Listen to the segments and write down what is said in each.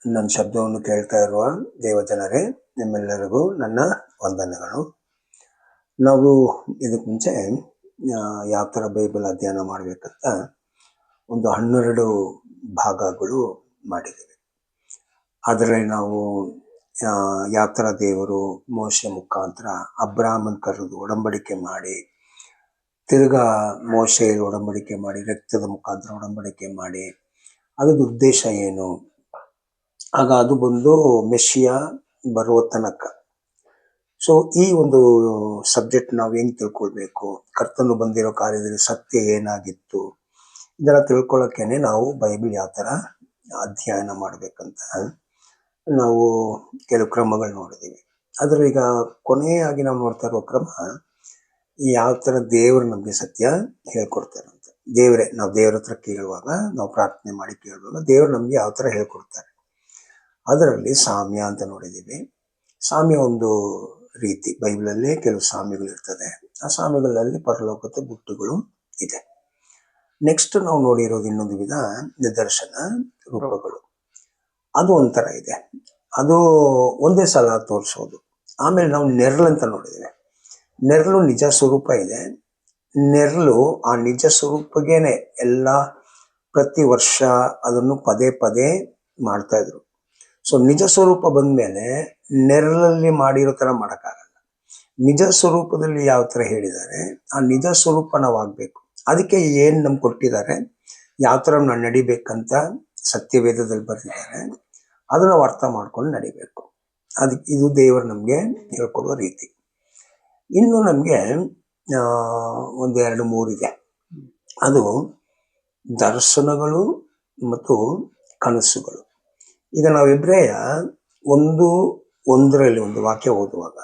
ನನ್ನ ಶಬ್ದವನ್ನು ಕೇಳ್ತಾ ಇರುವ ದೇವಜನರೇ, ನಿಮ್ಮೆಲ್ಲರಿಗೂ ನನ್ನ ವಂದನೆಗಳು. ನಾವು ಇದಕ್ಕೆ ಮುಂಚೆ ಯಾವ ಥರ ಬೈಬಲ್ ಅಧ್ಯಯನ ಮಾಡಬೇಕಂತ ಒಂದು 12 ಭಾಗಗಳು ಮಾಡಿದ್ದೀವಿ. ಅದರಲ್ಲಿ ನಾವು ಯಾವ ಥರ ದೇವರು ಮೋಶೆ ಮುಖಾಂತರ ಅಬ್ರಾಹ್ಮನ್ ಕರೆದು ಒಡಂಬಡಿಕೆ ಮಾಡಿ, ತಿರ್ಗಾ ಮೋಶೆಯಲ್ಲಿ ಒಡಂಬಡಿಕೆ ಮಾಡಿ, ರಕ್ತದ ಮುಖಾಂತರ ಒಡಂಬಡಿಕೆ ಮಾಡಿ, ಅದ್ರದ್ದು ಉದ್ದೇಶ ಏನು, ಆಗ ಅದು ಬಂದು ಮೆಸ್ಸಿಯ ಬರುವ ತನಕ. ಸೊ ಈ ಒಂದು ಸಬ್ಜೆಕ್ಟ್ ನಾವು ಹೆಂಗೆ ತಿಳ್ಕೊಳ್ಬೇಕು, ಕರ್ತನು ಬಂದಿರೋ ಕಾರ್ಯದಲ್ಲಿ ಸತ್ಯ ಏನಾಗಿತ್ತು, ಇದನ್ನು ತಿಳ್ಕೊಳ್ಳೋಕ್ಕೇನೆ ನಾವು ಬೈಬಲ್ ಯಾವ ಥರ ಅಧ್ಯಯನ ಮಾಡಬೇಕಂತ ನಾವು ಕೆಲವು ಕ್ರಮಗಳು ನೋಡಿದ್ದೀವಿ. ಆದರೆ ಈಗ ಕೊನೆಯಾಗಿ ನಾವು ನೋಡ್ತಾ ಇರೋ ಕ್ರಮ ಯಾವ ಥರ ದೇವರು ನಮಗೆ ಸತ್ಯ ಹೇಳ್ಕೊಡ್ತಾರೆ ಅಂತ. ನಾವು ದೇವ್ರ ಹತ್ರ ಕೇಳುವಾಗ, ನಾವು ಪ್ರಾರ್ಥನೆ ಮಾಡಿ ಕೇಳುವಾಗ ದೇವರು ನಮಗೆ ಯಾವ ಥರ ಹೇಳ್ಕೊಡ್ತಾರೆ. ಅದರಲ್ಲಿ ಸಾಮ್ಯ ಅಂತ ನೋಡಿದ್ದೀವಿ. ಸಾಮ್ಯ ಒಂದು ರೀತಿ, ಬೈಬಲಲ್ಲೇ ಕೆಲವು ಸಾಮ್ಯಗಳು ಇರ್ತದೆ. ಆ ಸಾಮ್ಯಗಳಲ್ಲಿ ಪರಲೋಕದ ಗುಟ್ಟುಗಳು ಇದೆ. ನೆಕ್ಸ್ಟ್ ನಾವು ನೋಡಿರೋದು ಇನ್ನೊಂದು ವಿಧ ನಿದರ್ಶನ ರೂಪಗಳು. ಅದು ಒಂಥರ ಇದೆ, ಅದು ಒಂದೇ ಸಲ ತೋರಿಸೋದು. ಆಮೇಲೆ ನಾವು ನೆರಳು ಅಂತ ನೋಡಿದ್ದೇವೆ. ನೆರಳು ನಿಜ ಸ್ವರೂಪ ಇದೆ. ನೆರಳು ಆ ನಿಜ ಸ್ವರೂಪಗೇನೆ ಎಲ್ಲ ಪ್ರತಿ ವರ್ಷ ಅದನ್ನು ಪದೇ ಪದೇ ಮಾಡ್ತಾ ಇದ್ರು. ಸೊ ನಿಜ ಸ್ವರೂಪ ಬಂದ್ಮೇಲೆ ನೆರಳಲ್ಲಿ ಮಾಡಿರೋ ಥರ ಮಾಡೋಕ್ಕಾಗಲ್ಲ. ನಿಜ ಸ್ವರೂಪದಲ್ಲಿ ಯಾವ ಥರ ಹೇಳಿದ್ದಾರೆ, ಆ ನಿಜ ಸ್ವರೂಪ ನಾವು ಆಗಬೇಕು. ಅದಕ್ಕೆ ಏನು ನಮ್ಗೆ ಕೊಟ್ಟಿದ್ದಾರೆ, ಯಾವ ಥರ ನಾವು ನಡಿಬೇಕಂತ ಸತ್ಯವೇದದಲ್ಲಿ ಬರೆದಿದ್ದಾರೆ. ಅದನ್ನು ನಾವು ಅರ್ಥ ಮಾಡ್ಕೊಂಡು ನಡಿಬೇಕು. ಇದು ದೇವರು ನಮಗೆ ಹೇಳ್ಕೊಡುವ ರೀತಿ. ಇನ್ನು ನಮಗೆ 1, 2, 3 ಇದೆ. ಅದು ದರ್ಶನಗಳು ಮತ್ತು ಕನಸುಗಳು. ಈಗ ನಾವು ಇಬ್ರಿಯ 1:1 ಒಂದು ವಾಕ್ಯ ಓದುವಾಗ,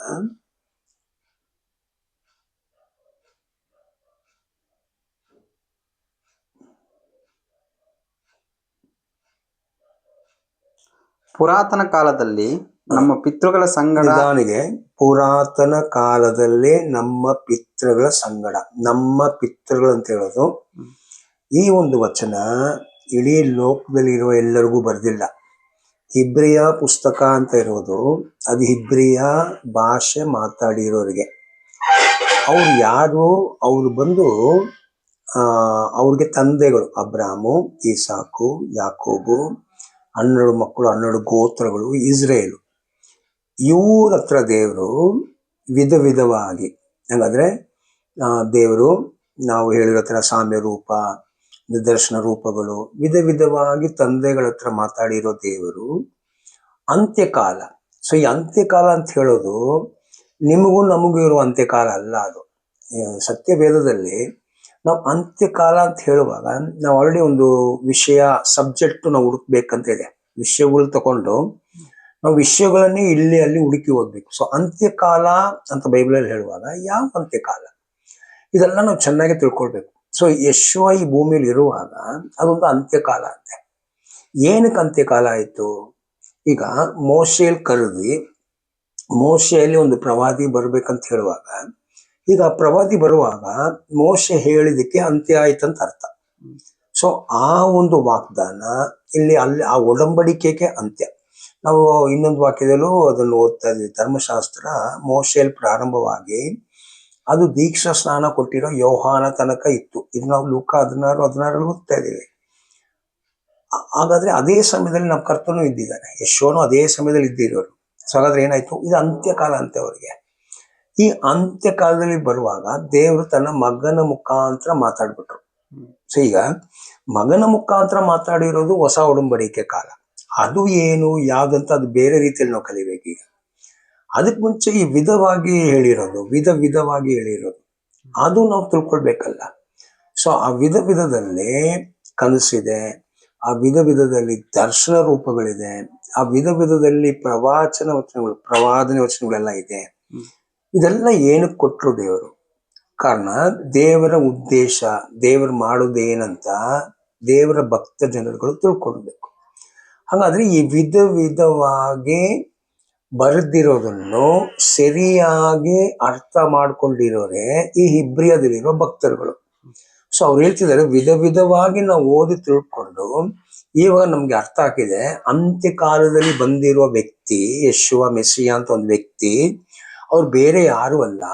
ಪುರಾತನ ಕಾಲದಲ್ಲಿ ನಮ್ಮ ಪಿತೃಗಳ ಸಂಗಡ, ಪುರಾತನ ಕಾಲದಲ್ಲಿ ನಮ್ಮ ಪಿತೃಗಳ ಸಂಗಡ. ನಮ್ಮ ಪಿತೃಗಳು ಅಂತ ಹೇಳೋದು ಈ ಒಂದು ವಚನ ಇಡೀ ಲೋಕದಲ್ಲಿ ಇರುವ ಎಲ್ಲರಿಗೂ ಬರ್ದಿಲ್ಲ. ಹಿಬ್ರಿಯ ಪುಸ್ತಕ ಅಂತ ಇರೋದು ಅದು ಹಿಬ್ರಿಯ ಭಾಷೆ ಮಾತಾಡಿರೋರಿಗೆ. ಅವ್ರು ಯಾರು, ಅವ್ರು ಬಂದು ಅವ್ರಿಗೆ ತಂದೆಗಳು ಅಬ್ರಾಮು, ಈಸಾಕು, ಯಾಕೋಬು, 12 ಮಕ್ಕಳು, 12 ಗೋತ್ರಗಳು, ಇಸ್ರೇಲು. ಇವ್ರ ಹತ್ರ ದೇವರು ವಿಧವಾಗಿ, ಹಾಗಾದ್ರೆ ದೇವರು ನಾವು ಹೇಳಿರೋ ಥರ ಸಾಮ್ಯ ರೂಪ, ನಿದರ್ಶನ ರೂಪಗಳು, ವಿಧವಾಗಿ ತಂದೆಗಳ ಹತ್ರ ಮಾತಾಡಿರೋ ದೇವರು ಅಂತ್ಯಕಾಲ. ಸೊ ಈ ಅಂತ್ಯಕಾಲ ಅಂತ ಹೇಳೋದು ನಿಮಗೂ ನಮಗೂ ಇರೋ ಅಂತ್ಯಕಾಲ ಅಲ್ಲ. ಅದು ಸತ್ಯವೇದದಲ್ಲಿ ನಾವು ಅಂತ್ಯಕಾಲ ಅಂತ ಹೇಳುವಾಗ ನಾವು ಆಲ್ರೆಡಿ ಒಂದು ವಿಷಯ, ಸಬ್ಜೆಕ್ಟ್ ನಾವು ಹುಡುಕ್ಬೇಕಂತ ಇದೆ. ವಿಷಯಗಳು ತಗೊಂಡು ನಾವು ವಿಷಯಗಳನ್ನೇ ಇಲ್ಲಿ ಅಲ್ಲಿ ಹುಡುಕಿ ಹೋಗ್ಬೇಕು. ಸೊ ಅಂತ್ಯಕಾಲ ಅಂತ ಬೈಬಲಲ್ಲಿ ಹೇಳುವಾಗ ಯಾವ ಅಂತ್ಯಕಾಲ, ಇದೆಲ್ಲ ನಾವು ಚೆನ್ನಾಗಿ ತಿಳ್ಕೊಳ್ಬೇಕು. ಸೊ ಯೆಶುವ ಈ ಭೂಮಿಯಲ್ಲಿ ಇರುವಾಗ ಅದೊಂದು ಅಂತ್ಯಕಾಲ ಅಂತೆ. ಏನಕ್ಕೆ ಅಂತ್ಯಕಾಲ ಆಯಿತು? ಈಗ ಮೋಶೆಯಲ್ಲಿ ಕರೆದಿ, ಮೋಶೆಯಲ್ಲಿ ಒಂದು ಪ್ರವಾದಿ ಬರ್ಬೇಕಂತ ಹೇಳುವಾಗ, ಈಗ ಪ್ರವಾದಿ ಬರುವಾಗ ಮೋಶೆ ಹೇಳಿದಕ್ಕೆ ಅಂತ್ಯ ಆಯ್ತಂತ ಅರ್ಥ. ಸೊ ಆ ಒಂದು ವಾಗ್ದಾನ ಇಲ್ಲಿ ಅಲ್ಲಿ ಆ ಒಡಂಬಡಿಕೆಗೆ ಅಂತ್ಯ. ನಾವು ಇನ್ನೊಂದು ವಾಕ್ಯದಲ್ಲೂ ಅದನ್ನು ಓದ್ತಾ ಇದ್ವಿ. ಧರ್ಮಶಾಸ್ತ್ರ ಮೋಶೆಯಲ್ಲಿ ಪ್ರಾರಂಭವಾಗಿ ಅದು ದೀಕ್ಷಾ ಸ್ನಾನ ಕೊಟ್ಟಿರೋ ಯೋಹಾನ ತನಕ ಇತ್ತು. ಇದು ನಾವು ಲೂಕ 16 ಓದ್ತಾ ಇದ್ದೀವಿ. ಹಾಗಾದ್ರೆ ಅದೇ ಸಮಯದಲ್ಲಿ ನಮ್ಮ ಕರ್ತನು ಇದ್ದಿದ್ದಾನೆ, ಯೆಶುವನು ಅದೇ ಸಮಯದಲ್ಲಿ ಇದ್ದಿರೋರು. ಸೊ ಹಾಗಾದ್ರೆ ಏನಾಯ್ತು, ಇದು ಅಂತ್ಯಕಾಲ ಅಂತೆ ಅವರಿಗೆ. ಈ ಅಂತ್ಯಕಾಲದಲ್ಲಿ ಬರುವಾಗ ದೇವರು ತನ್ನ ಮಗನ ಮುಖಾಂತರ ಮಾತಾಡ್ಬಿಟ್ರು. ಸೊ ಈಗ ಮಗನ ಮುಖಾಂತರ ಮಾತಾಡಿರೋದು ಹೊಸ ಒಡಂಬಡಿಕೆ ಕಾಲ. ಅದು ಏನು ಯಾವ್ದಂತ ಅದು ಬೇರೆ ರೀತಿಯಲ್ಲಿ ನಾವು ಕಲಿಬೇಕು. ಈಗ ಅದಕ್ಕೆ ಮುಂಚೆ ಈ ವಿಧವಾಗಿ ಹೇಳಿರೋದು ಅದು ನಾವು ತಿಳ್ಕೊಳ್ಬೇಕಲ್ಲ. ಸೊ ಆ ವಿಧದಲ್ಲಿ ಕನಸಿದೆ, ಆ ವಿಧದಲ್ಲಿ ದರ್ಶನ ರೂಪಗಳಿದೆ, ಆ ವಿಧದಲ್ಲಿ ಪ್ರವಾದನೆ ವಚನಗಳೆಲ್ಲ ಇದೆ. ಇದೆಲ್ಲ ಏನಕ್ಕೆ ಕೊಟ್ಟರು ದೇವರು? ಕಾರಣ ದೇವರ ಉದ್ದೇಶ, ದೇವರು ಮಾಡೋದೇನಂತ ದೇವರ ಭಕ್ತ ಜನರುಗಳು ತಿಳ್ಕೊಳ್ಬೇಕು. ಹಾಗಾದ್ರೆ ಈ ವಿಧವಾಗಿ ಬರೆದಿರೋದನ್ನು ಸರಿಯಾಗಿ ಅರ್ಥ ಮಾಡ್ಕೊಂಡಿರೋರೆ ಈ ಹಿಬ್ರಿಯದಲ್ಲಿರೋ ಭಕ್ತರುಗಳು. ಸೊ ಅವ್ರು ಹೇಳ್ತಿದ್ದಾರೆ, ವಿಧವಾಗಿ ನಾವು ಓದಿ ತಿಳ್ಕೊಂಡು ಇವಾಗ ನಮ್ಗೆ ಅರ್ಥ ಆಗಿದೆ, ಅಂತ್ಯಕಾಲದಲ್ಲಿ ಬಂದಿರುವ ವ್ಯಕ್ತಿ ಯೇಸುವ ಮೆಸ್ಸಿಯ ಅಂತ ಒಂದು ವ್ಯಕ್ತಿ, ಅವ್ರು ಬೇರೆ ಯಾರು ಅಲ್ಲ,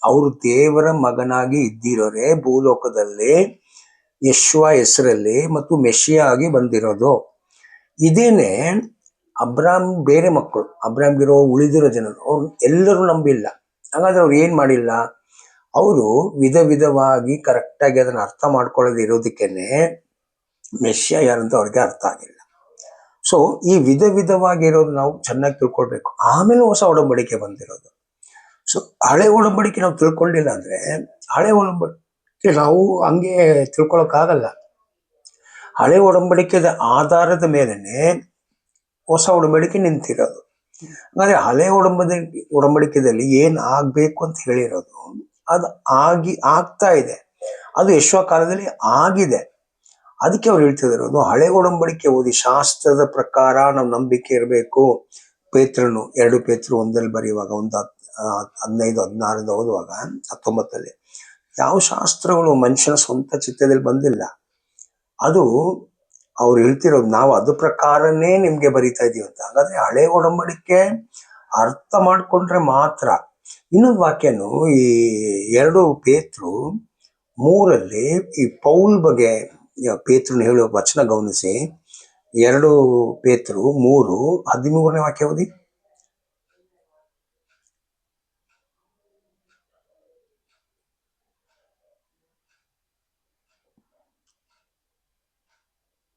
ಅವರು ದೇವರ ಮಗನಾಗಿ ಇದ್ದಿರೋರೆ ಭೂಲೋಕದಲ್ಲಿ ಯೇಸುವ ಹೆಸರಲ್ಲಿ ಮತ್ತು ಮೆಸ್ಸಿಯ ಆಗಿ ಬಂದಿರೋದು. ಇದೇನೆ ಅಬ್ರಾಮ್ ಬೇರೆ ಮಕ್ಕಳು, ಅಬ್ರಾಮ್ಗಿರೋ ಉಳಿದಿರೋ ಜನರು, ಅವ್ರು ಎಲ್ಲರೂ ನಂಬಿಲ್ಲ. ಹಾಗಾದ್ರೆ ಅವ್ರು ಏನ್ ಮಾಡಿಲ್ಲ, ಅವರು ವಿಧವಾಗಿ ಕರೆಕ್ಟಾಗಿ ಅದನ್ನ ಅರ್ಥ ಮಾಡ್ಕೊಳ್ಳೋದು ಇರೋದಕ್ಕೇನೆ ಮೆಸ್ಸಿಯ ಯಾರಂತ ಅವ್ರಿಗೆ ಅರ್ಥ ಆಗಿಲ್ಲ. ಸೊ ಈ ವಿಧವಾಗಿರೋದು ನಾವು ಚೆನ್ನಾಗಿ ತಿಳ್ಕೊಳ್ಬೇಕು. ಆಮೇಲೆ ಹೊಸ ಒಡಂಬಡಿಕೆ ಬಂದಿರೋದು. ಸೊ ಹಳೆ ಒಡಂಬಡಿಕೆ ನಾವು ತಿಳ್ಕೊಂಡಿಲ್ಲ ಅಂದ್ರೆ ಹಳೆ ಒಡಂಬಡಿಕೆ ನಾವು ಹಂಗೆ ತಿಳ್ಕೊಳಕ್ಕಾಗಲ್ಲ. ಹಳೆ ಒಡಂಬಡಿಕೆದ ಆಧಾರದ ಮೇಲೆನೆ ಹೊಸ ಒಡಂಬಡಿಕೆ ನಿಂತಿರೋದು. ಹಾಗಾದ್ರೆ ಹಳೆ ಒಡಂಬಡಿಕೆದಲ್ಲಿ ಏನ್ ಆಗ್ಬೇಕು ಅಂತ ಹೇಳಿರೋದು ಅದು ಆಗ್ತಾ ಇದೆ. ಅದು ಯೇಸುವ ಕಾಲದಲ್ಲಿ ಆಗಿದೆ. ಅದಕ್ಕೆ ಅವ್ರು ಹೇಳ್ತಿದ್ರು, ಹಳೆ ಒಡಂಬಡಿಕೆ ಓದಿ, ಶಾಸ್ತ್ರದ ಪ್ರಕಾರ ನಾವು ನಂಬಿಕೆ ಇರಬೇಕು. ಪೇತ್ರನು 2 ಪೇತ್ರ 1 ಬರೆಯುವಾಗ 1:15-16 ಓದುವಾಗ 19 ಯಾವ ಶಾಸ್ತ್ರಗಳು ಮನುಷ್ಯನ ಸ್ವಂತ ಚಿತ್ತದಲ್ಲಿ ಬಂದಿಲ್ಲ. ಅದು ಅವ್ರು ಹೇಳ್ತಿರೋದು ನಾವು ಅದು ಪ್ರಕಾರನೇ ನಿಮ್ಗೆ ಬರಿತಾ ಇದೀವಿ ಅಂತ. ಹಾಗಾದ್ರೆ ಹಳೆ ಒಡಂಬಡಿಕೆ ಅರ್ಥ ಮಾಡ್ಕೊಂಡ್ರೆ ಮಾತ್ರ. ಇನ್ನೊಂದು ವಾಕ್ಯನು ಈ 2 ಪೇತ್ರ 3 ಈ ಪೌಲ್ ಬಗ್ಗೆ ಪೇತ್ರನು ಹೇಳುವ ವಚನ ಗಮನಿಸಿ. 2 ಪೇತ್ರ 3:13 ವಾಕ್ಯ ಓದಿ.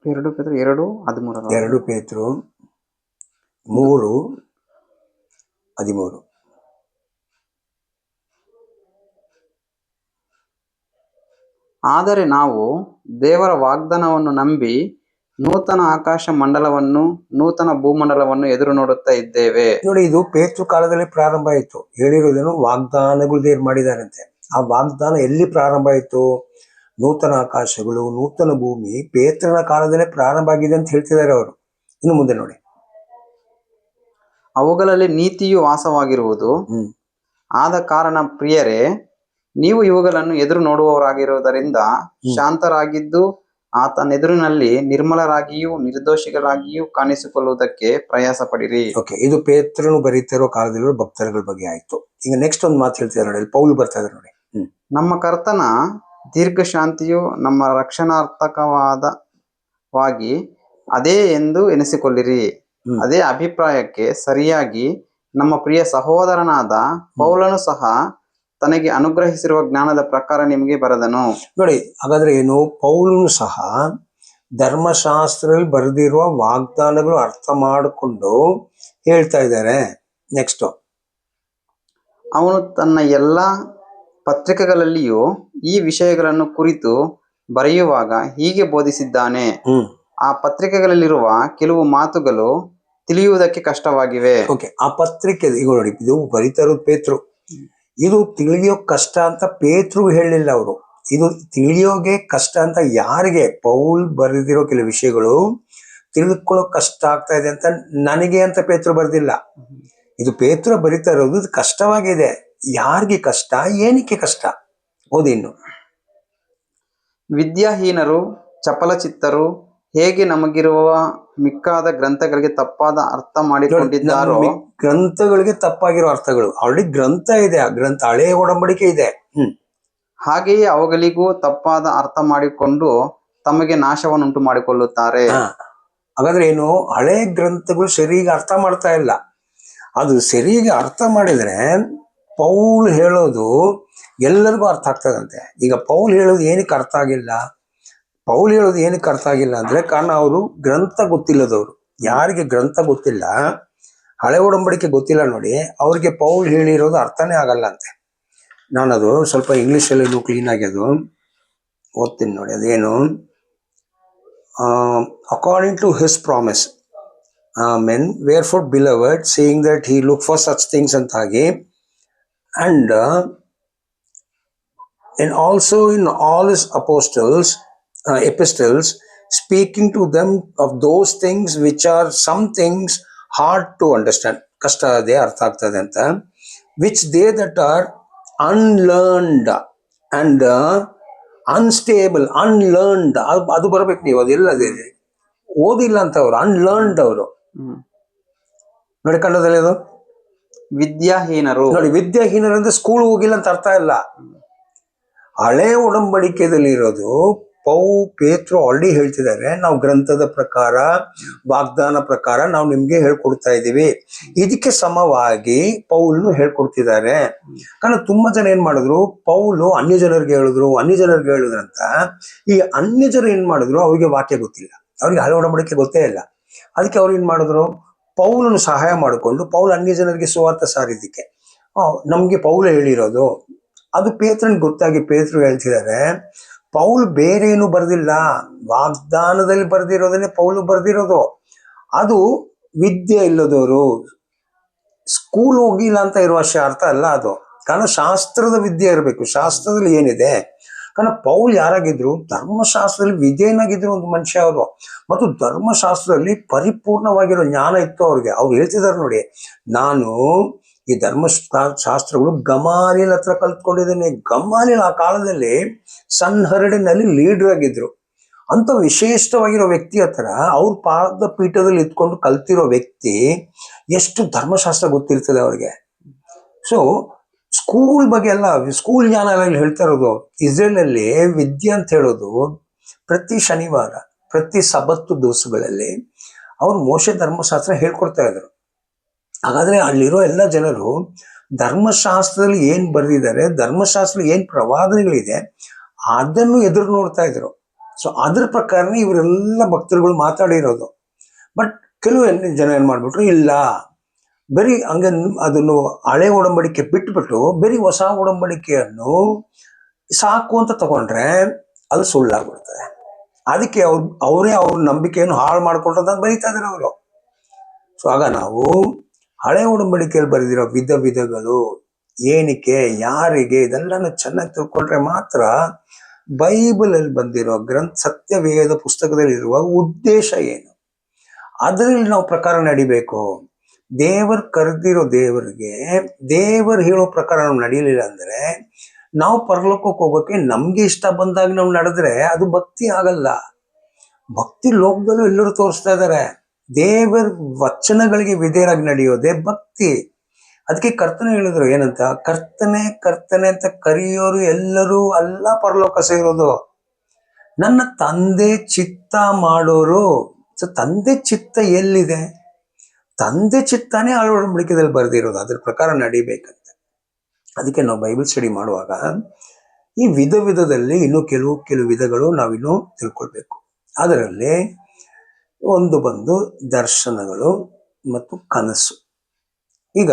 2 ಪೇತ್ರ 2:13. 2 ಪೇತ್ರ 3:13. ಆದರೆ ನಾವು ದೇವರ ವಾಗ್ದಾನವನ್ನು ನಂಬಿ ನೂತನ ಆಕಾಶ ಮಂಡಲವನ್ನು ನೂತನ ಭೂಮಂಡಲವನ್ನು ಎದುರು ನೋಡುತ್ತಾ ಇದ್ದೇವೆ. ನೋಡಿ, ಇದು ಪೇತ್ರ ಕಾಲದಲ್ಲಿ ಪ್ರಾರಂಭ ಆಯಿತು. ಹೇಳಿರೋದೇನು, ವಾಗ್ದಾನಗಳು ದೇವ್ರು ಮಾಡಿದಾರಂತೆ. ಆ ವಾಗ್ದಾನ ಎಲ್ಲಿ ಪ್ರಾರಂಭ ಆಯಿತು? ನೂತನ ಆಕಾಶಗಳು ನೂತನ ಭೂಮಿ ಪೇತ್ರನ ಕಾಲದಲ್ಲೇ ಪ್ರಾರಂಭ ಆಗಿದೆ ಅಂತ ಹೇಳ್ತಿದ್ದಾರೆ ಅವರು. ಇನ್ನು ಮುಂದೆ ನೋಡಿ. ಅವುಗಳಲ್ಲಿ ನೀತಿಯು ವಾಸವಾಗಿರುವುದು. ಆದ ಕಾರಣ ಪ್ರಿಯರೇ, ನೀವು ಇವುಗಳನ್ನು ಎದುರು ನೋಡುವವರಾಗಿರುವುದರಿಂದ ಶಾಂತರಾಗಿದ್ದು ಆತನೆದುರಿನಲ್ಲಿ ನಿರ್ಮಲರಾಗಿಯೂ ನಿರ್ದೋಷಿಗಳಾಗಿಯೂ ಕಾಣಿಸಿಕೊಳ್ಳುವುದಕ್ಕೆ ಪ್ರಯಾಸ ಪಡಿರಿ. ಓಕೆ, ಇದು ಪೇತ್ರನು ಬರೀತಿರೋ ಕಾಲದಲ್ಲಿರೋ ಭಕ್ತರುಗಳ ಬಗ್ಗೆ ಆಯ್ತು. ಈಗ ನೆಕ್ಸ್ಟ್ ಒಂದು ಮಾತು ಹೇಳ್ತಿದ್ದಾರೆ ನೋಡಿ, ಪೌಲ್ ಬರ್ತಾ ಇದ್ದಾರೆ ನೋಡಿ. ನಮ್ಮ ಕರ್ತನ ದೀರ್ಘ ಶಾಂತಿಯು ನಮ್ಮ ರಕ್ಷಣಾರ್ಥಕವಾದವಾಗಿ ಅದೇ ಎಂದು ಎನಿಸಿಕೊಳ್ಳಿರಿ. ಅದೇ ಅಭಿಪ್ರಾಯಕ್ಕೆ ಸರಿಯಾಗಿ ನಮ್ಮ ಪ್ರಿಯ ಸಹೋದರನಾದ ಪೌಲನು ಸಹ ತನಗೆ ಅನುಗ್ರಹಿಸಿರುವ ಜ್ಞಾನದ ಪ್ರಕಾರ ನಿಮಗೆ ಬರೆದನು. ನೋಡಿ, ಹಾಗಾದ್ರೆ ಏನು, ಪೌಲನು ಸಹ ಧರ್ಮಶಾಸ್ತ್ರದಲ್ಲಿ ಬರೆದಿರುವ ವಾಗ್ದಾನಗಳು ಅರ್ಥ ಮಾಡಿಕೊಂಡು ಹೇಳ್ತಾ ಇದ್ದಾರೆ. ನೆಕ್ಸ್ಟ್, ಅವನು ತನ್ನ ಎಲ್ಲ ಪತ್ರಿಕೆಗಳಲ್ಲಿಯೂ ಈ ವಿಷಯಗಳನ್ನು ಕುರಿತು ಬರೆಯುವಾಗ ಹೀಗೆ ಬೋಧಿಸಿದ್ದಾನೆ. ಆ ಪತ್ರಿಕೆಗಳಲ್ಲಿರುವ ಕೆಲವು ಮಾತುಗಳು ತಿಳಿಯುವುದಕ್ಕೆ ಕಷ್ಟವಾಗಿವೆ. ಓಕೆ, ಆ ಪತ್ರಿಕೆ ಈಗ ನೋಡಿ, ಇದು ಬರಿತಾ ಇರೋದು ಪೇತ್ರು. ಇದು ತಿಳಿಯೋ ಕಷ್ಟ ಅಂತ ಪೇತ್ರು ಹೇಳಿಲ್ಲ ಅವರು. ಇದು ತಿಳಿಯೋಗೆ ಕಷ್ಟ ಅಂತ ಯಾರಿಗೆ? ಪೌಲ್ ಬರೆದಿರೋ ಕೆಲವು ವಿಷಯಗಳು ತಿಳ್ಕೊಳ್ಳೋ ಕಷ್ಟ ಆಗ್ತಾ ಇದೆ ಅಂತ ನನಗೆ ಅಂತ ಪೇತ್ರು ಬರ್ದಿಲ್ಲ. ಇದು ಪೇತ್ರ ಬರಿತಾ ಇರೋದು, ಇದು ಕಷ್ಟವಾಗಿದೆ. ಯಾರಿಗೆ ಕಷ್ಟ, ಏನಕ್ಕೆ ಕಷ್ಟ? ಓದಿ ಇನ್ನು. ವಿದ್ಯಾಹೀನರು ಚಪಲಚಿತ್ತರು ಹೇಗೆ ನಮಗಿರುವ ಮಿಕ್ಕಾದ ಗ್ರಂಥಗಳಿಗೆ ತಪ್ಪಾದ ಅರ್ಥ ಮಾಡಿಕೊಂಡಿದ್ದಾರೋ, ಗ್ರಂಥಗಳಿಗೆ ತಪ್ಪಾಗಿರೋ ಅರ್ಥಗಳು ಆಲ್ರೆಡಿ ಗ್ರಂಥ ಇದೆ, ಆ ಗ್ರಂಥ ಹಳೆಯ ಒಡಂಬಡಿಕೆ ಇದೆ. ಹಾಗೆಯೇ ಅವುಗಳಿಗೂ ತಪ್ಪಾದ ಅರ್ಥ ಮಾಡಿಕೊಂಡು ತಮಗೆ ನಾಶವನ್ನುಂಟು ಮಾಡಿಕೊಳ್ಳುತ್ತಾರೆ. ಹಾಗಾದ್ರೆ ಏನು, ಹಳೆ ಗ್ರಂಥಗಳು ಸರಿಯಾಗಿ ಅರ್ಥ ಮಾಡ್ತಾ ಇಲ್ಲ. ಅದು ಸರಿಯಾಗಿ ಅರ್ಥ ಮಾಡಿದ್ರೆ ಪೌಲ್ ಹೇಳೋದು ಎಲ್ಲರಿಗೂ ಅರ್ಥ ಆಗ್ತದಂತೆ. ಈಗ ಪೌಲ್ ಹೇಳೋದು ಏನಕ್ಕೆ ಅರ್ಥ ಆಗಿಲ್ಲ? ಪೌಲ್ ಹೇಳೋದು ಏನಕ್ಕೆ ಅರ್ಥ ಆಗಿಲ್ಲ ಅಂದ್ರೆ, ಕಾರಣ ಅವರು ಗ್ರಂಥ ಗೊತ್ತಿಲ್ಲದವರು. ಯಾರಿಗೆ ಗ್ರಂಥ ಗೊತ್ತಿಲ್ಲ, ಹಳೆ ಒಡಂಬಡಿಕೆ ಗೊತ್ತಿಲ್ಲ ನೋಡಿ, ಅವ್ರಿಗೆ ಪೌಲ್ ಹೇಳಿರೋದು ಅರ್ಥನೇ ಆಗಲ್ಲ ಅಂತೆ. ನಾನದು ಸ್ವಲ್ಪ ಇಂಗ್ಲೀಷಲ್ಲಿ ಕ್ಲೀನ್ ಆಗಿ ಅದು ಓದ್ತೀನಿ ನೋಡಿ. ಅದೇನು, according to his promise men wherefore beloved seeing that he looked for such things ಅಂತ ಹಾಗೆ, and and also in all his epistles speaking to them of those things which are some things hard to understand, ಕಷ್ಟ ಅದೇ ಅರ್ಥ ಆಗ್ತದೆ ಅಂತ, which they that are unlearned and unstable, unlearned ಅದು ಬರ್ಬೇಕು ನೀವು, ಅದೆಲ್ಲ ಓದಿಲ್ಲ ಅಂತ ಅವ್ರು, ಅನ್ಲರ್ನ್ಡ್ ಅವರು. ಹ್ಮ್. ನೋಡಿ ಕನ್ನಡದಲ್ಲಿ ಅದು ವಿದ್ಯಾಹೀನರು. ನೋಡಿ, ವಿದ್ಯಾಹೀನರು ಅಂದ್ರೆ ಸ್ಕೂಲ್ ಹೋಗಿಲ್ಲ ಅಂತ ಅರ್ಥ ಇಲ್ಲ. ಹಳೆ ಒಡಂಬಡಿಕೆಯಲ್ಲಿ ಇರೋದು ಪೇತ್ರು ಆಲ್ರೆಡಿ ಹೇಳ್ತಿದ್ದಾರೆ, ನಾವು ಗ್ರಂಥದ ಪ್ರಕಾರ, ವಾಗ್ದಾನ ಪ್ರಕಾರ ನಾವು ನಿಮ್ಗೆ ಹೇಳ್ಕೊಡ್ತಾ ಇದ್ದೀವಿ. ಇದಕ್ಕೆ ಸಮವಾಗಿ ಪೌಲ್ನು ಹೇಳ್ಕೊಡ್ತಿದ್ದಾರೆ. ಕಾರಣ ತುಂಬಾ ಜನ ಏನ್ ಮಾಡಿದ್ರು, ಪೌಲು ಅನ್ಯ ಜನರಿಗೆ ಹೇಳಿದ್ರಂತ. ಈ ಅನ್ಯ ಜನ ಏನ್ ಮಾಡಿದ್ರು, ಅವ್ರಿಗೆ ವಾಕ್ಯ ಗೊತ್ತಿಲ್ಲ, ಅವ್ರಿಗೆ ಹಳೆ ಒಡಂಬಡಿಕೆ ಗೊತ್ತೇ ಇಲ್ಲ. ಅದಕ್ಕೆ ಅವ್ರು ಏನ್ ಮಾಡಿದ್ರು, ಪೌಲನು ಸಹಾಯ ಮಾಡಿಕೊಂಡು ಪೌಲ್ ಅನ್ಯ ಜನರಿಗೆ ಸುವಾರ್ತೆ ಸಾರಿದ್ದಕ್ಕೆ ನಮ್ಗೆ ಪೌಲ ಹೇಳಿರೋದು ಅದು ಪೇತ್ರನ್ ಗೊತ್ತಾಗಿ ಪೇತ್ರು ಹೇಳ್ತಿದ್ದಾರೆ, ಪೌಲ್ ಬೇರೆ ಏನು ಬರ್ದಿಲ್ಲ, ವಾಗ್ದಾನದಲ್ಲಿ ಬರ್ದಿರೋದನ್ನೇ ಪೌಲು ಬರ್ದಿರೋದು. ಅದು ವಿದ್ಯೆ ಇಲ್ಲದವರು, ಸ್ಕೂಲ್ ಹೋಗಿಲ್ಲ ಅಂತ ಇರುವ ಅರ್ಥ ಅಲ್ಲ ಅದು. ಕಾರಣ ಶಾಸ್ತ್ರದ ವಿದ್ಯೆ ಇರಬೇಕು. ಶಾಸ್ತ್ರದಲ್ಲಿ ಏನಿದೆ, ಕಾರಣ ಪೌಲ್ ಯಾರಾಗಿದ್ರು, ಧರ್ಮಶಾಸ್ತ್ರದಲ್ಲಿ ವಿಧೇಯನಾಗಿದ್ರು ಒಂದು ಮನುಷ್ಯ ಅವರು. ಮತ್ತು ಧರ್ಮಶಾಸ್ತ್ರದಲ್ಲಿ ಪರಿಪೂರ್ಣವಾಗಿರೋ ಜ್ಞಾನ ಇತ್ತು ಅವ್ರಿಗೆ. ಅವ್ರು ಹೇಳ್ತಿದ್ದಾರೆ ನೋಡಿ, ನಾನು ಈ ಧರ್ಮಶಾಸ್ತ್ರಗಳು ಗಮಾಲಿಯಲ್ ಹತ್ರ ಕಲ್ತ್ಕೊಂಡಿದ್ದೇನೆ. ಗಮಾಲಿಯಲ್ ಆ ಕಾಲದಲ್ಲಿ ಸನ್ಹರಡಿನಲ್ಲಿ ಲೀಡರ್ ಆಗಿದ್ರು. ಅಂತ ವಿಶೇಷವಾಗಿರೋ ವ್ಯಕ್ತಿ ಹತ್ರ ಅವ್ರ ಪಾದ ಪೀಠದಲ್ಲಿ ಇದ್ಕೊಂಡು ಕಲ್ತಿರೋ ವ್ಯಕ್ತಿ, ಎಷ್ಟು ಧರ್ಮಶಾಸ್ತ್ರ ಗೊತ್ತಿರ್ತದೆ ಅವ್ರಿಗೆ. ಸೊ ಸ್ಕೂಲ್ ಬಗ್ಗೆ ಎಲ್ಲ, ಸ್ಕೂಲ್ ಜ್ಞಾನ ಎಲ್ಲ ಹೇಳ್ತಾ ಇರೋದು. ಇಸ್ರೇಲ್ ಅಲ್ಲಿ ವಿದ್ಯೆ ಅಂತ ಹೇಳೋದು ಪ್ರತಿ ಶನಿವಾರ, ಪ್ರತಿ ಸಬತ್ತು ದಿವಸಗಳಲ್ಲಿ ಅವ್ರು ಮೋಶೆ ಧರ್ಮಶಾಸ್ತ್ರ ಹೇಳ್ಕೊಡ್ತಾ ಇದ್ರು. ಹಾಗಾದ್ರೆ ಅಲ್ಲಿರೋ ಎಲ್ಲ ಜನರು ಧರ್ಮಶಾಸ್ತ್ರದಲ್ಲಿ ಏನ್ ಬರೆದಿದ್ದಾರೆ, ಧರ್ಮಶಾಸ್ತ್ರ ಏನ್ ಪ್ರವಾದನೆಗಳಿದೆ, ಅದನ್ನು ಎದುರು ನೋಡ್ತಾ ಇದ್ರು. ಸೊ ಅದ್ರ ಪ್ರಕಾರನೇ ಇವರೆಲ್ಲ ಭಕ್ತರುಗಳು ಮಾತಾಡಿರೋದು. ಬಟ್ ಕೆಲವು ಜನ ಏನ್ ಮಾಡ್ಬಿಟ್ರು, ಇಲ್ಲ ಬರೀ ಹಂಗ ಅದನ್ನು ಹಳೆ ಒಡಂಬಡಿಕೆ ಬಿಟ್ಬಿಟ್ಟು ಬರೀ ಹೊಸ ಒಡಂಬಡಿಕೆಯನ್ನು ಸಾಕು ಅಂತ ತಗೊಂಡ್ರೆ ಅದು ಸುಳ್ಳಾಗ್ಬಿಡ್ತದೆ. ಅದಕ್ಕೆ ಅವರೇ ಅವ್ರ ನಂಬಿಕೆಯನ್ನು ಹಾಳು ಮಾಡ್ಕೊಂಡ್ರಂತ ಬರೀತಾ ಇದಾರೆ ಅವರು. ಸೊ ಆಗ ನಾವು ಹಳೆ ಒಡಂಬಡಿಕೆಯಲ್ಲಿ ಬರೆದಿರೋ ವಿಧಗಳು ಏನಕ್ಕೆ, ಯಾರಿಗೆ, ಇದೆಲ್ಲನೂ ಚೆನ್ನಾಗಿ ತಿಳ್ಕೊಂಡ್ರೆ ಮಾತ್ರ ಬೈಬಲ್ ಅಲ್ಲಿ ಬಂದಿರೋ ಸತ್ಯವೇದ ಪುಸ್ತಕದಲ್ಲಿರುವ ಉದ್ದೇಶ ಏನು, ಅದರಲ್ಲಿ ನಾವು ಪ್ರಕಾರ ನಡಿಬೇಕು. ದೇವರು ಕರೆದಿರೋ ದೇವರು ಹೇಳೋ ಪ್ರಕಾರ ನಾವು ನಡೀಲಿಲ್ಲ ಅಂದ್ರೆ, ನಾವು ಪರಲೋಕಕ್ಕೆ ಹೋಗೋಕೆ ನಮ್ಗೆ ಇಷ್ಟ ಬಂದಾಗ ನಾವು ನಡೆದ್ರೆ ಅದು ಭಕ್ತಿ ಆಗಲ್ಲ. ಭಕ್ತಿ ಲೋಕದಲ್ಲೂ ಎಲ್ಲರೂ ತೋರಿಸ್ತಾ ಇದ್ದಾರೆ. ದೇವರ ವಚನಗಳಿಗೆ ವಿಧೇಯರಾಗಿ ನಡೆಯೋದೇ ಭಕ್ತಿ. ಅದಕ್ಕೆ ಕರ್ತನೆ ಹೇಳಿದ್ರು ಏನಂತ, ಕರ್ತನೆ ಕರ್ತನೆ ಅಂತ ಕರೆಯೋರು ಎಲ್ಲರೂ ಅಲ್ಲ ಪರಲೋಕ ಸೇರೋದು, ನನ್ನ ತಂದೆ ಚಿತ್ತ ಮಾಡೋರು. ಸೊ ತಂದೆ ಚಿತ್ತ ಎಲ್ಲಿದೆ, ತಂದೆ ಚಿತ್ತಾನೇ ಹಳೆ ಒಡಂಬಡಿಕೆಯಲ್ಲಿ ಬರೆದಿರೋದು, ಅದ್ರ ಪ್ರಕಾರ ನಡಿಬೇಕಂತ. ಅದಕ್ಕೆ ನಾವು ಬೈಬಲ್ ಸ್ಟಡಿ ಮಾಡುವಾಗ ಈ ವಿಧದಲ್ಲಿ ಇನ್ನೂ ಕೆಲವು ವಿಧಗಳು ನಾವಿನ್ನೂ ತಿಳ್ಕೊಳ್ಬೇಕು. ಅದರಲ್ಲಿ ಒಂದು ಬಂದು ದರ್ಶನಗಳು ಮತ್ತು ಕನಸು. ಈಗ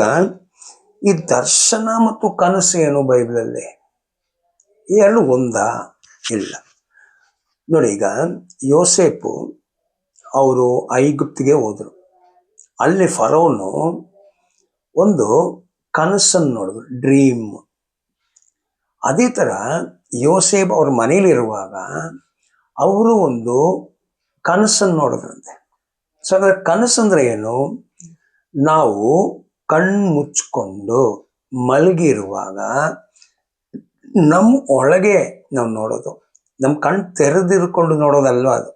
ಈ ದರ್ಶನ ಮತ್ತು ಕನಸು ಏನು ಬೈಬಲಲ್ಲಿ, ಈ ಎರಡು ಒಂದಾ? ಇಲ್ಲ. ನೋಡಿ, ಈಗ ಯೋಸೇಫು ಅವರು ಐಗುಪ್ತಿಗೆ ಹೋದ್ರು. ಅಲ್ಲಿ ಫರೋನು ಒಂದು ಕನಸನ್ನು ನೋಡಿದ್ರು, ಡ್ರೀಮ್. ಅದೇ ತರ ಯೋಸೇಫ್ ಅವ್ರ ಮನೇಲಿರುವಾಗ ಅವರು ಒಂದು ಕನಸನ್ನು ನೋಡಿದ್ರಂತೆ. ಸೊ ಅದರ ಕನಸಂದ್ರೆ ಏನು, ನಾವು ಕಣ್ಣು ಮುಚ್ಕೊಂಡು ಮಲಗಿರುವಾಗ ನಮ್ಮ ಒಳಗೆ ನಾವು ನೋಡೋದು, ನಮ್ಮ ಕಣ್ಣು ತೆರೆದಿರ್ಕೊಂಡು ನೋಡೋದಲ್ವ ಅದು,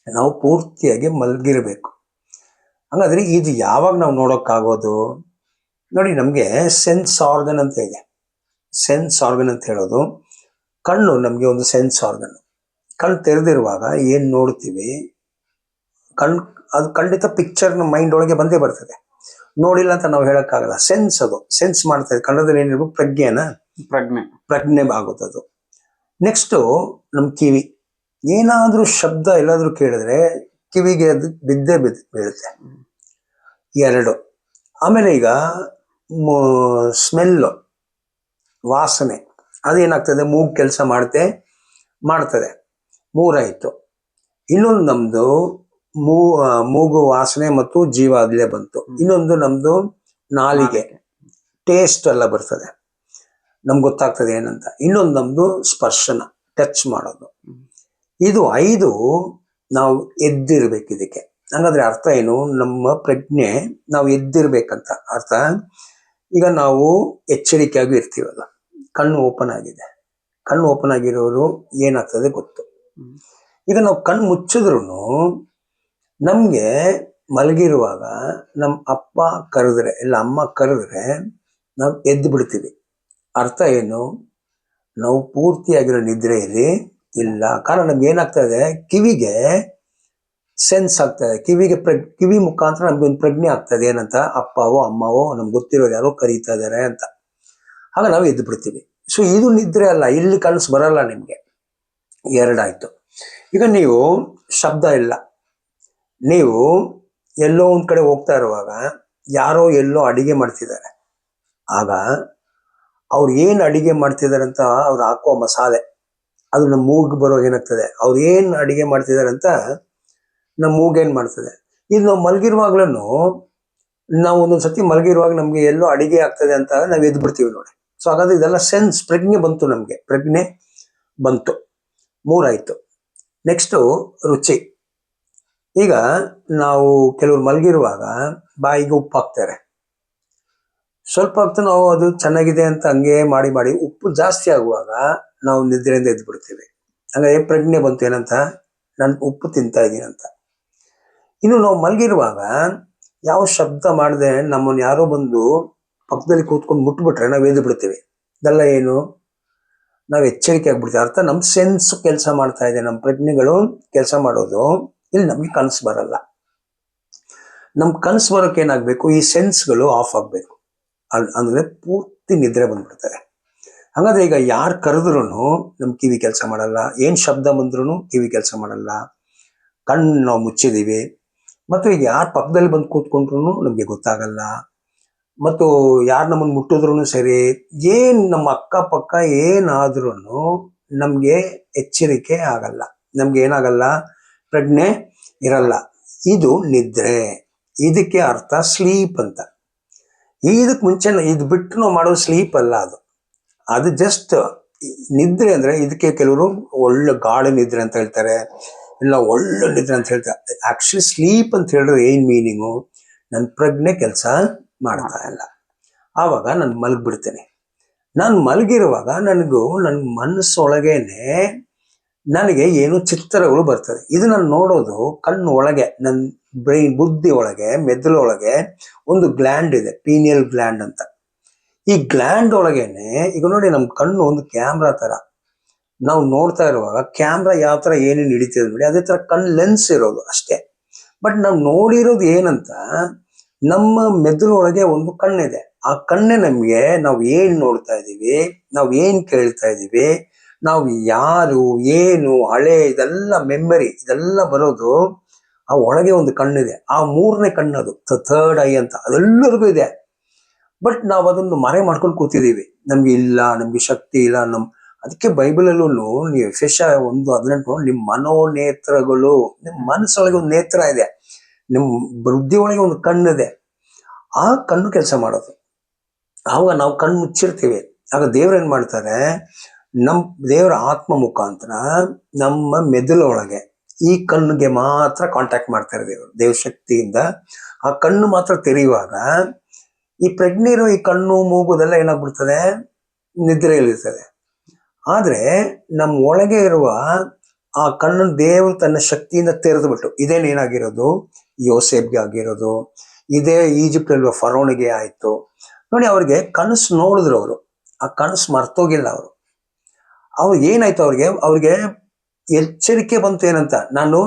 ನಾವು ಪೂರ್ತಿಯಾಗಿ ಮಲಗಿರ್ಬೇಕು. ಹಾಗಾದ್ರೆ ಇದು ಯಾವಾಗ ನಾವು ನೋಡೋಕ್ಕಾಗೋದು? ನೋಡಿ, ನಮಗೆ ಸೆನ್ಸ್ ಆರ್ಗನ್ ಅಂತ ಇದೆ. ಸೆನ್ಸ್ ಆರ್ಗನ್ ಅಂತ ಹೇಳೋದು, ಕಣ್ಣು ನಮಗೆ ಒಂದು ಸೆನ್ಸ್ ಆರ್ಗನ್. ಕಣ್ಣು ತೆರೆದಿರುವಾಗ ಏನು ನೋಡ್ತೀವಿ, ಅದು ಖಂಡಿತ ಪಿಕ್ಚರ್ ನಮ್ಮ ಮೈಂಡ್ ಒಳಗೆ ಬಂದೇ ಬರ್ತದೆ. ನೋಡಿಲ್ಲ ಅಂತ ನಾವು ಹೇಳಕ್ಕಾಗಲ್ಲ. ಸೆನ್ಸ್, ಅದು ಸೆನ್ಸ್ ಮಾಡ್ತದೆ. ಕನ್ನಡದಲ್ಲಿ ಏನಿರ್ಬೇಕು, ಪ್ರಜ್ಞೆ ಆಗುತ್ತೆ ಅದು. ನೆಕ್ಸ್ಟು ನಮ್ಮ ಕಿವಿ, ಏನಾದರೂ ಶಬ್ದ ಎಲ್ಲಾದರೂ ಕೇಳಿದ್ರೆ ಕಿವಿಗೆ ಅದು ಬೀಳುತ್ತೆ. ಎರಡು. ಆಮೇಲೆ ಈಗ ಸ್ಮೆಲ್ಲು, ವಾಸನೆ, ಅದೇನಾಗ್ತದೆ, ಮೂಗು ಕೆಲಸ ಮಾಡ್ತದೆ. ಮೂರಾಯಿತು. ಇನ್ನೊಂದು ನಮ್ದು ಮೂಗು ವಾಸನೆ ಮತ್ತು ಜೀವ ಅಲ್ಲೇ ಬಂತು. ಇನ್ನೊಂದು ನಮ್ದು ನಾಲಿಗೆ, ಟೇಸ್ಟ್ ಎಲ್ಲ ಬರ್ತದೆ, ನಮ್ಗೆ ಗೊತ್ತಾಗ್ತದೆ ಏನಂತ. ಇನ್ನೊಂದು ನಮ್ದು ಸ್ಪರ್ಶನ, ಟಚ್ ಮಾಡೋದು. ಇದು 5 ನಾವು ಎದ್ದಿರ್ಬೇಕು ಇದಕ್ಕೆ. ಹಂಗಾದ್ರೆ ಅರ್ಥ ಏನು, ನಮ್ಮ ಪ್ರಜ್ಞೆ ನಾವು ಎದ್ದಿರ್ಬೇಕಂತ ಅರ್ಥ. ಈಗ ನಾವು ಎಚ್ಚರಿಕೆಯಾಗಿ ಇರ್ತೀವಲ್ಲ, ಕಣ್ಣು ಓಪನ್ ಆಗಿದೆ, ಕಣ್ಣು ಓಪನ್ ಆಗಿರೋರು ಏನಾಗ್ತದೆ ಗೊತ್ತು. ಈಗ ನಾವು ಕಣ್ಣು ಮುಚ್ಚಿದ್ರು ನಮಗೆ ಮಲಗಿರುವಾಗ ನಮ್ಮ ಅಪ್ಪ ಕರೆದ್ರೆ ಇಲ್ಲ ಅಮ್ಮ ಕರೆದ್ರೆ ನಾವು ಎದ್ದು ಬಿಡ್ತೀವಿ. ಅರ್ಥ ಏನು? ನಾವು ಪೂರ್ತಿಯಾಗಿರೋ ನಿದ್ರೆಯಲ್ಲಿ ಇಲ್ಲ. ಕಾರಣ ನಮ್ಗೆ ಏನಾಗ್ತಾ ಇದೆ, ಕಿವಿಗೆ ಸೆನ್ಸ್ ಆಗ್ತಾ ಇದೆ, ಕಿವಿ ಮುಖಾಂತರ ನಮ್ಗೆ ಒಂದು ಪ್ರಜ್ಞೆ ಆಗ್ತಾ ಇದೆ. ಏನಂತ? ಅಪ್ಪವೋ ಅಮ್ಮವೋ ನಮ್ಗೆ ಗೊತ್ತಿರೋರು ಯಾರೋ ಕರೀತಾ ಇದ್ದಾರೆ ಅಂತ. ಆಗ ನಾವು ಎದ್ದು ಬಿಡ್ತೀವಿ. ಸೊ ಇದು ನಿದ್ರೆ ಅಲ್ಲ, ಇಲ್ಲಿ ಕನಸು ಬರಲ್ಲ ನಿಮ್ಗೆ. ಎರಡಾಯ್ತು. ಈಗ ನೀವು ಶಬ್ದ ಇಲ್ಲ, ನೀವು ಎಲ್ಲೋ ಒಂದ್ ಕಡೆ ಹೋಗ್ತಾ ಇರುವಾಗ ಯಾರೋ ಎಲ್ಲೋ ಅಡಿಗೆ ಮಾಡ್ತಿದ್ದಾರೆ. ಆಗ ಅವ್ರು ಏನು ಅಡಿಗೆ ಮಾಡ್ತಿದ್ದಾರೆ ಅಂತ ಅವ್ರು ಹಾಕೋ ಮಸಾಲೆ ಅದು ನಮ್ಮ ಮೂಗ್ ಬರೋ ಏನಾಗ್ತದೆ, ಅವ್ರು ಏನು ಅಡಿಗೆ ಮಾಡ್ತಿದ್ದಾರೆ ಅಂತ ನಮ್ಮ ಮೂಗೇನ್ ಮಾಡ್ತದೆ. ಇದು ನಾವು ಮಲಗಿರುವಾಗ್ಲೂ ನಾವು ಒಂದೊಂದ್ಸತಿ ಮಲಗಿರುವಾಗ ನಮ್ಗೆ ಎಲ್ಲೋ ಅಡಿಗೆ ಆಗ್ತದೆ ಅಂತ ನಾವು ಎದ್ದು ಬಿಡ್ತೀವಿ ನೋಡಿ. ಸೊ ಹಾಗಾದ್ರೆ ಇದೆಲ್ಲ ಸೆನ್ಸ್, ಪ್ರಜ್ಞೆ ಬಂತು, ನಮ್ಗೆ ಪ್ರಜ್ಞೆ ಬಂತು. ಮೂರಾಯ್ತು. ನೆಕ್ಸ್ಟು ರುಚಿ. ಈಗ ನಾವು ಕೆಲವ್ರು ಮಲಗಿರುವಾಗ ಬಾಯಿಗೆ ಉಪ್ಪು ಹಾಕ್ತಾರೆ. ಸ್ವಲ್ಪ ಹೊತ್ತು ನಾವು ಅದು ಚೆನ್ನಾಗಿದೆ ಅಂತ ಹಂಗೆ ಮಾಡಿ ಮಾಡಿ ಉಪ್ಪು ಜಾಸ್ತಿ ಆಗುವಾಗ ನಾವು ನಿದ್ರೆಯಿಂದ ಎದ್ದು ಬಿಡ್ತೀವಿ. ಹಂಗಾಗಿ ಪ್ರಜ್ಞೆ ಬಂತು, ಏನಂತ? ನಾನು ಉಪ್ಪು ತಿಂತಾ ಇದ್ದೀನಿ ಅಂತ. ಇನ್ನು ನಾವು ಮಲಗಿರುವಾಗ ಯಾವ ಶಬ್ದ ಮಾಡದೆ ನಮ್ಮನ್ನು ಯಾರೋ ಬಂದು ಪಕ್ಕದಲ್ಲಿ ಕೂತ್ಕೊಂಡು ಮುಟ್ಬಿಟ್ರೆ ನಾವು ಎದ್ದು ಬಿಡ್ತೀವಿ. ಇದೆಲ್ಲ ಏನು? ನಾವು ಎಚ್ಚರಿಕೆ ಆಗ್ಬಿಡ್ತೀವಿ. ಅರ್ಥ ನಮ್ಮ ಸೆನ್ಸ್ ಕೆಲಸ ಮಾಡ್ತಾ ಇದೆ, ನಮ್ಮ ಪ್ರಜ್ಞೆಗಳು ಕೆಲಸ ಮಾಡೋದು. ಇಲ್ಲಿ ನಮಗೆ ಕನಸು ಬರಲ್ಲ. ನಮ್ ಕನಸು ಬರೋಕೆ ಏನಾಗಬೇಕು? ಈ ಸೆನ್ಸ್ಗಳು ಆಫ್ ಆಗಬೇಕು. ಅಂದ್ರೆ ಪೂರ್ತಿ ನಿದ್ರೆ ಬಂದ್ಬಿಡ್ತಾರೆ. ಹಾಗಾದ್ರೆ ಈಗ ಯಾರು ಕರೆದ್ರು ನಮ್ ಕಿವಿ ಕೆಲಸ ಮಾಡಲ್ಲ, ಏನ್ ಶಬ್ದ ಬಂದ್ರು ಕಿವಿ ಕೆಲಸ ಮಾಡಲ್ಲ, ಕಣ್ಣು ನಾವು ಮುಚ್ಚಿದೀವಿ. ಮತ್ತು ಈಗ ಯಾರು ಪಕ್ಕದಲ್ಲಿ ಬಂದು ಕೂತ್ಕೊಂಡ್ರು ನಮ್ಗೆ ಗೊತ್ತಾಗಲ್ಲ. ಮತ್ತು ಯಾರು ನಮ್ಮನ್ನು ಮುಟ್ಟಿದ್ರು ಸರಿ, ಏನ್ ನಮ್ಮ ಅಕ್ಕಪಕ್ಕ ಏನಾದ್ರೂ ನಮ್ಗೆ ಎಚ್ಚರಿಕೆ ಆಗಲ್ಲ, ನಮ್ಗೆ ಏನಾಗಲ್ಲ, ಪ್ರಜ್ಞೆ ಇರಲ್ಲ. ಇದು ನಿದ್ರೆ. ಇದಕ್ಕೆ ಅರ್ಥ ಸ್ಲೀಪ್ ಅಂತ. ಇದಕ್ಕೆ ಮುಂಚೆ ಇದು ಬಿಟ್ಟು ನಾವು ಮಾಡೋ ಸ್ಲೀಪ್ ಅಲ್ಲ ಅದು. ಅದು ಜಸ್ಟ್ ನಿದ್ರೆ ಅಂದ್ರೆ ಇದಕ್ಕೆ ಕೆಲವರು ಒಳ್ಳೆ ಗಾಢ ನಿದ್ರೆ ಅಂತ ಹೇಳ್ತಾರೆ, ಇಲ್ಲ ಒಳ್ಳೆ ನಿದ್ರೆ ಅಂತ ಹೇಳ್ತಾರೆ. ಆಕ್ಚುಲಿ ಸ್ಲೀಪ್ ಅಂತ ಹೇಳಿದ್ರೆ ಏನ್ ಮೀನಿಂಗು? ನನ್ನ ಪ್ರಜ್ಞೆ ಕೆಲಸ ಮಾಡ್ತಾ ಇಲ್ಲ. ಆವಾಗ ನಾನು ಮಲಗಿಬಿಡ್ತೇನೆ. ನಾನು ಮಲಗಿರುವಾಗ ನನ್ನ ಮನಸ್ಸೊಳಗೇನೆ ನನಗೆ ಏನು ಚಿತ್ರಗಳು ಬರ್ತದೆ. ಇದು ನಾನು ನೋಡೋದು ಕಣ್ಣು ಒಳಗೆ, ನನ್ನ ಬ್ರೈನ್ ಬುದ್ಧಿ ಒಳಗೆ, ಮೆದುಳೊಳಗೆ ಒಂದು ಗ್ಲ್ಯಾಂಡ್ ಇದೆ, ಪೀನಿಯಲ್ ಗ್ಲ್ಯಾಂಡ್ ಅಂತ. ಈ ಗ್ಲ್ಯಾಂಡ್ ಒಳಗೇನೆ ಈಗ ನೋಡಿ, ನಮ್ಮ ಕಣ್ಣು ಒಂದು ಕ್ಯಾಮ್ರಾ ತರ. ನಾವು ನೋಡ್ತಾ ಇರುವಾಗ ಕ್ಯಾಮ್ರಾ ಯಾವ ತರ ಏನೇನು ಹಿಡಿತದೆ ನೋಡಿ, ಅದೇ ತರ ಕಣ್ಣು ಲೆನ್ಸ್ ಇರೋದು ಅಷ್ಟೇ. ಬಟ್ ನಾವು ನೋಡಿರೋದು ಏನಂತ, ನಮ್ಮ ಮೆದುಳೊಳಗೆ ಒಂದು ಕಣ್ಣಿದೆ. ಆ ಕಣ್ಣೆ ನಮ್ಗೆ ನಾವು ಏನ್ ನೋಡ್ತಾ ಇದೀವಿ, ನಾವು ಏನ್ ಕೇಳ್ತಾ ಇದೀವಿ, ನಾವು ಯಾರು ಏನು ಹಳೆ ಇದೆಲ್ಲ ಮೆಮರಿ ಇದೆಲ್ಲ ಬರೋದು ಆ ಒಳಗೆ ಒಂದು ಕಣ್ಣಿದೆ. ಆ ಮೂರನೇ ಕಣ್ಣದು, ಥರ್ಡ್ ಐ ಅಂತ, ಅದೆಲ್ಲರಿಗೂ ಇದೆ. ಬಟ್ ನಾವು ಅದನ್ನು ಮರೆ ಮಾಡ್ಕೊಂಡು ಕೂತಿದೀವಿ. ನಮ್ಗೆ ಇಲ್ಲ, ನಮ್ಗೆ ಶಕ್ತಿ ಇಲ್ಲ. ಅದಕ್ಕೆ ಬೈಬಲಲ್ಲೂ ನೀವು ಎಫೆಸ 1:18 ನಿಮ್ಮ ಮನೋನೇತ್ರಗಳು, ನಿಮ್ಮ ಮನಸ್ಸೊಳಗೆ ಒಂದು ನೇತ್ರ ಇದೆ, ನಿಮ್ಮ ಬುದ್ಧಿ ಒಳಗೆ ಒಂದು ಕಣ್ಣಿದೆ. ಆ ಕಣ್ಣು ಕೆಲಸ ಮಾಡೋದು. ಆವಾಗ ನಾವು ಕಣ್ಣು ಮುಚ್ಚಿರ್ತೀವಿ. ಆಗ ದೇವ್ರು ಏನ್ ಮಾಡ್ತಾರೆ, ದೇವರ ಆತ್ಮ ಮುಖಾಂತರ ನಮ್ಮ ಮೆದುಳೊಳಗೆ ಈ ಕಣ್ಣಿಗೆ ಮಾತ್ರ ಕಾಂಟ್ಯಾಕ್ಟ್ ಮಾಡ್ತಾರೆ ದೇವ್ರ ಶಕ್ತಿಯಿಂದ. ಆ ಕಣ್ಣು ಮಾತ್ರ ತೆರೆಯುವಾಗ ಈ ಪ್ರಜ್ಞೆ ಇರೋ ಈ ಕಣ್ಣು ಮೂಗುದೆಲ್ಲ ಏನಾಗ್ಬಿಡ್ತದೆ, ನಿದ್ರೆಯಲ್ಲಿರ್ತದೆ. ಆದ್ರೆ ನಮ್ಮ ಒಳಗೆ ಇರುವ ಆ ಕಣ್ಣು ದೇವರು ತನ್ನ ಶಕ್ತಿಯಿಂದ ತೆರೆದು ಇದೇನೇನಾಗಿರೋದು, ಯೋಸೇಫ್ಗೆ ಆಗಿರೋದು, ಇದೇ ಈಜಿಪ್ಟ್ ಅಲ್ವ ಫರೋನಿಗೆ ಆಯ್ತು ನೋಡಿ. ಅವ್ರಿಗೆ ಕನಸು ನೋಡಿದ್ರು, ಅವರು ಆ ಕನಸು ಮರ್ತೋಗಿಲ್ಲ. ಅವ್ರಿಗೆ ಏನಾಯ್ತು, ಅವ್ರಿಗೆ ಎಚ್ಚರಿಕೆ ಬಂತು. ಏನಂತ? ನಾನು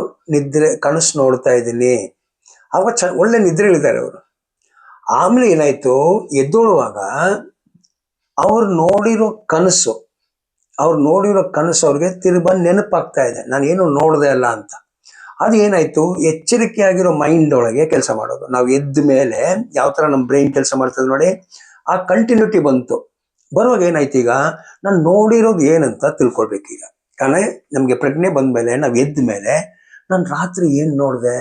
ಕನಸು ನೋಡ್ತಾ ಇದ್ದೀನಿ. ಅವಾಗ ಒಳ್ಳೆ ನಿದ್ರೆ ಇಳಿದ್ದಾರೆ ಅವರು. ಆಮೇಲೆ ಏನಾಯ್ತು, ಎದ್ದೋಳುವಾಗ ಅವ್ರು ನೋಡಿರೋ ಕನಸು ಅವ್ರಿಗೆ ತಿರುಗಿ ನೆನಪಾಗ್ತಾ ಇದೆ, ನಾನು ಏನು ನೋಡ್ದೆ ಅಲ್ಲ ಅಂತ. ಅದು ಏನಾಯ್ತು, ಎಚ್ಚರಿಕೆ ಆಗಿರೋ ಮೈಂಡ್ ಒಳಗೆ ಕೆಲಸ ಮಾಡೋದು. ನಾವು ಎದ್ದ ಮೇಲೆ ಯಾವ ತರ ನಮ್ಮ ಬ್ರೈನ್ ಕೆಲಸ ಮಾಡ್ತದೆ ನೋಡಿ, ಆ ಕಂಟಿನ್ಯೂಟಿ ಬಂತು. ಬರುವಾಗ ಏನಾಯ್ತು, ಈಗ ನಾನು ನೋಡಿರೋದು ಏನಂತ ತಿಳ್ಕೊಳ್ಬೇಕು. ಈಗ ಕಾರಣ ನಮ್ಗೆ ಪ್ರಜ್ಞೆ ಬಂದ್ಮೇಲೆ, ನಾವು ಎದ್ದ ಮೇಲೆ ನಾನು ರಾತ್ರಿ ಏನ್ ನೋಡಿದೆ.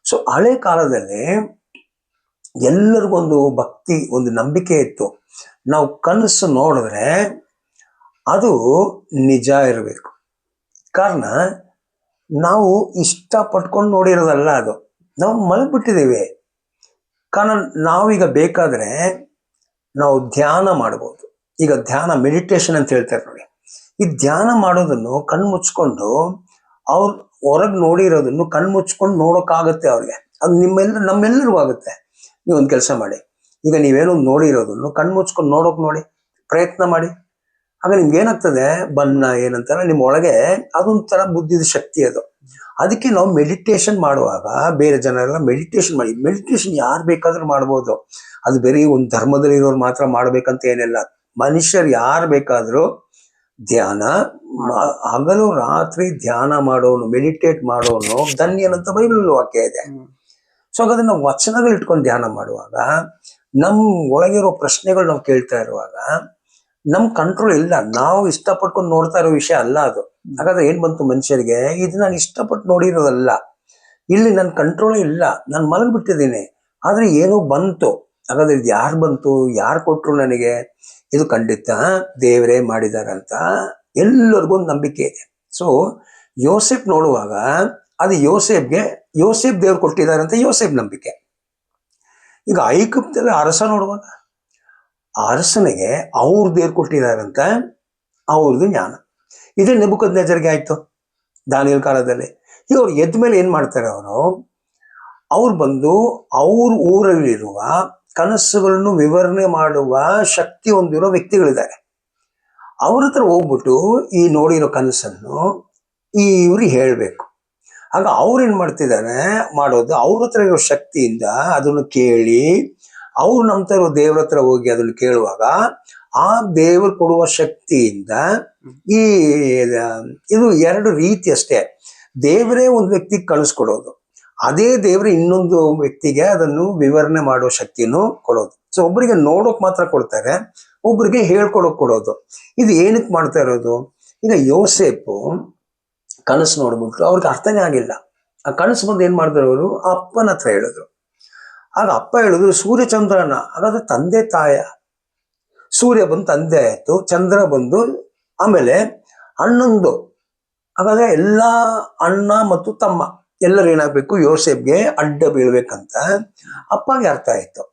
ಸೊ ಹಳೆ ಕಾಲದಲ್ಲಿ ಎಲ್ಲರಿಗೊಂದು ಭಕ್ತಿ, ಒಂದು ನಂಬಿಕೆ ಇತ್ತು. ನಾವು ಕನಸು ನೋಡಿದ್ರೆ ಅದು ನಿಜ ಇರಬೇಕು. ಕಾರಣ ನಾವು ಇಷ್ಟ ಪಟ್ಕೊಂಡು ನೋಡಿರೋದಲ್ಲ, ಅದು ನಾವು ಮಲಗ್ಬಿಟ್ಟಿದ್ದೀವಿ. ಕಾರಣ ನಾವೀಗ ಬೇಕಾದ್ರೆ ನಾವು ಧ್ಯಾನ ಮಾಡ್ಬೋದು. ಈಗ ಧ್ಯಾನ, ಮೆಡಿಟೇಷನ್ ಅಂತ ಹೇಳ್ತಾರೆ ನೋಡಿ. ಈ ಧ್ಯಾನ ಮಾಡೋದನ್ನು ಕಣ್ಣು ಮುಚ್ಕೊಂಡು ಅವ್ರು ಹೊರಗೆ ನೋಡಿರೋದನ್ನು ಕಣ್ಣು ಮುಚ್ಕೊಂಡು ನೋಡೋಕ್ಕಾಗತ್ತೆ ಅವ್ರಿಗೆ. ಅದು ನಮ್ಮೆಲ್ಲರಿಗೂ ಆಗುತ್ತೆ. ನೀವು ಒಂದು ಕೆಲಸ ಮಾಡಿ, ಈಗ ನೀವೇನೋ ನೋಡಿರೋದನ್ನು ಕಣ್ಣು ಮುಚ್ಕೊಂಡು ನೋಡೋಕೆ ನೋಡಿ, ಪ್ರಯತ್ನ ಮಾಡಿ. ಆಗ ನಿಮ್ಗೆ ಏನಾಗ್ತದೆ, ಬಣ್ಣ ಏನಂತಾರೆ ನಿಮ್ಮ ಒಳಗೆ ಅದೊಂಥರ ಬುದ್ಧಿದ ಶಕ್ತಿ ಅದು. ಅದಕ್ಕೆ ನಾವು ಮೆಡಿಟೇಷನ್ ಮಾಡುವಾಗ ಬೇರೆ ಜನರೆಲ್ಲ ಮೆಡಿಟೇಷನ್ ಮಾಡಿ, ಮೆಡಿಟೇಷನ್ ಯಾರು ಬೇಕಾದ್ರೂ ಮಾಡ್ಬೋದು. ಅದು ಬೇರೆ ಒಂದು ಧರ್ಮದಲ್ಲಿ ಇರೋರು ಮಾತ್ರ ಮಾಡ್ಬೇಕಂತ ಏನಿಲ್ಲ. ಮನುಷ್ಯರು ಯಾರು ಬೇಕಾದ್ರೂ ಧ್ಯಾನ ಹಗಲು ರಾತ್ರಿ ಧ್ಯಾನ ಮಾಡೋನು, ಮೆಡಿಟೇಟ್ ಮಾಡೋನು ಧನ್ಯನಂತ ಬೈಬಲ್ ವಾಕ್ಯ ಇದೆ. ಸೊ ಹಾಗಾದ್ರೆ ನಾವು ವಚನಗಳು ಇಟ್ಕೊಂಡು ಧ್ಯಾನ ಮಾಡುವಾಗ ನಮ್ ಒಳಗಿರೋ ಪ್ರಶ್ನೆಗಳು ನಾವು ಕೇಳ್ತಾ ಇರುವಾಗ ನಮ್ ಕಂಟ್ರೋಲ್ ಇಲ್ಲ. ನಾವು ಇಷ್ಟಪಟ್ಕೊಂಡು ನೋಡ್ತಾ ಇರೋ ವಿಷಯ ಅಲ್ಲ ಅದು. ಹಾಗಾದ್ರೆ ಏನ್ ಬಂತು ಮನುಷ್ಯರಿಗೆ, ಇದು ನಾನು ಇಷ್ಟಪಟ್ಟು ನೋಡಿರೋದಲ್ಲ, ಇಲ್ಲಿ ನನ್ನ ಕಂಟ್ರೋಲ್ ಇಲ್ಲ, ನಾನು ಮಲಗ್ಬಿಟ್ಟಿದ್ದೀನಿ, ಆದ್ರೆ ಏನೋ ಬಂತು. ಹಾಗಾದ್ರೆ ಇದು ಯಾರು ಬಂತು, ಯಾರು ಕೊಟ್ರು ನನಗೆ, ಇದು ಖಂಡಿತ ದೇವರೇ ಮಾಡಿದಾರಂತ ಎಲ್ಲರಿಗೂ ಒಂದು ನಂಬಿಕೆ ಇದೆ. ಸೊ ಯೋಸೆಫ್ ನೋಡುವಾಗ ಅದು ಯೋಸೆಫ್ ದೇವ್ರು ಕೊಟ್ಟಿದ್ದಾರೆ ಅಂತ ಯೋಸೆಫ್ ನಂಬಿಕೆ. ಈಗ ಐಗುಪ್ತದಲ್ಲಿ ಅರಸ ನೋಡುವಾಗ ಅರಸನಿಗೆ ಅವ್ರ ದೇವ್ರು ಕೊಟ್ಟಿದಾರಂತ ಅವ್ರದ್ದು ಜ್ಞಾನ. ಇದೇ ನೆಬೂಕದ್ನೆಚ್ಚರಗೆ ಆಯ್ತು ದಾನಿಯೇಲ್ ಕಾಲದಲ್ಲಿ. ಈಗ ಅವ್ರು ಎದ್ದ ಮೇಲೆ ಏನ್ ಮಾಡ್ತಾರೆ, ಅವ್ರು ಬಂದು ಅವ್ರ ಊರಲ್ಲಿರುವ ಕನಸುಗಳನ್ನು ವಿವರಣೆ ಮಾಡುವ ಶಕ್ತಿ ಹೊಂದಿರೋ ವ್ಯಕ್ತಿಗಳಿದ್ದಾರೆ. ಅವ್ರ ಹತ್ರ ಹೋಗ್ಬಿಟ್ಟು ಈ ನೋಡಿರೋ ಕನಸನ್ನು ಇವ್ರಿಗೆ ಹೇಳ್ಬೇಕು. ಆಗ ಅವ್ರು ಏನ್ ಮಾಡ್ತಿದ್ದಾರೆ ಮಾಡೋದು, ಅವ್ರ ಹತ್ರ ಇರೋ ಶಕ್ತಿಯಿಂದ ಅದನ್ನು ಕೇಳಿ ಅವ್ರು ನಮ್ಮ ತರ ದೇವ್ರ ಹತ್ರ ಹೋಗಿ ಅದನ್ನು ಕೇಳುವಾಗ ಆ ದೇವರು ಕೊಡುವ ಶಕ್ತಿಯಿಂದ ಇದು ಎರಡು ರೀತಿ ಅಷ್ಟೇ. ದೇವರೇ ಒಂದು ವ್ಯಕ್ತಿಗೆ ಕಳಿಸ್ಕೊಡೋದು, ಅದೇ ದೇವ್ರೆ ಇನ್ನೊಂದು ವ್ಯಕ್ತಿಗೆ ಅದನ್ನು ವಿವರಣೆ ಮಾಡೋ ಶಕ್ತಿಯನ್ನು ಕೊಡೋದು. ಸೊ ಒಬ್ಬರಿಗೆ ನೋಡೋಕ್ ಮಾತ್ರ ಕೊಡ್ತಾರೆ, ಒಬ್ಬರಿಗೆ ಹೇಳ್ಕೊಡೋಕ್ ಕೊಡೋದು. ಇದು ಏನಕ್ಕೆ ಮಾಡ್ತಾ ಇರೋದು, ಈಗ ಯೋಸೇಫು ಕನಸು ನೋಡ್ಬಿಟ್ಟು ಅವ್ರಿಗೆ ಅರ್ಥನೇ ಆಗಿಲ್ಲ. ಆ ಕನಸು ಬಂದು ಏನ್ ಮಾಡಿದ್ರು, ಅವರು ಅಪ್ಪನ ಹತ್ರ ಹೇಳಿದ್ರು. ಆಗ ಅಪ್ಪ ಹೇಳಿದ್ರು ಸೂರ್ಯಚಂದ್ರನ. ಹಾಗಾದ್ರೆ ತಂದೆ ತಾಯ, ಸೂರ್ಯ ಬಂದು ತಂದೆ ಆಯ್ತು, ಚಂದ್ರ ಬಂದು ಆಮೇಲೆ ಅಣ್ಣಂದು. ಹಾಗಾದ್ರೆ ಎಲ್ಲಾ ಅಣ್ಣ ಮತ್ತು ತಮ್ಮ ಎಲ್ಲರೂ ಏನಾಗ್ಬೇಕು, ಯೋಸೇಫ್ಗೆ ಅಡ್ಡ ಬೀಳ್ಬೇಕಂತ ಅಪ್ಪಗೆ ಅರ್ಥ ಆಯ್ತು.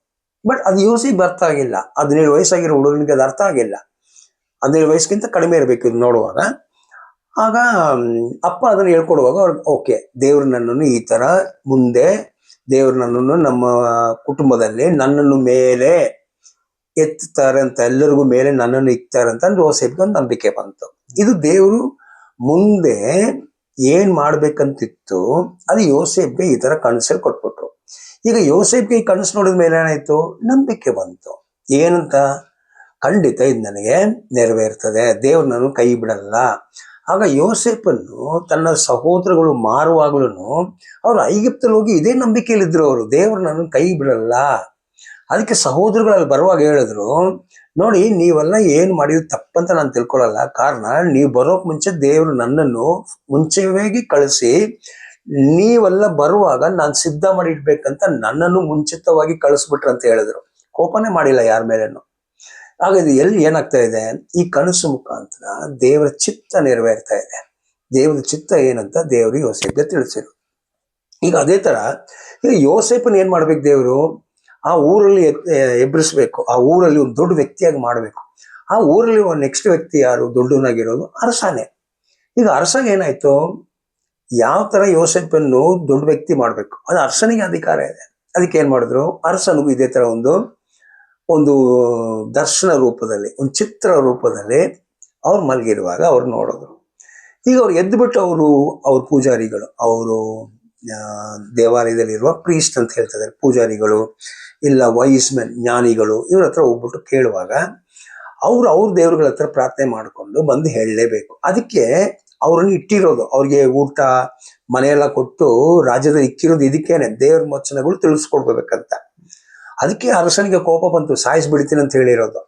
ಬಟ್ ಅದು ಯೋಸೇಫ್ ಅರ್ಥ ಆಗಿಲ್ಲ. 17 ವಯಸ್ಸಾಗಿರೋ ಹುಡುಗನಿಗೆ ಅದು ಅರ್ಥ ಆಗಿಲ್ಲ. 17 ವಯಸ್ಸಿಗಿಂತ ಕಡಿಮೆ ಇರಬೇಕು ಇದು ನೋಡುವಾಗ. ಆಗ ಅಪ್ಪ ಅದನ್ನು ಹೇಳ್ಕೊಡುವಾಗ ಅವ್ರಿಗೆ ಓಕೆ, ದೇವ್ರು ನನ್ನನ್ನು ಈ ತರ ಮುಂದೆ ದೇವ್ರು ನನ್ನನ್ನು ನಮ್ಮ ಕುಟುಂಬದಲ್ಲಿ ನನ್ನನ್ನು ಮೇಲೆ ಎತ್ತಾರೆ ಅಂತ, ಎಲ್ಲರಿಗೂ ಮೇಲೆ ನನ್ನನ್ನು ಇಕ್ತಾರೆ ಅಂತ ಯೋಸೇಫ್ಗೆ ಒಂದು ನಂಬಿಕೆ ಬಂತು. ಇದು ದೇವರು ಮುಂದೆ ಏನ್ ಮಾಡ್ಬೇಕಂತಿತ್ತು ಅದು ಯೋಸೇಫ್ಗೆ ಈ ತರ ಕನಸಲ್ಲಿ ಕೊಟ್ಬಿಟ್ರು. ಈಗ ಯೋಸೇಫ್ಗೆ ಈ ಕನಸು ನೋಡಿದ ಮೇಲೆ ಏನಾಯ್ತು, ನಂಬಿಕೆ ಬಂತು. ಏನಂತ, ಖಂಡಿತ ಇದು ನನಗೆ ನೆರವೇರ್ತದೆ, ದೇವ್ರು ನಾನು ಕೈ ಬಿಡಲ್ಲ. ಆಗ ಯೋಸೇಫನ್ನು ತನ್ನ ಸಹೋದರಗಳು ಮಾರುವಾಗ್ಲೂ ಅವ್ರು ಐಗುಪ್ತಲ್ಲಿ ಹೋಗಿ ಇದೇ ನಂಬಿಕೆಯಲ್ಲಿದ್ರು, ಅವರು ದೇವ್ರು ನನ್ನ ಕೈ ಬಿಡಲ್ಲ. ಅದಕ್ಕೆ ಸಹೋದರಗಳಲ್ಲಿ ಬರುವಾಗ ಹೇಳಿದ್ರು, ನೋಡಿ ನೀವೆಲ್ಲ ಏನು ಮಾಡಿದ್ರು ತಪ್ಪಂತ ನಾನು ತಿಳ್ಕೊಳ್ಳಲ್ಲ. ಕಾರಣ ನೀವು ಬರೋಕ್ ಮುಂಚೆ ದೇವರು ನನ್ನನ್ನು ಮುಂಚೆವಾಗಿ ಕಳಿಸಿ, ನೀವೆಲ್ಲ ಬರುವಾಗ ನಾನು ಸಿದ್ಧ ಮಾಡಿ ಇಡ್ಬೇಕಂತ ನನ್ನನ್ನು ಮುಂಚಿತವಾಗಿ ಕಳಿಸ್ಬಿಟ್ರು ಅಂತ ಹೇಳಿದ್ರು. ಕೋಪನೇ ಮಾಡಿಲ್ಲ ಯಾರ ಮೇಲೇನು. ಆಗ ಇದು ಎಲ್ಲಿ ಏನಾಗ್ತಾ ಇದೆ, ಈ ಕನಸು ಮುಖಾಂತರ ದೇವರ ಚಿತ್ತ ನೆರವೇರ್ತಾ ಇದೆ. ದೇವರ ಚಿತ್ತ ಏನಂತ ದೇವರು ಯೋಸೇಫ್ಗೆ ತಿಳಿಸಿರು. ಈಗ ಅದೇ ತರ ಈಗ ಯೋಸೇಫನ್ ಏನ್ ಮಾಡ್ಬೇಕು, ದೇವರು ಆ ಊರಲ್ಲಿ ಎಬ್ಬರಿಸ್ಬೇಕು, ಆ ಊರಲ್ಲಿ ಒಂದು ದೊಡ್ಡ ವ್ಯಕ್ತಿಯಾಗಿ ಮಾಡ್ಬೇಕು. ಆ ಊರಲ್ಲಿ ಒಂದು ನೆಕ್ಸ್ಟ್ ವ್ಯಕ್ತಿ ಯಾರು ದೊಡ್ಡವನಾಗಿರೋದು, ಅರಸನೇ. ಈಗ ಅರಸಗೆ ಏನಾಯ್ತು, ಯಾವ ತರ ಯೋಸೇಫನ್ನು ದೊಡ್ಡ ವ್ಯಕ್ತಿ ಮಾಡ್ಬೇಕು, ಅದು ಅರಸನಿಗೆ ಅಧಿಕಾರ ಇದೆ. ಅದಕ್ಕೆ ಏನ್ ಮಾಡಿದ್ರು, ಅರಸನಿಗೂ ಇದೇ ತರ ಒಂದು ದರ್ಶನ ರೂಪದಲ್ಲಿ, ಒಂದು ಚಿತ್ರ ರೂಪದಲ್ಲಿ ಅವ್ರು ಮಲಗಿರುವಾಗ ಅವ್ರು ನೋಡಿದ್ರು. ಈಗ ಅವ್ರು ಎದ್ದು ಬಿಟ್ಟು ಅವ್ರ ಪೂಜಾರಿಗಳು, ಅವರು ದೇವಾಲಯದಲ್ಲಿರುವ ಪ್ರೀಸ್ಟ್ ಅಂತ ಹೇಳ್ತಾರೆ, ಪೂಜಾರಿಗಳು ಇಲ್ಲ ವೈಸ್ ಮೆನ್ ಜ್ಞಾನಿಗಳು, ಇವ್ರ ಹತ್ರ ಹೋಗ್ಬಿಟ್ಟು ಕೇಳುವಾಗ ಅವ್ರ ದೇವ್ರಗಳ ಹತ್ರ ಪ್ರಾರ್ಥನೆ ಮಾಡಿಕೊಂಡು ಬಂದು ಹೇಳಲೇಬೇಕು. ಅದಕ್ಕೆ ಅವ್ರನ್ನ ಇಟ್ಟಿರೋದು, ಅವ್ರಿಗೆ ಊಟ ಮನೆಯೆಲ್ಲ ಕೊಟ್ಟು ರಾಜ್ಯದಲ್ಲಿ ಇಕ್ಕಿರೋದು ಇದಕ್ಕೇನೆ, ದೇವ್ರ ವಚನಗಳು ತಿಳಿಸ್ಕೊಡ್ಬೇಕಂತ. ಅದಕ್ಕೆ ಅರಸನಿಗೆ ಕೋಪ ಬಂತು, ಸಾಯಿಸ್ಬಿಡ್ತೀನಿ ಅಂತ ಹೇಳಿರೋದು.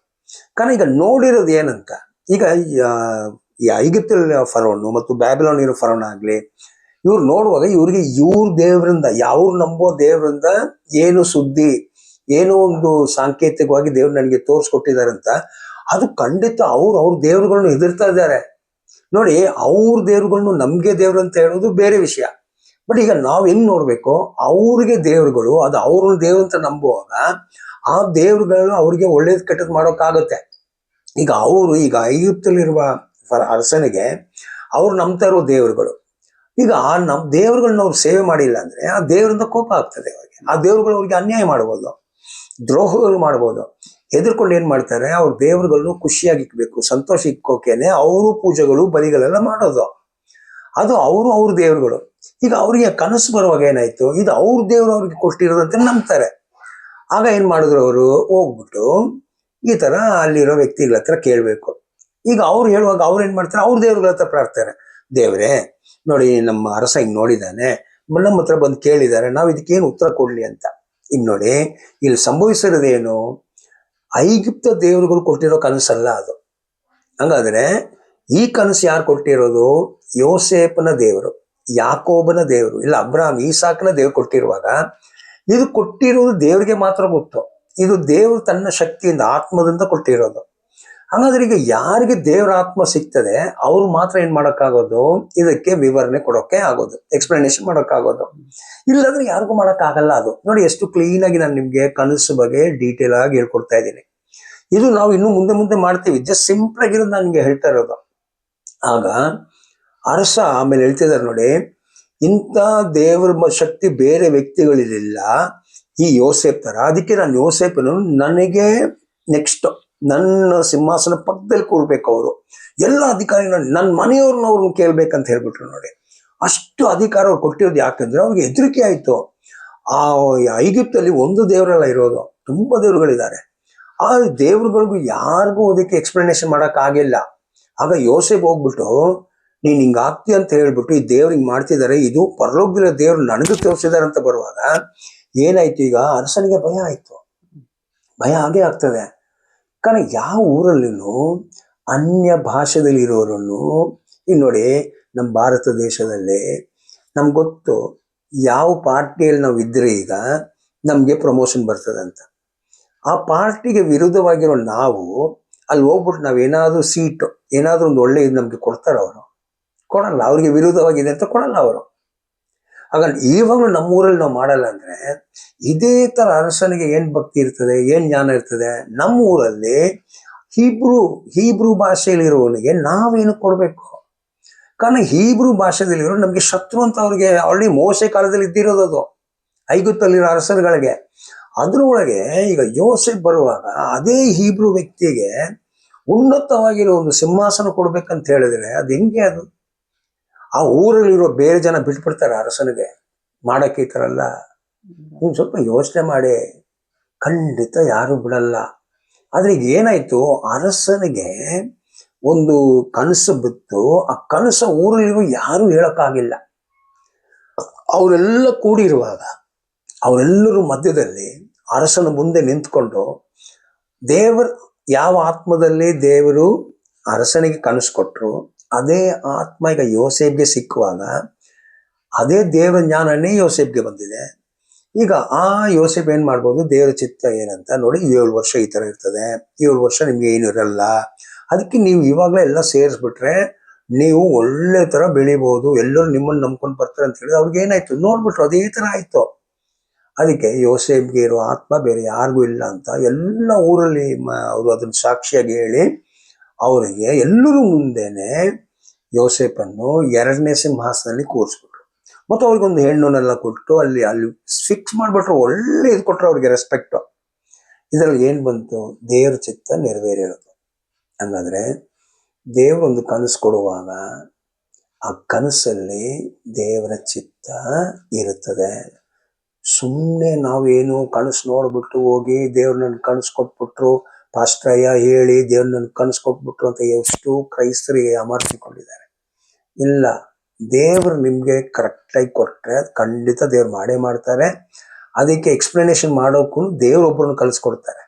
ಕಾರಣ ಈಗ ನೋಡಿರೋದು ಏನಂತ, ಈಗ ಈ ಐಗುಪ್ತಲ್ಲಿ ಫರೋನು ಮತ್ತು ಬ್ಯಾಬಿಲೋನ್ ಇರೋ ಫರೋನ್ ಆಗ್ಲಿ, ಇವ್ರು ನೋಡುವಾಗ ಇವ್ರಿಗೆ ಇವ್ರ ದೇವರಿಂದ, ಯಾವ್ರು ನಂಬೋ ದೇವರಿಂದ ಏನು ಸುದ್ದಿ, ಏನೋ ಒಂದು ಸಾಂಕೇತಿಕವಾಗಿ ದೇವ್ರು ನನಗೆ ತೋರಿಸ್ಕೊಟ್ಟಿದ್ದಾರೆ ಅಂತ, ಅದು ಖಂಡಿತ ಅವ್ರ ದೇವ್ರುಗಳನ್ನ ಹೆದರ್ತಾ ಇದ್ದಾರೆ. ನೋಡಿ, ಅವ್ರ ದೇವ್ರುಗಳನ್ನು ನಮ್ಗೆ ದೇವ್ರು ಅಂತ ಹೇಳೋದು ಬೇರೆ ವಿಷಯ. ಬಟ್ ಈಗ ನಾವ್ ಹೆಂಗ್ ನೋಡ್ಬೇಕು, ಅವ್ರಿಗೆ ದೇವ್ರುಗಳು, ಅದು ಅವ್ರನ್ನ ದೇವ್ರು ಅಂತ ನಂಬುವಾಗ ಆ ದೇವ್ರುಗಳು ಅವ್ರಿಗೆ ಒಳ್ಳೇದ್ ಕೆಟ್ಟದ್ ಮಾಡೋಕ್ಕಾಗತ್ತೆ. ಈಗ ಐಗುಪ್ತಲ್ಲಿರುವ ಅರಸನಿಗೆ ಅವ್ರು ನಂಬ್ತಾ ಇರೋ ದೇವ್ರುಗಳು, ಈಗ ನಮ್ಮ ದೇವರುಗಳನ್ನ ಅವ್ರು ಸೇವೆ ಮಾಡಿಲ್ಲ ಅಂದ್ರೆ ಆ ದೇವರಿಂದ ಕೋಪ ಆಗ್ತದೆ ಅವ್ರಿಗೆ. ಆ ದೇವರುಗಳು ಅವ್ರಿಗೆ ಅನ್ಯಾಯ ಮಾಡ್ಬೋದು, ದ್ರೋಹಗಳು ಮಾಡ್ಬೋದು. ಹೆದರ್ಕೊಂಡು ಏನ್ ಮಾಡ್ತಾರೆ, ಅವ್ರ ದೇವರುಗಳನ್ನು ಖುಷಿಯಾಗಿ ಇಕ್ಬೇಕು, ಸಂತೋಷ ಇಕ್ಕೋಕೆನೆ ಅವರು ಪೂಜೆಗಳು ಬಲಿಗಳೆಲ್ಲ ಮಾಡೋದು. ಅದು ಅವ್ರ ದೇವರುಗಳು. ಈಗ ಅವ್ರಿಗೆ ಕನಸು ಬರುವಾಗ ಏನಾಯ್ತು, ಇದು ಅವ್ರ ದೇವ್ರು ಅವ್ರಿಗೆ ಕೊಟ್ಟಿರೋದಂತ ನಂಬ್ತಾರೆ. ಆಗ ಏನ್ ಮಾಡಿದ್ರು, ಅವರು ಹೋಗ್ಬಿಟ್ಟು ಈ ತರ ಅಲ್ಲಿರೋ ವ್ಯಕ್ತಿಗಳ ಹತ್ರ ಕೇಳ್ಬೇಕು. ಈಗ ಅವ್ರು ಹೇಳುವಾಗ ಅವ್ರು ಏನ್ ಮಾಡ್ತಾರೆ, ಅವ್ರ ದೇವ್ರುಗಳ ಹತ್ರ ಪ್ರಾರ್ಥನೆ, ದೇವ್ರೆ ನೋಡಿ ನಮ್ಮ ಅರಸ ಹಿಂಗ್ ನೋಡಿದಾನೆ, ನಮ್ಮ ಹತ್ರ ಬಂದು ಕೇಳಿದ್ದಾರೆ, ನಾವ್ ಇದಕ್ಕೇನು ಉತ್ತರ ಕೊಡ್ಲಿ ಅಂತ. ಈಗ ನೋಡಿ ಇಲ್ಲಿ ಸಂಭವಿಸಿರೋದೇನು, ಐಗುಪ್ತ ದೇವರುಗಳು ಕೊಟ್ಟಿರೋ ಕನಸಲ್ಲ ಅದು. ಹಂಗಾದ್ರೆ ಈ ಕನಸು ಯಾರು ಕೊಟ್ಟಿರೋದು, ಯೋಸೇಪನ ದೇವರು, ಯಾಕೋಬನ ದೇವರು, ಇಲ್ಲ ಅಬ್ರಾಹಂ ಈಸಾಕನ ದೇವ್ರು ಕೊಟ್ಟಿರುವಾಗ ಇದು ಕೊಟ್ಟಿರೋದು ದೇವ್ರಿಗೆ ಮಾತ್ರ ಗೊತ್ತು. ಇದು ದೇವರು ತನ್ನ ಶಕ್ತಿಯಿಂದ ಆತ್ಮದಿಂದ ಕೊಟ್ಟಿರೋದು. ಹಾಗಾದ್ರೆ ಈಗ ಯಾರಿಗೆ ದೇವರ ಆತ್ಮ ಸಿಗ್ತದೆ ಅವ್ರು ಮಾತ್ರ ಏನ್ ಮಾಡಕ್ಕಾಗೋದು, ಇದಕ್ಕೆ ವಿವರಣೆ ಕೊಡೋಕೆ ಆಗೋದು, ಎಕ್ಸ್ಪ್ಲನೇಷನ್ ಮಾಡೋಕ್ಕಾಗೋದು. ಇಲ್ಲಾಂದ್ರೆ ಯಾರಿಗೂ ಆಗಲ್ಲ. ಅದು ನೋಡಿ ಎಷ್ಟು ಕ್ಲೀನ್ ಆಗಿ ನಾನು ನಿಮ್ಗೆ ಕನಸು ಬಗ್ಗೆ ಡೀಟೇಲ್ ಆಗಿ ಹೇಳ್ಕೊಡ್ತಾ ಇದ್ದೀನಿ. ಇದು ನಾವು ಇನ್ನು ಮುಂದೆ ಮಾಡ್ತೀವಿ, ಜಸ್ಟ್ ಸಿಂಪಲ್ ಆಗಿರೋದು ನಾನು ನಿಮ್ಗೆ ಹೇಳ್ತಾ ಇರೋದು. ಆಗ ಅರಸ ಆಮೇಲೆ ಹೇಳ್ತಿದ್ದಾರೆ ನೋಡಿ, ಇಂಥ ದೇವರ ಶಕ್ತಿ ಬೇರೆ ವ್ಯಕ್ತಿಗಳಿರಲಿಲ್ಲ, ಈ ಯೋಸೇಪ್ ತರ. ಅದಕ್ಕೆ ನಾನು ಯೋಸೇಪನು ನನಗೆ ನೆಕ್ಸ್ಟ್ ನನ್ನ ಸಿಂಹಾಸನ ಪಕ್ಕದಲ್ಲಿ ಕೂರ್ಬೇಕು, ಅವರು ಎಲ್ಲ ಅಧಿಕಾರಿ ನನ್ನ ಮನೆಯವ್ರನ್ನ ಅವ್ರನ್ನ ಕೇಳ್ಬೇಕಂತ ಹೇಳ್ಬಿಟ್ರು ನೋಡಿ. ಅಷ್ಟು ಅಧಿಕಾರ ಅವ್ರು ಕೊಟ್ಟಿರೋದು. ಯಾಕಂದ್ರೆ ಅವ್ರಿಗೆ ಹೆದರಿಕೆ ಆಯ್ತು. ಆ ಐಗಿಪ್ತಲ್ಲಿ ಒಂದು ದೇವರೆಲ್ಲ ಇರೋದು, ತುಂಬಾ ದೇವರುಗಳಿದ್ದಾರೆ. ಆ ದೇವ್ರುಗಳಿಗೂ ಯಾರಿಗೂ ಅದಕ್ಕೆ ಎಕ್ಸ್ಪ್ಲನೇಷನ್ ಮಾಡಕ್ ಆಗಿಲ್ಲ. ಆಗ ಯೋಸೇಪ್ ಹೋಗ್ಬಿಟ್ಟು ನೀನ್ ಹಿಂಗ ಆಗ್ತಿ ಅಂತ ಹೇಳ್ಬಿಟ್ಟು, ಈ ದೇವ್ರು ಹಿಂಗ್ ಮಾಡ್ತಿದ್ದಾರೆ, ಇದು ಪರಲೋಕದ ದೇವ್ರು ನನಗೂ ತೋರಿಸಿದಾರೆ ಅಂತ ಬರುವಾಗ ಏನಾಯ್ತು, ಈಗ ಅರಸನಿಗೆ ಭಯ ಆಯ್ತು. ಭಯ ಆಗೇ ಆಗ್ತದೆ. ಕಾರಣ ಯಾವ ಊರಲ್ಲಿನೂ ಅನ್ಯ ಭಾಷೆದಲ್ಲಿ ಇರೋರನ್ನು, ಈಗ ನೋಡಿ ನಮ್ಮ ಭಾರತ ದೇಶದಲ್ಲಿ ನಮ್ಗೆ ಗೊತ್ತು ಯಾವ ಪಾರ್ಟಿಯಲ್ಲಿ ನಾವು ಇದ್ರೆ ಈಗ ನಮ್ಗೆ ಪ್ರಮೋಷನ್ ಬರ್ತದೆ ಅಂತ. ಆ ಪಾರ್ಟಿಗೆ ವಿರುದ್ಧವಾಗಿರೋ ನಾವು ಅಲ್ಲಿ ಹೋಗ್ಬಿಟ್ಟು ನಾವೇನಾದ್ರೂ ಸೀಟು ಏನಾದ್ರೂ ಒಂದು ಒಳ್ಳೆ ಇದು ನಮ್ಗೆ ಕೊಡ್ತಾರ, ಅವರು ಕೊಡಲ್ಲ. ಅವ್ರಿಗೆ ವಿರುದ್ಧವಾಗಿದೆ ಅಂತ ಕೊಡಲ್ಲ ಅವರು. ಹಾಗಾಗಿ ಇವಾಗಲೂ ನಮ್ಮೂರಲ್ಲಿ ನಾವು ಮಾಡಲ್ಲ. ಅಂದ್ರೆ ಇದೇ ತರ ಅರಸನಿಗೆ ಏನ್ ಭಕ್ತಿ ಇರ್ತದೆ, ಏನ್ ಜ್ಞಾನ ಇರ್ತದೆ. ನಮ್ಮ ಊರಲ್ಲಿ ಹೀಬ್ರೂ ಭಾಷೆಯಲ್ಲಿರುವವನಿಗೆ ನಾವೇನು ಕೊಡ್ಬೇಕು? ಕಾರಣ ಹೀಬ್ರೂ ಭಾಷೆಯಲ್ಲಿರೋ ನಮ್ಗೆ ಶತ್ರು ಅಂತ ಅವ್ರಿಗೆ ಆಲ್ರೆಡಿ ಮೋಸೆ ಕಾಲದಲ್ಲಿ ಇದ್ದಿರೋದು, ಅದು ಐಗುಪ್ತಲ್ಲಿರೋ ಅರಸರುಗಳಿಗೆ. ಅದ್ರೊಳಗೆ ಈಗ ಯೋಸೇಫ್ ಬರುವಾಗ ಅದೇ ಹೀಬ್ರೂ ವ್ಯಕ್ತಿಗೆ ಉನ್ನತವಾಗಿರೋ ಒಂದು ಸಿಂಹಾಸನ ಕೊಡ್ಬೇಕಂತ ಹೇಳಿದ್ರೆ ಅದು ಹೆಂಗೆ? ಅದು ಆ ಊರಲ್ಲಿರೋ ಬೇರೆ ಜನ ಬಿಟ್ಬಿಡ್ತಾರೆ ಅರಸನಿಗೆ ಮಾಡಕ್ಕೆ ಈ ಥರ ಎಲ್ಲ? ನೀವು ಸ್ವಲ್ಪ ಯೋಚನೆ ಮಾಡಿ. ಖಂಡಿತ ಯಾರು ಬಿಡಲ್ಲ. ಆದ್ರೆ ಈಗ ಏನಾಯ್ತು, ಅರಸನಿಗೆ ಒಂದು ಕನಸು ಬಿತ್ತು. ಆ ಕನಸು ಊರಲ್ಲಿರೋ ಯಾರು ಹೇಳಕ್ಕಾಗಿಲ್ಲ. ಅವರೆಲ್ಲ ಕೂಡಿರುವಾಗ ಅವರೆಲ್ಲರೂ ಮಧ್ಯದಲ್ಲಿ ಅರಸನ ಮುಂದೆ ನಿಂತ್ಕೊಂಡು, ಯಾವ ಆತ್ಮದಲ್ಲಿ ದೇವರು ಅರಸನಿಗೆ ಕನಸು ಕೊಟ್ರು ಅದೇ ಆತ್ಮ ಈಗ ಯೋಸೇಫ್ಗೆ ಸಿಕ್ಕುವಾಗ ಅದೇ ದೇವರ ಜ್ಞಾನನೇ ಯೋಸೇಫ್ಗೆ ಬಂದಿದೆ. ಈಗ ಆ ಯೋಸೇಫ್ ಏನ್ ಮಾಡ್ಬೋದು, ದೇವರ ಚಿತ್ತ ಏನಂತ ನೋಡಿ, 7 ವರ್ಷ ಈ ತರ ಇರ್ತದೆ, 7 ವರ್ಷ ನಿಮ್ಗೆ ಏನು ಇರಲ್ಲ, ಅದಕ್ಕೆ ನೀವು ಇವಾಗಲೇ ಎಲ್ಲ ಸೇರಿಸ್ಬಿಟ್ರೆ ನೀವು ಒಳ್ಳೆ ತರ ಬೆಳಿಬಹುದು, ಎಲ್ಲರೂ ನಿಮ್ಮನ್ನು ನಂಬ್ಕೊಂಡು ಬರ್ತಾರೆ ಅಂತ ಹೇಳಿದ್ರೆ ಅವ್ರಿಗೆ ಏನಾಯ್ತು ನೋಡ್ಬಿಟ್ರು, ಅದೇ ತರ ಆಯ್ತು. ಅದಕ್ಕೆ ಯೋಸೇಫ್ಗೆ ಇರೋ ಆತ್ಮ ಬೇರೆ ಯಾರಿಗೂ ಇಲ್ಲ ಅಂತ ಎಲ್ಲ ಊರಲ್ಲಿ ಅವರು ಅದನ್ನ ಸಾಕ್ಷಿಯಾಗಿ ಹೇಳಿ ಅವರಿಗೆ ಎಲ್ಲರೂ ಮುಂದೆನೆ ಯೋಸೇಫನ್ನು 2ನೇ ಸಿಂಹಾಸನದಲ್ಲಿ ಕೂರಿಸ್ಬಿಟ್ರು. ಮತ್ತು ಅವ್ರಿಗೊಂದು ಹೆಣ್ಣನ್ನೆಲ್ಲ ಕೊಟ್ಟು ಅಲ್ಲಿ ಫಿಕ್ಸ್ ಮಾಡ್ಬಿಟ್ರು, ಒಳ್ಳೆ ಇದು ಕೊಟ್ರು ಅವ್ರಿಗೆ ರೆಸ್ಪೆಕ್ಟ್. ಇದರಲ್ಲಿ ಏನ್ ಬಂತು, ದೇವ್ರ ಚಿತ್ತ ನೆರವೇರಿರೋದು. ಹಂಗಾದ್ರೆ ದೇವರೊಂದು ಕನಸು ಕೊಡುವಾಗ ಆ ಕನಸಲ್ಲಿ ದೇವರ ಚಿತ್ತ ಇರುತ್ತದೆ. ಸುಮ್ಮನೆ ನಾವೇನು ಕನಸು ನೋಡ್ಬಿಟ್ಟು ಹೋಗಿ ದೇವ್ರ ನನ್ ಕನಸು ಕೊಟ್ಬಿಟ್ರು, ಪಾಸ್ಟ್ರಯ್ಯ ಹೇಳಿ ದೇವ್ರ ನನ್ ಕನಸು ಕೊಟ್ಬಿಟ್ರು ಅಂತ ಎಷ್ಟು ಕ್ರೈಸ್ತರಿಗೆ ಅಮರ್ತಿಕೊಂಡಿದ್ದಾರೆ. ಇಲ್ಲ, ದೇವ್ರು ನಿಮ್ಗೆ ಕರೆಕ್ಟಾಗಿ ಕೊಟ್ರೆ ಖಂಡಿತ ದೇವ್ರು ಮಾಡೇ ಮಾಡ್ತಾರೆ. ಅದಕ್ಕೆ ಎಕ್ಸ್ಪ್ಲನೇಷನ್ ಮಾಡೋಕ್ಕೂ ದೇವ್ರೊಬ್ಬರನ್ನು ಕಳಿಸ್ಕೊಡ್ತಾರೆ.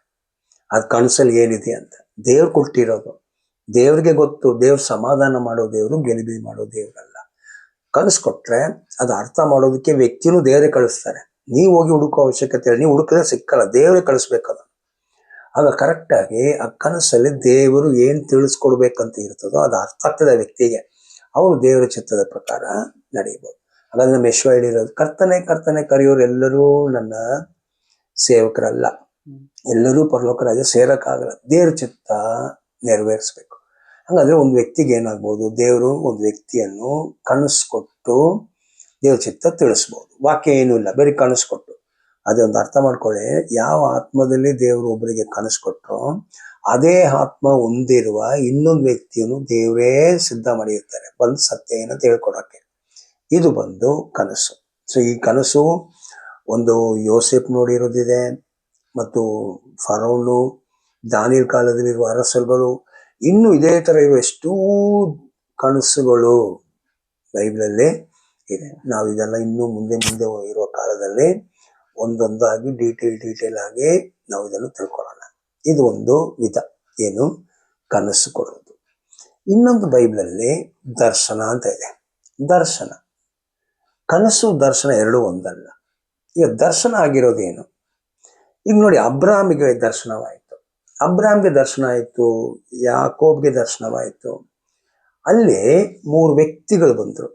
ಅದು ಕನಸಲ್ಲಿ ಏನಿದೆ ಅಂತ ದೇವ್ರು ಕೊಟ್ಟಿರೋದು. ದೇವ್ರಿಗೆ ಗೊತ್ತು, ದೇವ್ರ ಸಮಾಧಾನ ಮಾಡೋ ದೇವ್ರು, ಗೆಲುಬಿ ಮಾಡೋ ದೇವ್ರಲ್ಲ. ಕನಸು ಕೊಟ್ರೆ ಅದು ಅರ್ಥ ಮಾಡೋದಕ್ಕೆ ವ್ಯಕ್ತಿನೂ ದೇವರೇ ಕಳಿಸ್ತಾರೆ. ನೀವು ಹೋಗಿ ಹುಡುಕೋ ಅವಶ್ಯಕತೆ ಇಲ್ಲ, ನೀವು ಹುಡುಕಿದ್ರೆ ಸಿಕ್ಕಲ್ಲ, ದೇವರೇ ಕಳಿಸ್ಬೇಕದ. ಆಗ ಕರೆಕ್ಟಾಗಿ ಆ ಕನಸಲ್ಲಿ ದೇವರು ಏನ್ ತಿಳಿಸ್ಕೊಡ್ಬೇಕಂತ ಇರ್ತದೋ ಅದು ಅರ್ಥ ಆಗ್ತದೆ ವ್ಯಕ್ತಿಗೆ. ಅವರು ದೇವರ ಚಿತ್ತದ ಪ್ರಕಾರ ನಡೆಯಬಹುದು. ಹಾಗಾದ್ರೆ ನಮ್ಮ ಯೇಸು ಹೇಳಿರೋದು, ಕರ್ತನೆ ಕರೆಯೋರು ಎಲ್ಲರೂ ನನ್ನ ಸೇವಕರಲ್ಲ, ಎಲ್ಲರೂ ಪರಲೋಕ ರಾಜ್ಯ ಸೇರಕ್ಕಾಗಲ್ಲ. ದೇವ್ರ ಚಿತ್ತ ನೆರವೇರಿಸ್ಬೇಕು. ಹಂಗಂದ್ರೆ ಒಂದು ವ್ಯಕ್ತಿಗೆ ಏನಾಗ್ಬೋದು, ದೇವರು ಒಂದು ವ್ಯಕ್ತಿಯನ್ನು ಕನಸ್ಕೊಟ್ಟು ದೇವ್ರ ಚಿತ್ತ ತಿಳಿಸ್ಬೋದು. ವಾಕ್ಯ ಏನೂ ಇಲ್ಲ, ಬರೀ ಕನಸ್ಕೊಟ್ಟು. ಅದೊಂದು ಅರ್ಥ ಮಾಡ್ಕೊಳ್ಳಿ, ಯಾವ ಆತ್ಮದಲ್ಲಿ ದೇವರು ಒಬ್ಬರಿಗೆ ಕನಸ್ಕೊಟ್ರು ಅದೇ ಆತ್ಮ ಹೊಂದಿರುವ ಇನ್ನೊಂದು ವ್ಯಕ್ತಿಯನ್ನು ದೇವರೇ ಸಿದ್ಧ ಮಾಡಿರ್ತಾರೆ ಬಂದು ಸತ್ಯ ಏನಂತ ಹೇಳ್ಕೊಡಕ್ಕೆ. ಇದು ಬಂದು ಕನಸು. ಸೊ ಈ ಕನಸು ಒಂದು ಯೋಸೆಫ್ ನೋಡಿರೋದಿದೆ, ಮತ್ತು ಫರೋನು, ದಾನಿಯೇಲ್ ಕಾಲದಲ್ಲಿರುವ ಅರಸರುಗಳು, ಇನ್ನು ಇದೇ ತರ ಇರುವ ಎಷ್ಟೋ ಕನಸುಗಳು ಬೈಬಲಲ್ಲಿ ಇದೆ. ನಾವು ಇದೆಲ್ಲ ಇನ್ನು ಮುಂದೆ ಮುಂದೆ ಇರುವ ಕಾಲದಲ್ಲಿ ಒಂದೊಂದಾಗಿ ಡೀಟೇಲ್ ಆಗಿ ನಾವು ಇದನ್ನು ತಿಳ್ಕೊಳ್ಳೋಣ. ಇದು ಒಂದು ವಿಧ, ಏನು ಕನಸು ಕೊಡೋದು. ಇನ್ನೊಂದು ಬೈಬಲಲ್ಲಿ ದರ್ಶನ ಅಂತ ಇದೆ. ದರ್ಶನ, ಕನಸು ದರ್ಶನ ಎರಡೂ ಒಂದಲ್ಲ. ಈಗ ದರ್ಶನ ಆಗಿರೋದೇನು? ಈಗ ನೋಡಿ, ಅಬ್ರಾಮಿಗೆ ದರ್ಶನವಾಯಿತು, ಅಬ್ರಾಮ್ಗೆ ದರ್ಶನ ಆಯಿತು, ಯಾಕೋಬ್ಗೆ ದರ್ಶನವಾಯಿತು. ಅಲ್ಲಿ 3 ವ್ಯಕ್ತಿಗಳು ಬಂದರು.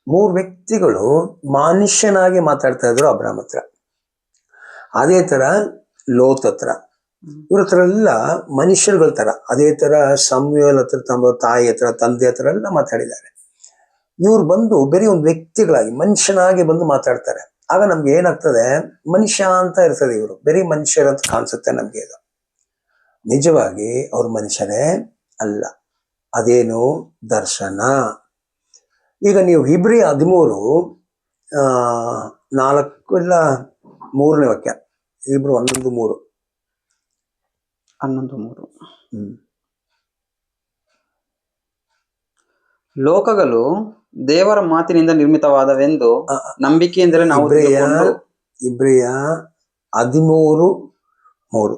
3 ವ್ಯಕ್ತಿಗಳು ಮನುಷ್ಯನಾಗಿ ಮಾತಾಡ್ತಾ ಇದ್ರು ಅಬ್ರಾಮ್ ಹತ್ರ. ಅದೇ ತರ ಲೋತ್ ಹತ್ರ, ಇವ್ರ ಹತ್ರ ಎಲ್ಲ ಮನುಷ್ಯರುಗಳ ತರ. ಅದೇ ತರ ಸಮುವೇಲ್ ಹತ್ರ, ತಮ್ಮ ತಾಯಿ ಹತ್ರ, ತಂದೆ ಹತ್ರ ಎಲ್ಲ ಮಾತಾಡಿದ್ದಾರೆ. ಇವ್ರು ಬಂದು ಬೇರೆ ಒಂದು ವ್ಯಕ್ತಿಗಳಾಗಿ ಮನುಷ್ಯನಾಗಿ ಬಂದು ಮಾತಾಡ್ತಾರೆ. ಆಗ ನಮ್ಗೆ ಏನಾಗ್ತದೆ, ಮನುಷ್ಯ ಅಂತ ಇರ್ತದೆ, ಇವರು ಬೇರೆ ಮನುಷ್ಯರಂತ ಕಾಣಿಸುತ್ತೆ ನಮ್ಗೆ. ಇದು ನಿಜವಾಗಿ ಅವ್ರ ಮನುಷ್ಯರೇ ಅಲ್ಲ. ಅದೇನು ದರ್ಶನ. ಈಗ ನೀವು ಇಬ್ರಿ 13:4 ಇಲ್ಲ 3ನೇ ವಾಕ್ಯ, ಇಬ್ರು 11:3. 11:3. ಲೋಕಗಳು ದೇವರ ಮಾತಿನಿಂದ ನಿರ್ಮಿತವಾದವೆಂದು ನಂಬಿಕೆಯಿಂದಲೇ ನಾವು ಇಬ್ರಿಯ 13:3.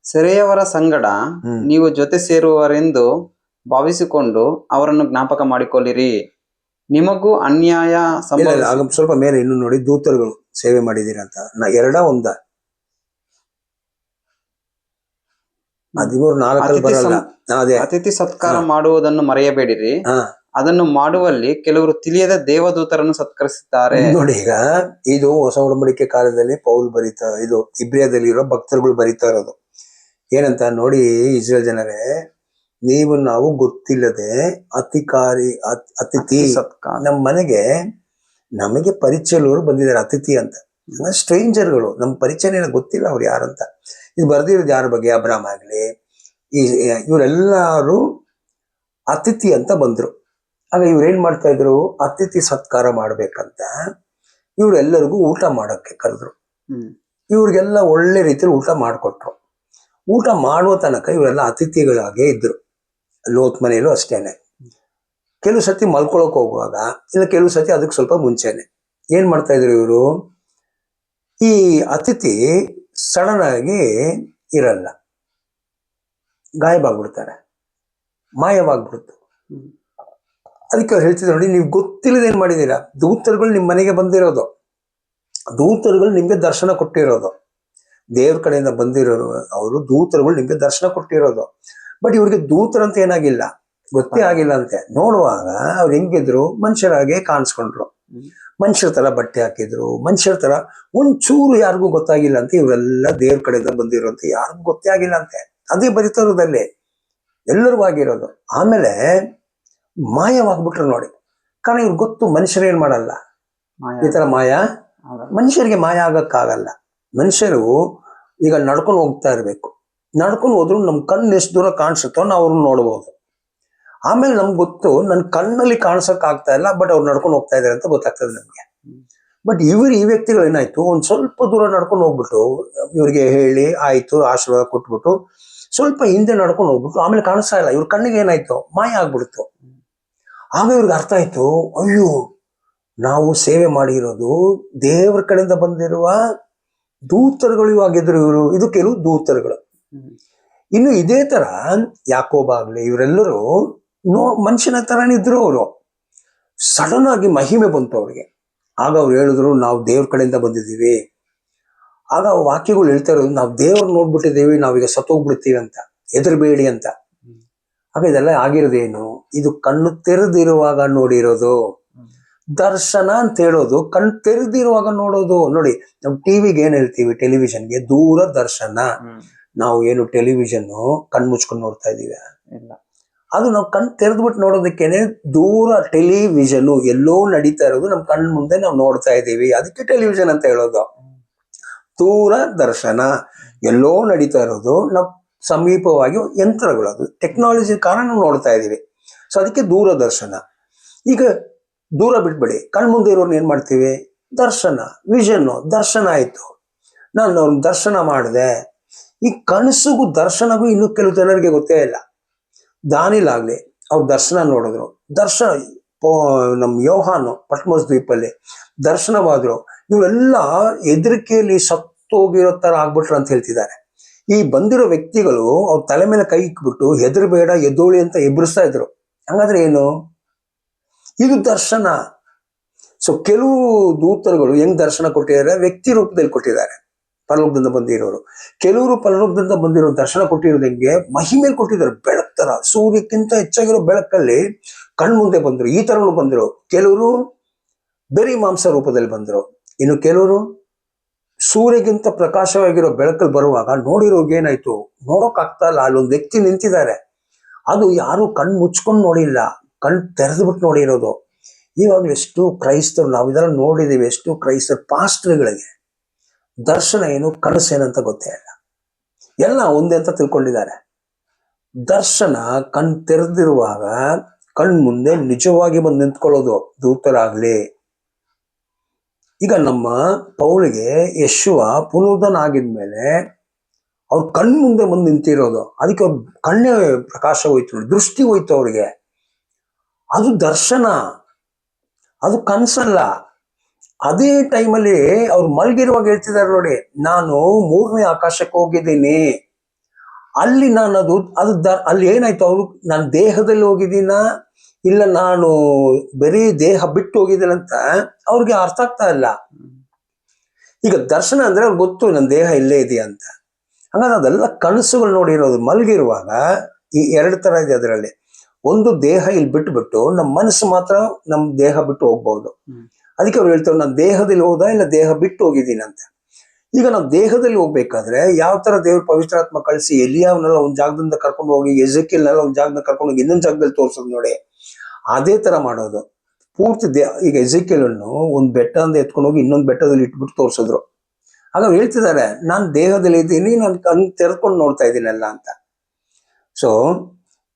ಸೆರೆಯವರ ಸಂಗಡ ನೀವು ಜೊತೆ ಸೇರುವರೆಂದು ಭಾವಿಸಿಕೊಂಡು ಅವರನ್ನು ಜ್ಞಾಪಕ ಮಾಡಿಕೊಳ್ಳಿರಿ. ನಿಮಗೂ ಅನ್ಯಾಯ ಸ್ವಲ್ಪ ಮೇಲೆ ಇನ್ನು ನೋಡಿ, ದೂತರುಗಳು ಸೇವೆ ಮಾಡಿದೀರ ಅಂತ. 2 13:4 ಅತಿಥಿ ಸತ್ಕಾರ ಮಾಡುವುದನ್ನು ಮರೆಯಬೇಡಿರಿ. ಅದನ್ನು ಮಾಡುವಲ್ಲಿ ಕೆಲವರು ತಿಳಿಯದ ದೇವದೂತರನ್ನು ಸತ್ಕರಿಸಿದ್ದಾರೆ. ನೋಡಿ, ಈಗ ಇದು ಹೊಸ ಒಡಂಬಡಿಕೆ ಕಾಲದಲ್ಲಿ ಪೌಲ್ ಬರೀತಾ, ಇದು ಇಬ್ರಿಯದಲ್ಲಿ ಇರೋ ಭಕ್ತರುಗಳು ಬರೀತಾ ಇರೋದು ಏನಂತ ನೋಡಿ, ಇಸ್ರೇಲ್ ಜನರೇ, ನೀವು ನಾವು ಗೊತ್ತಿಲ್ಲದೆ ಅತಿಥಿ ನಮ್ಮ ಮನೆಗೆ, ನಮಗೆ ಪರಿಚಯದವರು ಬಂದಿದ್ದಾರೆ ಅತಿಥಿ ಅಂತ. ಸ್ಟ್ರೇಂಜರ್ಗಳು, ನಮ್ಮ ಪರಿಚಯ ಗೊತ್ತಿಲ್ಲ ಅವ್ರು ಯಾರಂತ. ಇದು ಬರ್ದಿರೋದು ಯಾರ ಬಗ್ಗೆ? ಅಬ್ರಾಮ್ ಆಗ್ಲಿ, ಇವರೆಲ್ಲರೂ ಅತಿಥಿ ಅಂತ ಬಂದ್ರು. ಆಗ ಇವ್ರೇನ್ ಮಾಡ್ತಾ ಇದ್ರು, ಅತಿಥಿ ಸತ್ಕಾರ ಮಾಡ್ಬೇಕಂತ ಇವರೆಲ್ಲರಿಗೂ ಊಟ ಮಾಡಕ್ಕೆ ಕರೆದ್ರು. ಇವ್ರಿಗೆಲ್ಲ ಒಳ್ಳೆ ರೀತಿಯಲ್ಲಿ ಊಟ ಮಾಡಿಕೊಟ್ರು. ಊಟ ಮಾಡುವ ತನಕ ಇವರೆಲ್ಲ ಅತಿಥಿಗಳಾಗೇ ಇದ್ರು. ಲೋತ್ ಮನೆಯಲ್ಲೂ ಅಷ್ಟೇನೆ. ಕೆಲವು ಸತಿ ಮಲ್ಕೊಳಕ್ ಹೋಗುವಾಗ, ಇಲ್ಲ ಕೆಲವು ಸತಿ ಅದಕ್ಕೆ ಸ್ವಲ್ಪ ಮುಂಚೆನೆ ಏನ್ ಮಾಡ್ತಾ ಇದ್ರು ಇವರು, ಈ ಅತಿಥಿ ಸಡನ್ ಆಗಿ ಇರಲ್ಲ, ಗಾಯಬಾಗ್ಬಿಡ್ತಾರೆ, ಮಾಯವಾಗ್ಬಿಡ್ತು. ಅದಕ್ಕೆ ಅವ್ರು ಹೇಳ್ತಿದ್ರು, ನೋಡಿ ನೀವು ಗೊತ್ತಿಲ್ಲದ ಏನ್ ಮಾಡಿದೀರಾ, ದೂತರುಗಳು ನಿಮ್ ಮನೆಗೆ ಬಂದಿರೋದು, ದೂತರುಗಳು ನಿಮ್ಗೆ ದರ್ಶನ ಕೊಟ್ಟಿರೋದು, ದೇವ್ರ ಕಡೆಯಿಂದ ಬಂದಿರೋರು ಅವರು ದೂತರುಗಳು ನಿಮ್ಗೆ ದರ್ಶನ ಕೊಟ್ಟಿರೋದು. ಬಟ್ ಇವ್ರಿಗೆ ದೂತರಂತ ಏನಾಗಿಲ್ಲ, ಗೊತ್ತೇ ಆಗಿಲ್ಲ ಅಂತೆ. ನೋಡುವಾಗ ಅವ್ರು ಹೆಂಗಿದ್ರು, ಮನುಷ್ಯರಾಗೆ ಕಾಣಿಸ್ಕೊಂಡ್ರು, ಮನುಷ್ಯರ ತರ ಬಟ್ಟೆ ಹಾಕಿದ್ರು, ಮನುಷ್ಯರ ತರ. ಒಂಚೂರು ಯಾರಿಗೂ ಗೊತ್ತಾಗಿಲ್ಲ ಅಂತೆ, ಇವರೆಲ್ಲ ದೇವ್ರ ಕಡೆಯಿಂದ ಬಂದಿರೋ ಅಂತ ಯಾರಿಗೂ ಗೊತ್ತೇ ಆಗಿಲ್ಲ ಅಂತೆ. ಅದೇ ಬರಿತಾ ಇರೋದಲ್ಲಿ ಎಲ್ಲರಿಗೂ ಆಗಿರೋದು. ಆಮೇಲೆ ಮಾಯವಾಗ್ಬಿಟ್ರು ನೋಡಿ. ಕಾರಣ ಇವ್ರು ಗೊತ್ತು, ಮನುಷ್ಯರು ಏನ್ ಮಾಡಲ್ಲ ಈ ತರ ಮಾಯ, ಮನುಷ್ಯರಿಗೆ ಮಾಯ ಆಗಕ್ಕಾಗಲ್ಲ. ಮನುಷ್ಯರು ಈಗ ನಡ್ಕೊಂಡು ಹೋಗ್ತಾ ಇರ್ಬೇಕು, ನಡ್ಕೊಂಡು ಹೋದ್ರು ನಮ್ ಕಣ್ಣು ಎಷ್ಟು ದೂರ ಕಾಣಿಸುತ್ತೋ ನಾವು ಅವ್ರನ್ನ ನೋಡ್ಬೋದು. ಆಮೇಲೆ ನಮ್ಗೆ ಗೊತ್ತು, ನನ್ನ ಕಣ್ಣಲ್ಲಿ ಕಾಣಿಸಕ್ ಆಗ್ತಾ ಇಲ್ಲ, ಬಟ್ ಅವ್ರು ನಡ್ಕೊಂಡು ಹೋಗ್ತಾ ಇದಾರೆ ಅಂತ ಗೊತ್ತಾಗ್ತದೆ ನಮ್ಗೆ. ಬಟ್ ಈ ವ್ಯಕ್ತಿಗಳು ಏನಾಯ್ತು, ಒಂದ್ ಸ್ವಲ್ಪ ದೂರ ನಡ್ಕೊಂಡು ಹೋಗ್ಬಿಟ್ಟು ಇವ್ರಿಗೆ ಹೇಳಿ ಆಯ್ತು, ಆಶೀರ್ವಾದ ಕೊಟ್ಬಿಟ್ಟು ಸ್ವಲ್ಪ ಹಿಂದೆ ನಡ್ಕೊಂಡು ಹೋಗ್ಬಿಟ್ಟು ಆಮೇಲೆ ಕಾಣಿಸ್ತಾ ಇಲ್ಲ, ಇವ್ರ ಕಣ್ಣಿಗೆ ಏನಾಯ್ತು, ಮಾಯ ಆಗ್ಬಿಡ್ತು. ಆಗ ಇವ್ರಿಗೆ ಅರ್ಥ ಆಯ್ತು, ಅಯ್ಯೋ ನಾವು ಸೇವೆ ಮಾಡಿರೋದು ದೇವ್ರ ಕಡೆಯಿಂದ ಬಂದಿರುವ ದೂತರುಗಳು ಆಗಿದ್ರು ಇವರು. ಇದು ಕೆಲವು ದೂತರುಗಳು. ಇನ್ನು ಇದೇ ತರ ಯಾಕೋಬ ಆಗ್ಲಿ, ಇವರೆಲ್ಲರೂ ಮನುಷ್ಯನ ತರನೇ ಇದ್ರು. ಅವರು ಸಡನ್ ಆಗಿ ಮಹಿಮೆ ಬಂತು ಅವ್ರಿಗೆ. ಆಗ ಅವ್ರು ಹೇಳಿದ್ರು, ನಾವು ದೇವ್ರ ಕಡೆಯಿಂದ ಬಂದಿದ್ದೀವಿ. ಆಗ ವಾಕ್ಯಗಳು ಹೇಳ್ತಾ ಇರೋದು, ನಾವು ದೇವ್ರ ನೋಡ್ಬಿಟ್ಟಿದ್ದೀವಿ, ನಾವೀಗ ಸತ್ತೋಗ್ಬಿಡ್ತೀವಿ ಅಂತ, ಹೆದರ್ಬೇಡಿ ಅಂತ. ಆಗ ಇದೆಲ್ಲ ಆಗಿರೋದೇನು, ಇದು ಕಣ್ಣು ತೆರೆದಿರುವಾಗ ನೋಡಿರೋದು. ದರ್ಶನ ಅಂತ ಹೇಳೋದು ಕಣ್ಣು ತೆರೆದಿರುವಾಗ ನೋಡೋದು. ನೋಡಿ, ನಾವು ಟಿವಿಗೆ ಏನ್ ಹೇಳ್ತೀವಿ, ಟೆಲಿವಿಷನ್ಗೆ ದೂರದರ್ಶನ. ನಾವು ಏನು ಟೆಲಿವಿಷನ್ನು ಕಣ್ ಮುಚ್ಕೊಂಡು ನೋಡ್ತಾ ಇದೀವಿ, ಇಲ್ಲ. ಅದು ನಾವು ಕಣ್ ತೆರೆದ್ಬಿಟ್ಟು ನೋಡೋದಕ್ಕೇನೆ ದೂರ ಟೆಲಿವಿಷನ್ ಎಲ್ಲೋ ನಡೀತಾ ಇರೋದು ನಮ್ಮ ಕಣ್ ಮುಂದೆ ನಾವು ನೋಡ್ತಾ ಇದ್ದೀವಿ, ಅದಕ್ಕೆ ಟೆಲಿವಿಷನ್ ಅಂತ ಹೇಳೋದು. ದೂರ ದರ್ಶನ ಎಲ್ಲೋ ನಡೀತಾ ಇರೋದು ನಾವು ಸಮೀಪವಾಗಿ ಯಂತ್ರಗಳು, ಅದು ಟೆಕ್ನಾಲಜಿ ಕಾರಣ ನಾವು ನೋಡ್ತಾ ಇದ್ದೀವಿ. ಸೊ ಅದಕ್ಕೆ ದೂರದರ್ಶನ. ಈಗ ದೂರ ಬಿಟ್ಬಿಡಿ, ಕಣ್ಮುಂದೆ ಇರೋರ್ನ ಏನ್ ಮಾಡ್ತೀವಿ, ದರ್ಶನ, ವಿಷನ್ನು, ದರ್ಶನ ಆಯ್ತು, ನಾನು ಅವ್ನ ದರ್ಶನ ಮಾಡಿದೆ. ಈ ಕನಸಿಗೂ ದರ್ಶನಗೂ ಇನ್ನು ಕೆಲವು ಜನರಿಗೆ ಗೊತ್ತೇ ಇಲ್ಲ. ದಾನಿಲಾಗ್ಲಿ ಅವ್ರು ದರ್ಶನ ನೋಡಿದ್ರು, ದರ್ಶನ ನಮ್ಮ ಯೋಹಾನು ಪಟ್ಮೋಸ್ ದ್ವೀಪಲ್ಲಿ ದರ್ಶನವಾದ್ರು, ಇವರೆಲ್ಲ ಹೆದರಿಕೆಯಲ್ಲಿ ಸತ್ತೋಗಿರೋ ತರ ಆಗ್ಬಿಟ್ರು ಅಂತ ಹೇಳ್ತಿದ್ದಾರೆ. ಈ ಬಂದಿರೋ ವ್ಯಕ್ತಿಗಳು ಅವ್ರ ತಲೆ ಮೇಲೆ ಕೈ ಇಕ್ಬಿಟ್ಟು ಹೆದರ್ಬೇಡ ಎದ್ದೋಳಿ ಅಂತ ಎಬ್ಬಿಸ್ತಾ ಇದ್ರು. ಹಂಗಾದ್ರೆ ಏನು, ಇದು ದರ್ಶನ. ಸೊ ಕೆಲವು ದೂತರುಗಳು ಹೆಂಗ್ ದರ್ಶನ ಕೊಟ್ಟಿದ್ದಾರೆ, ವ್ಯಕ್ತಿ ರೂಪದಲ್ಲಿ ಕೊಟ್ಟಿದ್ದಾರೆ ಪರಲೋಕದಿಂದ ಬಂದಿರೋರು. ಕೆಲವರು ಪರಲೋಕದಿಂದ ಬಂದಿರೋ ದರ್ಶನ ಕೊಟ್ಟಿರೋದು ಹೆಂಗೆ, ಮಹಿಮೇಲೆ ಕೊಟ್ಟಿದ್ದಾರೆ, ಬೆಳಕ್ ತರ, ಸೂರ್ಯಕ್ಕಿಂತ ಹೆಚ್ಚಾಗಿರೋ ಬೆಳಕಲ್ಲಿ ಕಣ್ಮುಂದೆ ಬಂದ್ರು. ಈ ತರನು ಬಂದ್ರು. ಕೆಲವರು ಬರೀ ಮಾಂಸ ರೂಪದಲ್ಲಿ ಬಂದ್ರು, ಇನ್ನು ಕೆಲವರು ಸೂರ್ಯಗಿಂತ ಪ್ರಕಾಶವಾಗಿರೋ ಬೆಳಕಲ್ಲಿ ಬರುವಾಗ ನೋಡಿರೋರ್ಗೆ ಏನಾಯ್ತು, ನೋಡೋಕ್ ಆಗ್ತಾ ಇಲ್ಲ, ಅಲ್ಲೊಂದು ವ್ಯಕ್ತಿ ನಿಂತಿದ್ದಾರೆ. ಅದು ಯಾರು ಕಣ್ ಮುಚ್ಕೊಂಡು ನೋಡಿಲ್ಲ, ಕಣ್ ತೆರೆದ್ಬಿಟ್ಟು ನೋಡಿರೋದು. ಇವಾಗ ಎಷ್ಟು ಕ್ರೈಸ್ತರು, ನಾವು ಇದೆಲ್ಲ ನೋಡಿದೀವಿ, ಎಷ್ಟು ಕ್ರೈಸ್ತರ ಪಾಸ್ಟರ್ಗಳಿಗೆ ದರ್ಶನ ಏನು ಕನಸೇನಂತ ಗೊತ್ತೇ ಇಲ್ಲ, ಎಲ್ಲ ಒಂದೇ ಅಂತ ತಿಳ್ಕೊಂಡಿದ್ದಾರೆ. ದರ್ಶನ ಕಣ್ ತೆರೆದಿರುವಾಗ ಕಣ್ ಮುಂದೆ ನಿಜವಾಗಿ ಬಂದು ನಿಂತ್ಕೊಳ್ಳೋದು ದೂತರಾಗ್ಲಿ. ಈಗ ನಮ್ಮ ಪೌಲಿಗೆ ಯೇಸುವ ಪುನರುದ್ಧನಾಗಿದ್ಮೇಲೆ ಅವ್ರ ಕಣ್ ಮುಂದೆ ಬಂದು ನಿಂತಿರೋದು, ಅದಕ್ಕೆ ಅವ್ರ ಕಣ್ಣೇ ಪ್ರಕಾಶ ಹೋಯ್ತು, ದೃಷ್ಟಿ ಹೋಯ್ತು ಅವ್ರಿಗೆ. ಅದು ದರ್ಶನ, ಅದು ಕನ್ಸಲ್ಲ. ಅದೇ ಟೈಮಲ್ಲಿ ಅವ್ರು ಮಲ್ಗಿರುವಾಗ ಹೇಳ್ತಿದ್ದಾರೆ ನೋಡಿ, ನಾನು 3ನೇ ಆಕಾಶಕ್ಕೆ ಹೋಗಿದ್ದೀನಿ, ಅಲ್ಲಿ ನಾನು ಅಲ್ಲಿ ಏನಾಯ್ತು, ಅವ್ರು ನಾನು ದೇಹದಲ್ಲಿ ಹೋಗಿದ್ದೀನ ಇಲ್ಲ ನಾನು ಬರೀ ದೇಹ ಬಿಟ್ಟು ಹೋಗಿದ್ದೀನಿ ಅಂತ ಅವ್ರಿಗೆ ಅರ್ಥ ಆಗ್ತಾ ಇಲ್ಲ. ಈಗ ದರ್ಶನ ಅಂದ್ರೆ ಅವ್ರಿಗೆ ಗೊತ್ತು ನನ್ನ ದೇಹ ಇಲ್ಲೇ ಇದೆಯಾ ಅಂತ. ಹಾಗಾದ್ರೆ ಅದೆಲ್ಲ ಕನಸುಗಳು ನೋಡಿರೋದು. ಮಲ್ಗಿರುವಾಗ ಈ 2 ತರ ಇದೆ ಅದರಲ್ಲಿ. ಒಂದು, ದೇಹ ಇಲ್ಲಿ ಬಿಟ್ಟು ನಮ್ಮ ಮನಸ್ಸು ಮಾತ್ರ ನಮ್ಮ ದೇಹ ಬಿಟ್ಟು ಹೋಗ್ಬಹುದು. ಅದಕ್ಕೆ ಅವ್ರು ಹೇಳ್ತಾರೆ, ನಾನು ದೇಹದಲ್ಲಿ ಹೋದ ಇಲ್ಲ ದೇಹ ಬಿಟ್ಟು ಹೋಗಿದ್ದೀನಿ ಅಂತ. ಈಗ ನಾವು ದೇಹದಲ್ಲಿ ಹೋಗ್ಬೇಕಾದ್ರೆ ಯಾವ ತರ ದೇವ್ರ ಪವಿತ್ರಾತ್ಮ ಕಳಿಸಿ ಎಲಿಯಾವನ್ನೆಲ್ಲ ಒಂದ್ ಜಾಗದಿಂದ ಕರ್ಕೊಂಡು ಹೋಗಿ, ಎಜೆಕಿಯಲ್ನೆಲ್ಲ ಒಂದ್ ಜಾಗದಿಂದ ಕರ್ಕೊಂಡು ಹೋಗಿ ಇನ್ನೊಂದ್ ಜಾಗದಲ್ಲಿ ತೋರ್ಸೋದು ನೋಡಿ, ಅದೇ ತರ ಮಾಡೋದು. ಪೂರ್ತಿ ಈಗ ಎಜೆಕಿಯಲನ್ನು ಒಂದ್ ಬೆಟ್ಟದಿಂದ ಎತ್ಕೊಂಡು ಹೋಗಿ ಇನ್ನೊಂದು ಬೆಟ್ಟದಲ್ಲಿ ಇಟ್ಬಿಟ್ಟು ತೋರ್ಸಿದ್ರು. ಆಗ ಅವ್ರು ಹೇಳ್ತಿದ್ದಾರೆ, ನಾನು ದೇಹದಲ್ಲಿ ಇದ್ದೀನಿ, ನಾನು ಕಣ್ ತೆರೆದುಕೊಂಡು ನೋಡ್ತಾ ಇದ್ದೀನಲ್ಲ ಅಂತ. ಸೊ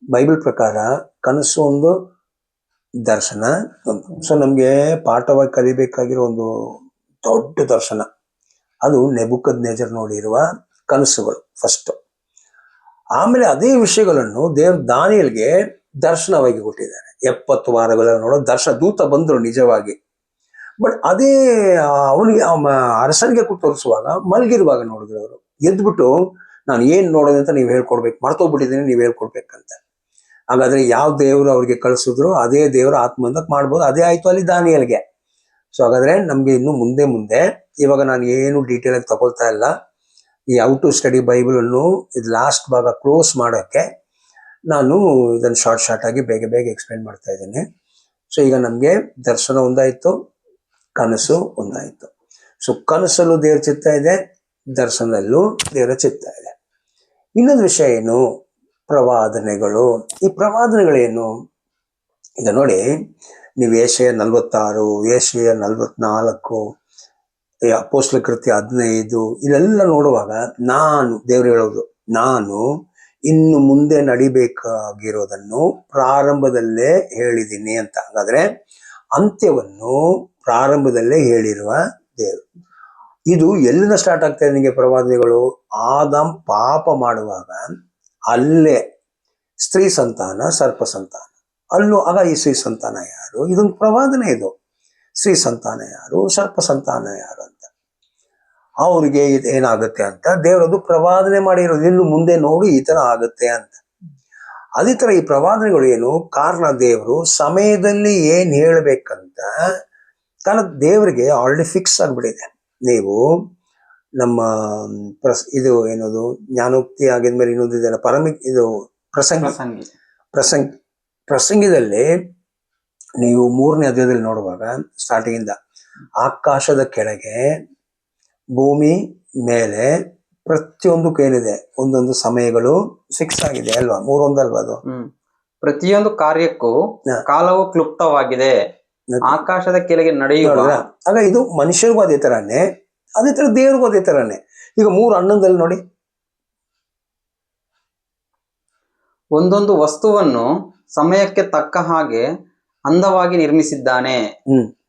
ಬೈಬಲ್ ಪ್ರಕಾರ ಕನಸು ಒಂದು, ದರ್ಶನ ಒಂದು. ಸೊ ನಮ್ಗೆ ಪಾಠವಾಗಿ ಕಲಿಬೇಕಾಗಿರೋ ಒಂದು ದೊಡ್ಡ ದರ್ಶನ ಅದು ನೆಬೂಕದ್ನೆಚ್ಚರ್ ನೋಡಿರುವ ಕನಸುಗಳು ಫಸ್ಟ್. ಆಮೇಲೆ ಅದೇ ವಿಷಯಗಳನ್ನು ದೇವ್ರ ದಾನಿಯೇಲಗೆ ದರ್ಶನವಾಗಿ ಕೊಟ್ಟಿದ್ದಾರೆ. 70 ವಾರಗಳನ್ನು ನೋಡೋ ದರ್ಶನ, ದೂತ ಬಂದ್ರು ನಿಜವಾಗಿ. ಬಟ್ ಅದೇ ಅವನಿಗೆ ಅರಸನಿಗೆ ತೋರಿಸುವಾಗ ಮಲಗಿರುವಾಗ ನೋಡಿದ್ರು ಅವರು. ಎದ್ಬಿಟ್ಟು ನಾನು ಏನ್ ನೋಡೋದು ಅಂತ ನೀವು ಹೇಳ್ಕೊಡ್ಬೇಕು, ಮರ್ತೋಗ್ಬಿಟ್ಟಿದ್ದೀನಿ, ನೀವು ಹೇಳ್ಕೊಡ್ಬೇಕಂತ. ಹಾಗಾದ್ರೆ ಯಾವ ದೇವರು ಅವ್ರಿಗೆ ಕಳಿಸಿದ್ರು ಅದೇ ದೇವರು ಆತ್ಮಂದ ಮಾಡ್ಬೋದು. ಅದೇ ಆಯ್ತು ಅಲ್ಲಿ ದಾನಿಯೇಲಗೆ. ಸೊ ಹಾಗಾದ್ರೆ ನಮ್ಗೆ ಇನ್ನು ಮುಂದೆ ಇವಾಗ ನಾನು ಏನು ಡೀಟೇಲ್ ಆಗಿ ತಗೊಳ್ತಾ ಇಲ್ಲ. ಈ ಹೌ ಟು ಸ್ಟಡಿ ಬೈಬಲ್ ಅನ್ನು ಇದು ಲಾಸ್ಟ್ ಭಾಗ ಕ್ಲೋಸ್ ಮಾಡೋಕ್ಕೆ ನಾನು ಇದನ್ನು ಶಾರ್ಟ್ ಆಗಿ ಬೇಗ ಎಕ್ಸ್ಪ್ಲೇನ್ ಮಾಡ್ತಾ ಇದ್ದೀನಿ. ಸೊ ಈಗ ನಮ್ಗೆ ದರ್ಶನ ಒಂದಾಯ್ತು, ಕನಸು ಒಂದಾಯ್ತು. ಸೊ ಕನಸಲ್ಲೂ ದೇವ್ರ ಚಿತ್ತ ಇದೆ, ದರ್ಶನದಲ್ಲೂ ದೇವರ ಚಿತ್ತ ಇದೆ. ಇನ್ನೊಂದು ವಿಷಯ ಏನು, ಪ್ರವಾದನೆಗಳು. ಈ ಪ್ರವಾದನೆಗಳೇನು, ಈಗ ನೋಡಿ ನೀವು ಯೆಶಾಯ 46, ಯೆಶಾಯ 44, ಅಪೊಸ್ತಲರ ಕೃತ್ಯ 15 ಇಲ್ಲೆಲ್ಲ ನೋಡುವಾಗ ದೇವರು ಹೇಳೋದು, ನಾನು ಇನ್ನು ಮುಂದೆ ನಡಿಬೇಕಾಗಿರೋದನ್ನು ಪ್ರಾರಂಭದಲ್ಲೇ ಹೇಳಿದ್ದೀನಿ ಅಂತ. ಹಾಗಾದ್ರೆ ಅಂತ್ಯವನ್ನು ಪ್ರಾರಂಭದಲ್ಲೇ ಹೇಳಿರುವ ದೇವರು. ಇದು ಎಲ್ಲಿಂದ ಸ್ಟಾರ್ಟ್ ಆಗ್ತಾ ಇದೆ ನಿಮಗೆ ಪ್ರವಾದನೆಗಳು? ಆದಾಮ್ ಪಾಪ ಮಾಡುವಾಗ ಅಲ್ಲೇ ಸ್ತ್ರೀ ಸಂತಾನ, ಸರ್ಪ ಸಂತಾನ, ಅಲ್ಲೂ ಆಗ ಈ ಸ್ತ್ರೀ ಸಂತಾನ ಯಾರು, ಇದೊಂದು ಪ್ರವಾದನೆ. ಇದು ಸ್ತ್ರೀ ಸಂತಾನ ಯಾರು, ಸರ್ಪ ಸಂತಾನ ಯಾರು ಅಂತ, ಅವ್ರಿಗೆ ಏನಾಗುತ್ತೆ ಅಂತ ದೇವರದು ಪ್ರವಾದನೆ ಮಾಡಿರೋದು. ಇನ್ನು ಮುಂದೆ ನೋಡಿ ಈ ತರ ಆಗುತ್ತೆ ಅಂತ. ಅದೇ ತರ ಈ ಪ್ರವಾದನೆಗಳು ಏನು ಕಾರಣ, ದೇವರು ಸಮಯದಲ್ಲಿ ಏನ್ ಹೇಳ್ಬೇಕಂತ ಕಾರಣ ದೇವರಿಗೆ ಆಲ್ರೆಡಿ ಫಿಕ್ಸ್ ಆಗ್ಬಿಟ್ಟಿದೆ. ನೀವು ನಮ್ಮ ಇದು ಏನದು ಜ್ಞಾನೋಕ್ತಿ ಆಗಿದ್ಮೇಲೆ ಇನ್ನೊಂದು ಇದೆಯಲ್ಲ ಇದು ಪ್ರಸಂಗಿದಲ್ಲಿ ನೀವು 3ನೇ ಅಧ್ಯಾಯದಲ್ಲಿ ನೋಡುವಾಗ ಸ್ಟಾರ್ಟಿಂಗ್ ಇಂದ ಆಕಾಶದ ಕೆಳಗೆ ಭೂಮಿ ಮೇಲೆ ಪ್ರತಿಯೊಂದಕ್ಕೂ ಏನಿದೆ ಒಂದೊಂದು ಸಮಯಗಳು ಫಿಕ್ಸ್ ಆಗಿದೆ ಅಲ್ವಾ, ಮೂರೊಂದಲ್ವಾ ಅದು. ಪ್ರತಿಯೊಂದು ಕಾರ್ಯಕ್ಕೂ ಕಾಲವು ಕ್ಲುಪ್ತವಾಗಿದೆ. ಆಕಾಶದ ಕೆಳಗೆ ನಡೆಯುವ ಆಗ ಇದು ಮನುಷ್ಯರಿಗೂ ಅದೇ ತರಾನೇ, ಅದೇ ತರ ದೇವ್ರಿಗೂ ಅದೇ ತರಾನೇ. ಈಗ 3 ಅನ್ನದಲ್ಲಿ ನೋಡಿ, ಒಂದೊಂದು ವಸ್ತುವನ್ನು ಸಮಯಕ್ಕೆ ತಕ್ಕ ಹಾಗೆ ಅಂದವಾಗಿ ನಿರ್ಮಿಸಿದ್ದಾನೆ.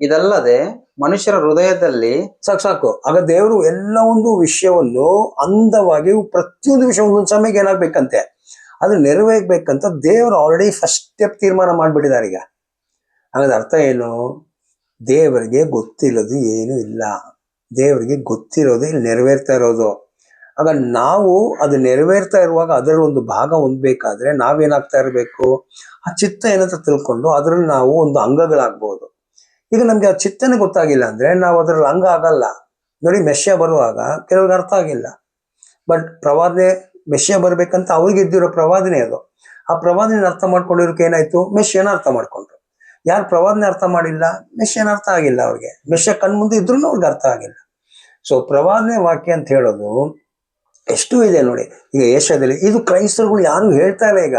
ಇದಲ್ಲದೆ ಮನುಷ್ಯರ ಹೃದಯದಲ್ಲಿ ಸಾಕು. ಆಗ ದೇವರು ಎಲ್ಲ ಒಂದು ವಿಷಯವನ್ನು ಅಂದವಾಗಿ, ಪ್ರತಿಯೊಂದು ವಿಷಯ ಒಂದೊಂದು ಸಮಯಕ್ಕೆ ಏನಾಗ್ಬೇಕಂತೆ ಅದು ನೆರವೇರ್ಬೇಕಂತ ದೇವರು ಆಲ್ರೆಡಿ ಫಸ್ಟ್ ಸ್ಟೆಪ್ ತೀರ್ಮಾನ ಮಾಡ್ಬಿಟ್ಟಿದ್ದಾರೆ. ಈಗ ಹಾಗಾದ್ರೆ ಅರ್ಥ ಏನು? ದೇವರಿಗೆ ಗೊತ್ತಿರೋದು ಏನು ಇಲ್ಲ, ದೇವರಿಗೆ ಗೊತ್ತಿರೋದು ಇಲ್ಲಿ ನೆರವೇರ್ತಾ ಇರೋದು. ಆಗ ನಾವು ಅದು ನೆರವೇರ್ತಾ ಇರುವಾಗ ಅದರ ಒಂದು ಭಾಗ ಹೊಂದಬೇಕಾದ್ರೆ ನಾವೇನಾಗ್ತಾ ಇರಬೇಕು, ಆ ಚಿತ್ತ ಏನಂತ ತಿಳ್ಕೊಂಡು ಅದರಲ್ಲಿ ನಾವು ಒಂದು ಅಂಗಗಳಾಗ್ಬೋದು. ಈಗ ನಮ್ಗೆ ಆ ಚಿತ್ತನೇ ಗೊತ್ತಾಗಿಲ್ಲ ಅಂದ್ರೆ ನಾವು ಅದರಲ್ಲಿ ಅಂಗ ಆಗಲ್ಲ. ನೋಡಿ, ಮೆಷ್ಯ ಬರುವಾಗ ಕೆಲವ್ರಿಗೆ ಅರ್ಥ ಆಗಿಲ್ಲ, ಬಟ್ ಪ್ರವಾದನೆ ಮೆಷ್ಯ ಬರ್ಬೇಕಂತ ಅವ್ರಿಗೆ ಇದ್ದಿರೋ ಪ್ರವಾದನೆ ಅದು. ಆ ಪ್ರವಾದನೆ ಅರ್ಥ ಮಾಡ್ಕೊಂಡಿರೋಕೆ ಏನಾಯ್ತು, ಮೆಷ್ಯನ ಅರ್ಥ ಮಾಡ್ಕೊಂಡ್ರು. ಯಾರು ಪ್ರವಾದನೆ ಅರ್ಥ ಮಾಡಿಲ್ಲ, ಮೆಷ್ಯನ ಅರ್ಥ ಆಗಿಲ್ಲ ಅವ್ರಿಗೆ. ಮೆಷ್ಯ ಕಣ್ಮುಂದೆ ಇದ್ರೂ ಅವ್ರಿಗೆ ಅರ್ಥ ಆಗಿಲ್ಲ. ಸೊ ಪ್ರವಾದನೆ ವಾಕ್ಯ ಅಂತ ಹೇಳೋದು ಎಷ್ಟು ಇದೆ ನೋಡಿ. ಈಗ ಏಷ್ಯಾದಲ್ಲಿ ಇದು ಕ್ರೈಸ್ತರುಗಳು ಯಾರು ಹೇಳ್ತಾ ಇಲ್ಲ. ಈಗ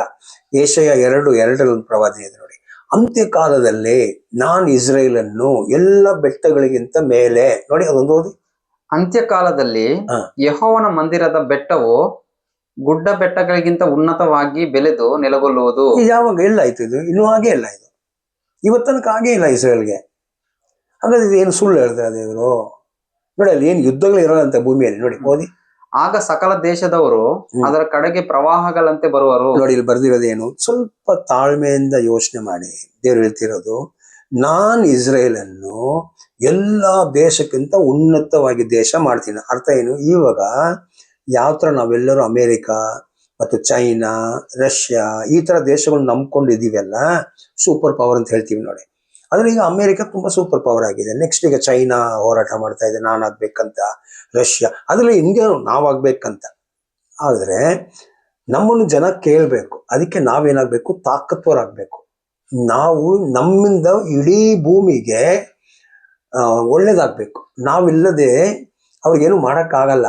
ಏಷ್ಯಾ 2:2 ಒಂದು ಪ್ರವಾದನೆ ಇದೆ ನೋಡಿ, ಅಂತ್ಯಕಾಲದಲ್ಲಿ ನಾನು ಇಸ್ರೇಲನ್ನು ಎಲ್ಲ ಬೆಟ್ಟಗಳಿಗಿಂತ ಮೇಲೆ, ನೋಡಿ ಅದೊಂದು ಓದಿ. ಅಂತ್ಯಕಾಲದಲ್ಲಿ ಯೆಹೋವನ ಮಂದಿರದ ಬೆಟ್ಟವು ಗುಡ್ಡ ಬೆಟ್ಟಗಳಿಗಿಂತ ಉನ್ನತವಾಗಿ ಬೆಳೆದು ನೆಲೆಗೊಳ್ಳುವುದು. ಯಾವಾಗ ಎಲ್ಲ ಆಯ್ತು? ಇದು ಇನ್ನೂ ಹಾಗೆ ಇಲ್ಲ, ಇದು ಇವತ್ತನಕ ಹಾಗೆ ಇಲ್ಲ ಇಸ್ರೇಲ್ಗೆ. ಹಾಗಾದ್ರೆ ಇದು ಏನು ಸುಳ್ಳು ಹೇಳ್ತಾರೆ ದೇವರು? ನೋಡಿ, ಅಲ್ಲಿ ಏನು ಯುದ್ಧಗಳು ಇರೋದಂತ ಭೂಮಿಯಲ್ಲಿ, ನೋಡಿ ಓದಿ. ಆಗ ಸಕಲ ದೇಶದವರು ಅದರ ಕಡೆಗೆ ಪ್ರವಾಹಗಳಂತೆ ಬರುವರು. ನೋಡಿ, ಇಲ್ಲಿ ಬರ್ದಿರೋದೇನು, ಸ್ವಲ್ಪ ತಾಳ್ಮೆಯಿಂದ ಯೋಚನೆ ಮಾಡಿ. ದೇವ್ರು ಹೇಳ್ತಿರೋದು, ನಾನ್ ಇಸ್ರೇಲನ್ನು ಎಲ್ಲಾ ದೇಶಕ್ಕಿಂತ ಉನ್ನತವಾಗಿ ದೇಶ ಮಾಡ್ತೀನಿ. ಅರ್ಥ ಏನು? ಇವಾಗ ಯಾವ ತರ ನಾವೆಲ್ಲರೂ ಅಮೇರಿಕಾ ಮತ್ತು ಚೈನಾ, ರಷ್ಯಾ ಈ ತರ ದೇಶಗಳು ನಂಬ್ಕೊಂಡಿದೀವಲ್ಲ, ಸೂಪರ್ ಪವರ್ ಅಂತ ಹೇಳ್ತೀವಿ ನೋಡಿ. ಆದ್ರೆ ಈಗ ಅಮೇರಿಕಾ ತುಂಬಾ ಸೂಪರ್ ಪವರ್ ಆಗಿದೆ. ನೆಕ್ಸ್ಟ್ ಈಗ ಚೈನಾ ಹೋರಾಟ ಮಾಡ್ತಾ ಇದೆ, ನಾನಾಗ್ಬೇಕಂತ. ರಷ್ಯಾ, ಅದ್ರಲ್ಲಿ ಇಂಡಿಯಾ ನಾವಾಗ್ಬೇಕಂತ. ಆದ್ರೆ ನಮ್ಮನ್ನು ಜನ ಕೇಳ್ಬೇಕು. ಅದಕ್ಕೆ ನಾವೇನಾಗ್ಬೇಕು, ತಾಕತ್ವರಾಗ್ಬೇಕು. ನಾವು ನಮ್ಮಿಂದ ಇಡೀ ಭೂಮಿಗೆ ಒಳ್ಳೇದಾಗ್ಬೇಕು. ನಾವಿಲ್ಲದೆ ಅವ್ರಿಗೇನು ಮಾಡಕ್ಕಾಗಲ್ಲ.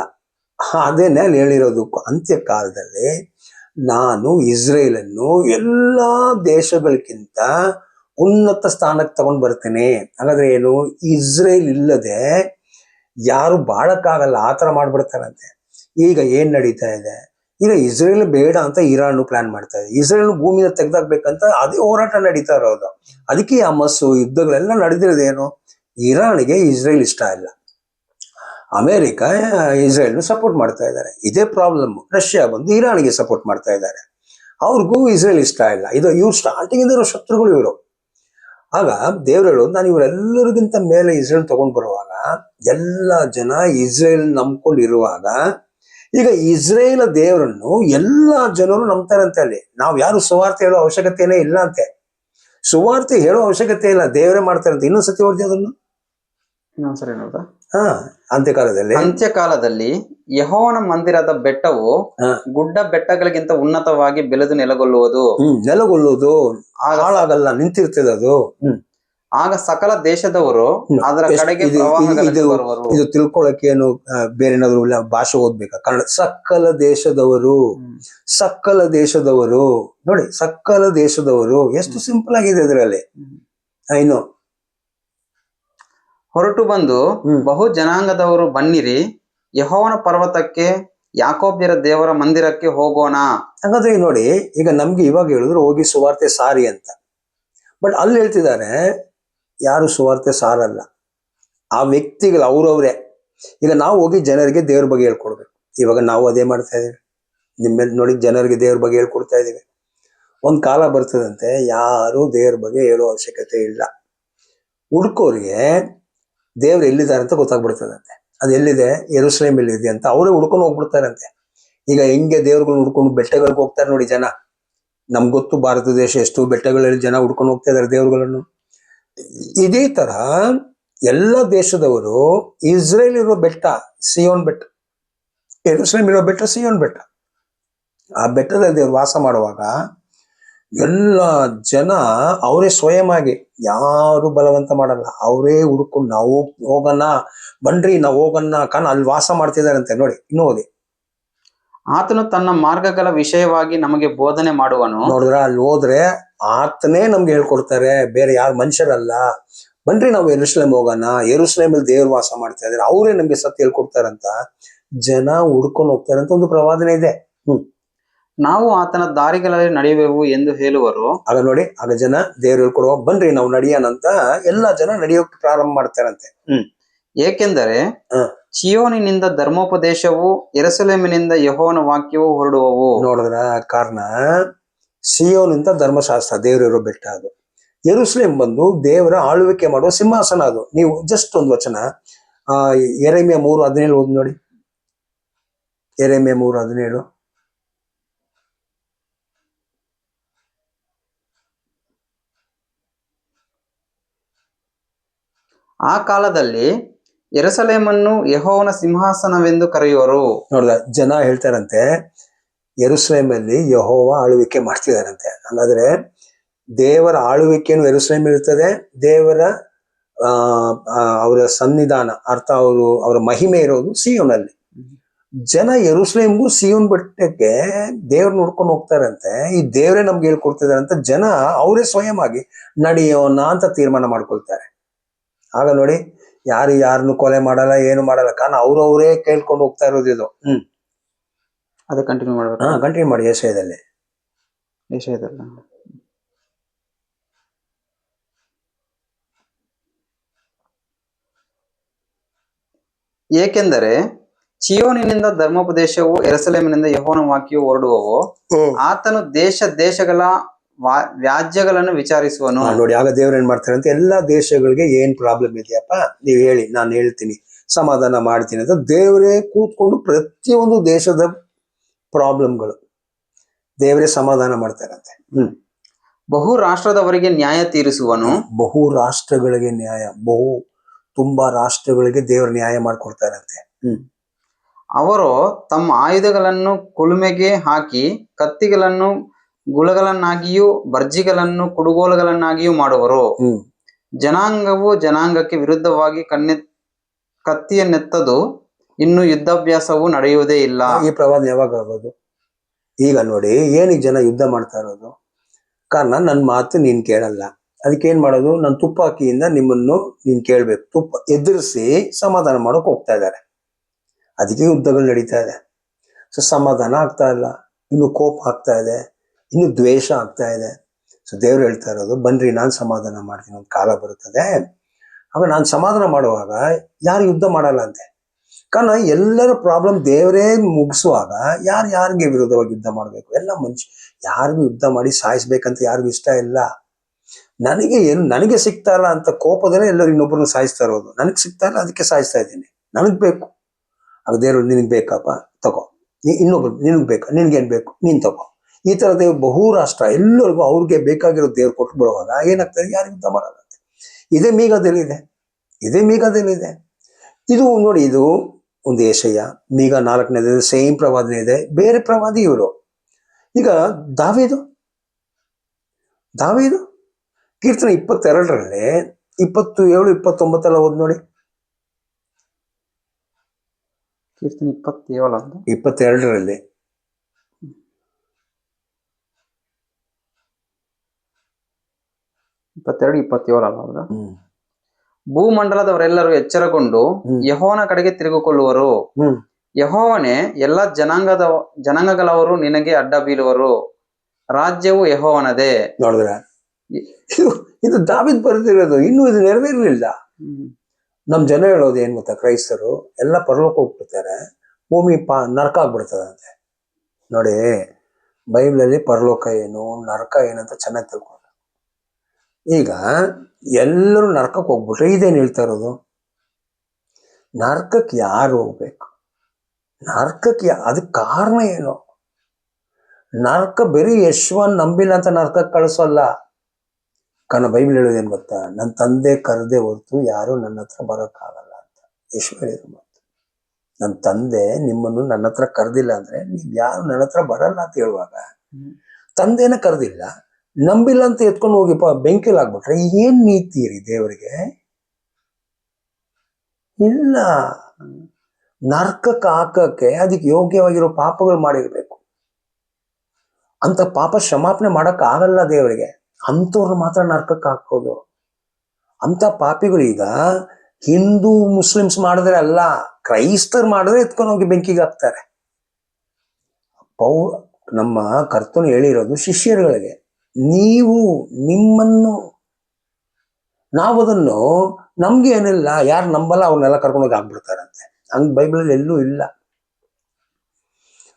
ಅದೇನೆ ಅಲ್ಲಿ ಹೇಳಿರೋದು, ಅಂತ್ಯಕಾಲದಲ್ಲಿ ನಾನು ಇಸ್ರೇಲನ್ನು ಎಲ್ಲಾ ದೇಶಗಳಿಗಿಂತ ಉನ್ನತ ಸ್ಥಾನಕ್ಕೆ ತಗೊಂಡ್ ಬರ್ತೇನೆ. ಹಾಗಾದ್ರೆ ಏನು, ಇಸ್ರೇಲ್ ಇಲ್ಲದೆ ಯಾರು ಬಾಳಕ್ಕಾಗಲ್ಲ, ಆತರ ಮಾಡ್ಬಿಡ್ತಾರಂತೆ. ಈಗ ಏನ್ ನಡೀತಾ ಇದೆ, ಈಗ ಇಸ್ರೇಲ್ ಬೇಡ ಅಂತ ಇರಾನ್ ಪ್ಲಾನ್ ಮಾಡ್ತಾ ಇದೆ. ಇಸ್ರೇಲ್ ಭೂಮಿನ ತೆಗ್ದಾಕ್ಬೇಕಂತ ಅದೇ ಹೋರಾಟ ನಡೀತಾ ಇರೋದು. ಅದಕ್ಕೆ ಆ ಮಸ್ಸು ಯುದ್ಧಗಳೆಲ್ಲ ನಡೆದಿರೋದೇನು, ಇರಾನ್ಗೆ ಇಸ್ರೇಲ್ ಇಷ್ಟ ಇಲ್ಲ, ಅಮೇರಿಕಾ ಇಸ್ರೇಲ್ನು ಸಪೋರ್ಟ್ ಮಾಡ್ತಾ ಇದ್ದಾರೆ. ಇದೇ ಪ್ರಾಬ್ಲಮ್. ರಷ್ಯಾ ಬಂದು ಇರಾನ್ಗೆ ಸಪೋರ್ಟ್ ಮಾಡ್ತಾ ಇದ್ದಾರೆ, ಅವ್ರಿಗೂ ಇಸ್ರೇಲ್ ಇಷ್ಟ ಇಲ್ಲ. ಇದು ಇವ್ರು ಸ್ಟಾರ್ಟಿಂಗ್ ಇಂದ ಇರೋ ಶತ್ರುಗಳು ಇವರು. ಆಗ ದೇವ್ರು ಹೇಳೋದು, ನಾನು ಇವರೆಲ್ಲರಿಗಿಂತ ಮೇಲೆ ಇಸ್ರೇಲ್ ತಗೊಂಡ್ ಬರುವಾಗ ಎಲ್ಲ ಜನ ಇಸ್ರೇಲ್ ನಂಬ್ಕೊಂಡಿರುವಾಗ, ಈಗ ಇಸ್ರೇಲ್ ದೇವರನ್ನು ಎಲ್ಲಾ ಜನರು ನಂಬ್ತಾರಂತೆ. ಅಲ್ಲಿ ನಾವು ಯಾರು ಸುವಾರ್ತೆ ಹೇಳೋ ಅವಶ್ಯಕತೆನೇ ಇಲ್ಲ ಅಂತೆ. ಸುವಾರ್ತೆ ಹೇಳೋ ಅವಶ್ಯಕತೆ ಇಲ್ಲ, ದೇವರೇ ಮಾಡ್ತಾರಂತೆ. ಇನ್ನೊಂದ್ಸತಿ ಓದಿ ಅದನ್ನು. ಇನ್ನೊಂದ್ಸರಿ ನೋಡ್ದ. ಅಂತ್ಯಕಾಲದಲ್ಲಿ ಯೆಹೋವನ ಮಂದಿರದ ಬೆಟ್ಟವು ಗುಡ್ಡ ಬೆಟ್ಟಗಳಿಗಿಂತ ಉನ್ನತವಾಗಿ ಬೆಳೆದು ನೆಲೆಗೊಳ್ಳುವುದು. ಹಾಳಾಗಲ್ಲ, ನಿಂತಿರ್ತದೆ ಅದು. ಆಗ ಸಕಲ ದೇಶದವರು ಅದರ ಕಡೆಗೆ ಪ್ರವಾಹಗಳಲ್ಲಿ ಬರುವರು. ಇದು ತಿಳ್ಕೊಳಕ್ಕೆ ಏನು ಬೇರೆ ಏನಾದ್ರು ಭಾಷೆ ಓದ್ಬೇಕಾ? ಕನ್ನಡ. ಸಕಲ ದೇಶದವರು, ಸಕಲ ದೇಶದವರು. ನೋಡಿ, ಸಕಲ ದೇಶದವರು ಎಷ್ಟು ಸಿಂಪಲ್ ಆಗಿದೆ ಇದರಲ್ಲಿ. ಇನ್ನು ಹೊರಟು ಬಂದು ಬಹು ಜನಾಂಗದವರು ಬನ್ನಿರಿ, ಯೆಹೋವನ ಪರ್ವತಕ್ಕೆ, ಯಾಕೋಬ್ಯರ ದೇವರ ಮಂದಿರಕ್ಕೆ ಹೋಗೋಣ. ಹಾಗಾದ್ರೆ ನೋಡಿ, ಈಗ ನಮ್ಗೆ ಇವಾಗ ಹೇಳಿದ್ರು ಹೋಗಿ ಸುವಾರ್ತೆ ಸಾರಿ ಅಂತ. ಬಟ್ ಅಲ್ಲಿ ಹೇಳ್ತಿದ್ದಾರೆ ಯಾರು ಸುವಾರ್ತೆ ಸಾರಲ್ಲ, ಆ ವ್ಯಕ್ತಿಗಳು ಅವ್ರವ್ರೇ. ಈಗ ನಾವು ಹೋಗಿ ಜನರಿಗೆ ದೇವ್ರ ಬಗ್ಗೆ ಹೇಳ್ಕೊಡ್ಬೇಕು. ಇವಾಗ ನಾವು ಅದೇ ಮಾಡ್ತಾ ಇದೀವಿ. ನಿಮ್ಮೆಲ್ಲ ನೋಡಿ, ಜನರಿಗೆ ದೇವ್ರ ಬಗ್ಗೆ ಹೇಳ್ಕೊಡ್ತಾ ಇದೀವಿ. ಒಂದ್ ಕಾಲ ಬರ್ತದಂತೆ ಯಾರು ದೇವ್ರ ಬಗ್ಗೆ ಹೇಳೋ ಅವಶ್ಯಕತೆ ಇಲ್ಲ. ಹುಡ್ಕೋರಿಗೆ ದೇವ್ರು ಎಲ್ಲಿದ್ದಾರೆ ಅಂತ ಗೊತ್ತಾಗ್ಬಿಡ್ತದಂತೆ. ಅದು ಎಲ್ಲಿದೆ, ಯೆರೂಸಲೇಮ್ ಎಲ್ಲಿದೆ ಅಂತ ಅವರೇ ಹುಡ್ಕೊಂಡು ಹೋಗ್ಬಿಡ್ತಾರಂತೆ. ಈಗ ಹೆಂಗೆ ದೇವ್ರುಗಳು ಹುಡ್ಕೊಂಡು ಬೆಟ್ಟಗಳಿಗೆ ಹೋಗ್ತಾರೆ ನೋಡಿ ಜನ. ನಮ್ಗೆ ಗೊತ್ತು ಭಾರತ ದೇಶ ಎಷ್ಟು ಬೆಟ್ಟಗಳಲ್ಲಿ ಜನ ಹುಡ್ಕೊಂಡು ಹೋಗ್ತಾ ಇದಾರೆ ದೇವ್ರುಗಳನ್ನು. ಇದೇ ತರ ಎಲ್ಲ ದೇಶದವರು ಇಸ್ರೇಲ್ ಇರೋ ಬೆಟ್ಟ ಸಿಯೋನ್ ಬೆಟ್ಟ, ಯೆರೂಸಲೇಮ್ ಇರೋ ಬೆಟ್ಟ ಸಿಯೋನ್ ಬೆಟ್ಟ, ಆ ಬೆಟ್ಟದಲ್ಲಿ ದೇವ್ರು ವಾಸ ಮಾಡುವಾಗ ಎಲ್ಲ ಜನ ಅವರೇ ಸ್ವಯಂ ಆಗಿ, ಯಾರು ಬಲವಂತ ಮಾಡಲ್ಲ, ಅವರೇ ಹುಡ್ಕೊಂಡು ನಾವು ಹೋಗೋಣ ಬನ್ರಿ, ನಾವು ಹೋಗೋಣ, ಕಾರಣ ಅಲ್ಲಿ ವಾಸ ಮಾಡ್ತಿದಾರಂತೆ. ನೋಡಿ, ಇನ್ನೂ ಓದಿ. ಆತನು ತನ್ನ ಮಾರ್ಗಗಳ ವಿಷಯವಾಗಿ ನಮಗೆ ಬೋಧನೆ ಮಾಡುವನು. ನೋಡಿದ್ರ ಅಲ್ಲಿ ಹೋದ್ರೆ ಆತನೇ ನಮ್ಗೆ ಹೇಳ್ಕೊಡ್ತಾರೆ, ಬೇರೆ ಯಾರು ಮನುಷ್ಯರಲ್ಲ. ಬನ್ರಿ ನಾವು ಯೆರೂಸಲೇಮ್ ಹೋಗೋಣ, ಯೆರೂಸಲೇಮಲ್ಲಿ ದೇವ್ರು ವಾಸ ಮಾಡ್ತಾ ಇದಾರೆ, ಅವರೇ ನಮ್ಗೆ ಸತ್ಯ ಹೇಳ್ಕೊಡ್ತಾರಂತ ಜನ ಹುಡ್ಕೊಂಡು ಹೋಗ್ತಾರೆ ಅಂತ ಒಂದು ಪ್ರವಾದನೆ ಇದೆ. ನಾವು ಆತನ ದಾರಿಗಳಲ್ಲಿ ನಡೆಯುವೆವು ಎಂದು ಹೇಳುವರು. ಆಗ ನೋಡಿ, ಆಗ ಜನ ದೇವ್ರು ಹೇಳ್ಕೊಡುವ ಬನ್ರಿ ನಾವು ನಡೆಯೋಣ ಅಂತ ಎಲ್ಲಾ ಜನ ನಡೆಯೋಕೆ ಪ್ರಾರಂಭ ಮಾಡ್ತಾರಂತೆ. ಏಕೆಂದರೆ ಚಿಯೋನಿನಿಂದ ಧರ್ಮೋಪದೇಶವು, ಯೆರೂಸಲೇಮಿನಿಂದ ಯೆಹೋವನ ವಾಕ್ಯವು ಹೊರಡುವವು. ನೋಡಿದ್ರ ಕಾರಣ ಸಿಯೋನಿಂದ ಧರ್ಮಶಾಸ್ತ್ರ, ದೇವರಿರೋ ಬೆಟ್ಟ ಅದು. ಯೆರೂಸಲೇಮ್ ಬಂದು ದೇವರ ಆಳ್ವಿಕೆ ಮಾಡುವ ಸಿಂಹಾಸನ ಅದು. ನೀವು ಜಸ್ಟ್ ಒಂದು ವಚನ ಯೆರೆಮೀಯ 3:17 ಓದಿ ನೋಡಿ. ಯೆರೆಮೀಯ 3:17. ಆ ಕಾಲದಲ್ಲಿ ಯೆರೂಸಲೇಮನ್ನು ಯೆಹೋವನ ಸಿಂಹಾಸನವೆಂದು ಕರೆಯುವರು. ನೋಡ್ದ, ಜನ ಹೇಳ್ತಾರಂತೆ ಯೆರೂಸಲೇಮಲ್ಲಿ ಯೆಹೋವ ಆಳ್ವಿಕೆ ಮಾಡ್ತಿದಾರಂತೆ. ಹಾಗಾದ್ರೆ ದೇವರ ಆಳ್ವಿಕೆಯನ್ನು ಯೆರೂಸಲೇಮ್ ಇರ್ತದೆ, ದೇವರ ಅವರ ಸನ್ನಿಧಾನ ಅರ್ಥ ಅವರ ಮಹಿಮೆ ಇರೋದು ಸಿಯೋನಲ್ಲಿ. ಜನ ಯೆರೂಸಲೇಮ್ಗೂ ಸಿಯೋನ್ ಬೆಟ್ಟಕ್ಕೆ ದೇವ್ರ ನೋಡ್ಕೊಂಡು ಹೋಗ್ತಾರಂತೆ. ಈ ದೇವರೇ ನಮ್ಗೆ ಹೇಳ್ಕೊಡ್ತಿದಾರೆ ಅಂತ ಜನ ಅವರೇ ಸ್ವಯಂ ಆಗಿ ನಡೆಯೋಣ ಅಂತ ತೀರ್ಮಾನ ಮಾಡ್ಕೊಳ್ತಾರೆ. ಆಗ ನೋಡಿ, ಯಾರನ್ನು ಕೊಲೆ ಮಾಡಲ್ಲ, ಏನು ಮಾಡಲ್ಲ, ಕಾರಣ ಅವ್ರವರೇ ಕೇಳ್ಕೊಂಡು ಹೋಗ್ತಾ ಇರೋದು ಇದು. ಅದೇ ಕಂಟಿನ್ಯೂ ಮಾಡ್ಬೇಕು. ಕಂಟಿನ್ಯೂ ಮಾಡಿ ಯೆಶಾಯದಲ್ಲಿ. ಏಕೆಂದರೆ ಚಿಯೋನಿನಿಂದ ಧರ್ಮೋಪದೇಶವು, ಯೆರೂಸಲೇಮಿನಿಂದ ಯೆಹೋವನ ವಾಕ್ಯವು ಹೊರಡುವವು. ಆತನು ದೇಶ ದೇಶಗಳ ವ್ಯಾಜ್ಯಗಳನ್ನು ವಿಚಾರಿಸುವನು. ನೋಡಿ, ಆಗ ದೇವ್ರು ಏನ್ ಮಾಡ್ತಾರೆ ಅಂತ, ಎಲ್ಲಾ ದೇಶಗಳಿಗೆ ಏನ್ ಪ್ರಾಬ್ಲಮ್ ಇದೆಯಪ್ಪ ನೀವ್ ಹೇಳಿ, ನಾನು ಹೇಳ್ತೀನಿ, ಸಮಾಧಾನ ಮಾಡ್ತೀನಿ ಅಂತ ದೇವರೇ ಕೂತ್ಕೊಂಡು ಪ್ರತಿಯೊಂದು ದೇಶದ ಪ್ರಾಬ್ಲಮ್ಗಳು ದೇವರೇ ಸಮಾಧಾನ ಮಾಡ್ತಾರಂತೆ. ಬಹು ರಾಷ್ಟ್ರದವರಿಗೆ ನ್ಯಾಯ ತೀರಿಸುವನು. ಬಹು ರಾಷ್ಟ್ರಗಳಿಗೆ ನ್ಯಾಯ, ತುಂಬಾ ರಾಷ್ಟ್ರಗಳಿಗೆ ದೇವರ ನ್ಯಾಯ ಮಾಡ್ಕೊಡ್ತಾರಂತೆ. ಅವರು ತಮ್ಮ ಆಯುಧಗಳನ್ನು ಕುಲುಮೆಗೆ ಹಾಕಿ, ಕತ್ತಿಗಳನ್ನು ಗುಳಗಳನ್ನಾಗಿಯೂ ಬರ್ಜಿಗಳನ್ನು ಕುಡುಗೋಲುಗಳನ್ನಾಗಿಯೂ ಮಾಡುವರು. ಜನಾಂಗವು ಜನಾಂಗಕ್ಕೆ ವಿರುದ್ಧವಾಗಿ ಕತ್ತಿಯನ್ನೆತ್ತದು, ಇನ್ನು ಯುದ್ಧಾಭ್ಯಾಸವು ನಡೆಯುವುದೇ ಇಲ್ಲ. ಈ ಪ್ರವಾದ ಯಾವಾಗ ಆಗೋದು? ಈಗ ನೋಡಿ, ಏನಕ್ಕೆ ಜನ ಯುದ್ಧ ಮಾಡ್ತಾ ಇರೋದು? ಕಾರಣ ನನ್ನ ಮಾತು ನೀನ್ ಕೇಳಲ್ಲ. ಅದಕ್ಕೆ ಏನ್ ಮಾಡೋದು? ನನ್ನ ತುಪ್ಪಾಕಿಯಿಂದ ನಿಮ್ಮನ್ನು ನೀನ್ ಕೇಳ್ಬೇಕು, ತುಪ್ಪ ಎದುರಿಸಿ ಸಮಾಧಾನ ಮಾಡೋಕೆ ಹೋಗ್ತಾ ಇದ್ದಾರೆ. ಅದಕ್ಕೆ ಯುದ್ಧಗಳು ನಡೀತಾ ಇದೆ. ಸೊ ಸಮಾಧಾನ ಆಗ್ತಾ ಇಲ್ಲ, ಇನ್ನು ಕೋಪ ಆಗ್ತಾ ಇದೆ, ಇನ್ನು ದ್ವೇಷ ಆಗ್ತಾ ಇದೆ. ಸೊ ದೇವ್ರು ಹೇಳ್ತಾ ಇರೋದು, ಬನ್ರಿ ನಾನು ಸಮಾಧಾನ ಮಾಡ್ತೀನಿ, ಒಂದು ಕಾಲ ಬರುತ್ತದೆ ಆಗ ನಾನು ಸಮಾಧಾನ ಮಾಡುವಾಗ ಯಾರು ಯುದ್ಧ ಮಾಡಲ್ಲ ಅಂತೆ. ಕಾರಣ ಎಲ್ಲರ ಪ್ರಾಬ್ಲಮ್ ದೇವರೇ ಮುಗಿಸುವಾಗ ಯಾರಿಗೆ ವಿರೋಧವಾಗಿ ಯುದ್ಧ ಮಾಡಬೇಕು? ಎಲ್ಲ ಮನುಷ್ಯ ಯಾರಿಗೂ ಯುದ್ಧ ಮಾಡಿ ಸಾಯಿಸ್ಬೇಕಂತ ಯಾರಿಗೂ ಇಷ್ಟ ಇಲ್ಲ. ನನಗೆ ಸಿಗ್ತಾ ಇಲ್ಲ ಅಂತ ಕೋಪದಲ್ಲೇ ಎಲ್ಲರೂ ಇನ್ನೊಬ್ಬರನ್ನ ಸಾಯಿಸ್ತಾ ಇರೋದು. ನನಗೆ ಸಿಗ್ತಾ ಇಲ್ಲ, ಅದಕ್ಕೆ ಸಾಯಿಸ್ತಾ ಇದ್ದೀನಿ, ನನಗ್ ಬೇಕು. ಆಗ ದೇವ್ರು, ನಿನಗೆ ಬೇಕಪ್ಪ ತಗೋ, ಇನ್ನೊಬ್ರು ನಿನಗ್ ಬೇಕಾ, ನಿನ್ಗೇನ್ ಬೇಕು ನೀನ್ ತಗೋ. ಈ ತರ ದೇವ್ರು ಬಹು ರಾಷ್ಟ್ರ ಎಲ್ಲರಿಗೂ ಅವ್ರಿಗೆ ಬೇಕಾಗಿರೋ ದೇವ್ರು ಕೊಟ್ಟು ಬರುವಾಗ ಏನಾಗ್ತದೆ? ಯಾರು ಯುದ್ಧ ಮಾಡಲ್ಲಂತೆ. ಇದೇ ಮೀಗದಲ್ಲಿದೆ. ಇದು ನೋಡಿ, ಇದು ಒಂದು ಯೆಶಾಯ, ಮೀಗ 4ನೇದು ಸೇಮ್ ಪ್ರವಾದನೆ ಇದೆ, ಬೇರೆ ಪ್ರವಾದಿ ಇವರು. ಈಗ ದಾವೀದು ಕೀರ್ತನೆ 22ರಲ್ಲಿ 27, 29 ಓದ್ ನೋಡಿ. ಕೀರ್ತನೆ 22ರಲ್ಲಿ 22-27 ಅಲ್ಲ? ಭೂಮಂಡಲದವರೆಲ್ಲರೂ ಎಚ್ಚರಗೊಂಡು ಯೆಹೋವನ ಕಡೆಗೆ ತಿರುಗಿಕೊಳ್ಳುವರು. ಯೆಹೋವನೇ, ಎಲ್ಲ ಜನಾಂಗಗಳವರು ನಿನಗೆ ಅಡ್ಡ ಬೀಳುವರು. ರಾಜ್ಯವು ಯೆಹೋವನದೇ. ನೋಡಿದ್ರ, ಇದು ದಾವೀದ್ ಬರೆದಿರೋದು, ಇನ್ನೂ ಇದು ನೆರವೇರಲಿಲ್ಲ. ನಮ್ ಜನ ಹೇಳೋದು ಏನ್ ಗೊತ್ತಾ? ಕ್ರೈಸ್ತರು ಎಲ್ಲ ಪರಲೋಕ ಹೋಗ್ಬಿಡ್ತಾರೆ, ಭೂಮಿ ನರಕ ಆಗ್ಬಿಡ್ತದಂತೆ. ನೋಡಿ, ಬೈಬಲಲ್ಲಿ ಪರಲೋಕ ಏನು ನರಕ ಏನಂತ ಚೆನ್ನಾಗಿ ತಿಳ್ಕೊಂಡು, ಈಗ ಎಲ್ಲರೂ ನರಕಕ್ಕೆ ಹೋಗ್ಬಿಟ್ರೆ ಇದೇನು ಹೇಳ್ತಾ ಇರೋದು? ನರಕಕ್ಕೆ ಯಾರು ಹೋಗ್ಬೇಕು? ಅದಕ್ಕೆ ಕಾರಣ ಏನು? ನರಕ ಬರೀ ಯಶ್ವನ್ ನಂಬಿಲ್ಲ ಅಂತ ನರಕಕ್ಕೆ ಕಳಿಸೋಲ್ಲ. ಕಾರಣ ಬೈಬಲ್ ಹೇಳೋದೇನ್ ಗೊತ್ತಾ? ನನ್ನ ತಂದೆ ಕರೆದೇ ಹೊರತು ಯಾರು ನನ್ನ ಹತ್ರ ಬರೋಕ್ಕಾಗಲ್ಲ ಅಂತ ಯೇಸು ಹೇಳಿದ್ರು ಮಾತು. ನನ್ನ ತಂದೆ ನಿಮ್ಮನ್ನು ನನ್ನ ಹತ್ರ ಕರೆದಿಲ್ಲ ಅಂದ್ರೆ ನೀವ್ ಯಾರು ನನ್ನ ಹತ್ರ ಬರಲ್ಲ ಅಂತ ಹೇಳುವಾಗ, ತಂದೆನ ಕರೆದಿಲ್ಲ, ನಂಬಿಲ್ಲ ಅಂತ ಎತ್ಕೊಂಡು ಹೋಗಿಪ್ಪ ಬೆಂಕಿಲ್ ಆಗ್ಬಿಟ್ರೆ ಏನ್ ನೀತಿ ರೀ ದೇವರಿಗೆ? ಇಲ್ಲ. ನರ್ಕಕ್ಕೆ ಹಾಕಕ್ಕೆ ಅದಕ್ಕೆ ಯೋಗ್ಯವಾಗಿರೋ ಪಾಪಗಳು ಮಾಡಿರ್ಬೇಕು. ಅಂತ ಪಾಪ ಕ್ಷಮಾಪಣೆ ಮಾಡಕ್ ಆಗಲ್ಲ ದೇವರಿಗೆ. ಅಂಥವ್ರನ್ನ ಮಾತ್ರ ನರ್ಕಕ್ಕೆ ಹಾಕೋದು. ಅಂತ ಪಾಪಿಗಳು ಈಗ ಹಿಂದೂ ಮುಸ್ಲಿಮ್ಸ್ ಮಾಡಿದ್ರೆ ಅಲ್ಲ, ಕ್ರೈಸ್ತರು ಮಾಡಿದ್ರೆ ಎತ್ಕೊಂಡು ಹೋಗಿ ಬೆಂಕಿಗೆ ಹಾಕ್ತಾರೆ. ನಮ್ಮ ಕರ್ತನು ಹೇಳಿರೋದು ಶಿಷ್ಯರುಗಳಿಗೆ, ನೀವು ನಿಮ್ಮನ್ನು, ನಾವದನ್ನು ನಮ್ಗೆ ಏನಿಲ್ಲ, ಯಾರು ನಂಬಲ್ಲ ಅವ್ರನ್ನೆಲ್ಲ ಕರ್ಕೊಂಡೋಗಿ ಹಾಕ್ಬಿಡ್ತಾರಂತೆ. ಹಂಗ್ ಬೈಬಲಲ್ಲಿ ಎಲ್ಲೂ ಇಲ್ಲ.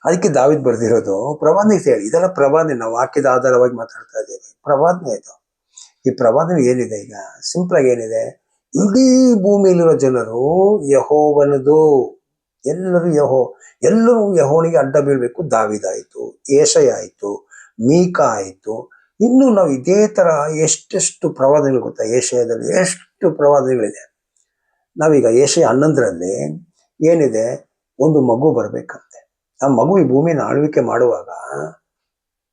ಅದಕ್ಕೆ ದಾವಿದ್ ಬರ್ದಿರೋದು ಪ್ರವಾದನೆ ಹೇಳಿ, ಇದೆಲ್ಲ ಪ್ರವಾದನೆ, ನಾವು ವಾಕ್ಯದ ಆಧಾರವಾಗಿ ಮಾತಾಡ್ತಾ ಇದ್ದೇವೆ. ಪ್ರವಾದನೆ ಇದು. ಈ ಪ್ರವಾದನೆ ಏನಿದೆ ಈಗ ಸಿಂಪಲ್ ಆಗಿ ಏನಿದೆ, ಇಡೀ ಭೂಮಿಯಲ್ಲಿರೋ ಜನರು ಯೆಹೋವನದು, ಎಲ್ಲರೂ ಯೆಹೋವನಿಗೆ ಅಡ್ಡ ಬೀಳ್ಬೇಕು. ದಾವಿದ ಆಯ್ತು, ಯೆಶಯ ಆಯ್ತು, ಮೀಕಾ ಆಯ್ತು, ಇನ್ನು ನಾವು ಇದೇ ತರ ಎಷ್ಟೆಷ್ಟು ಪ್ರವಾದನೆಗಳು ಗೊತ್ತಾ, ಯೆಶಯದಲ್ಲಿ ಎಷ್ಟು ಪ್ರವಾದನೆಗಳಿದೆ. ನಾವೀಗ ಯೆಶಯ 11ರಲ್ಲಿ ಏನಿದೆ, ಒಂದು ಮಗು ಬರ್ಬೇಕಂತೆ. ಆ ಮಗು ಈ ಭೂಮಿನ ಆಳ್ವಿಕೆ ಮಾಡುವಾಗ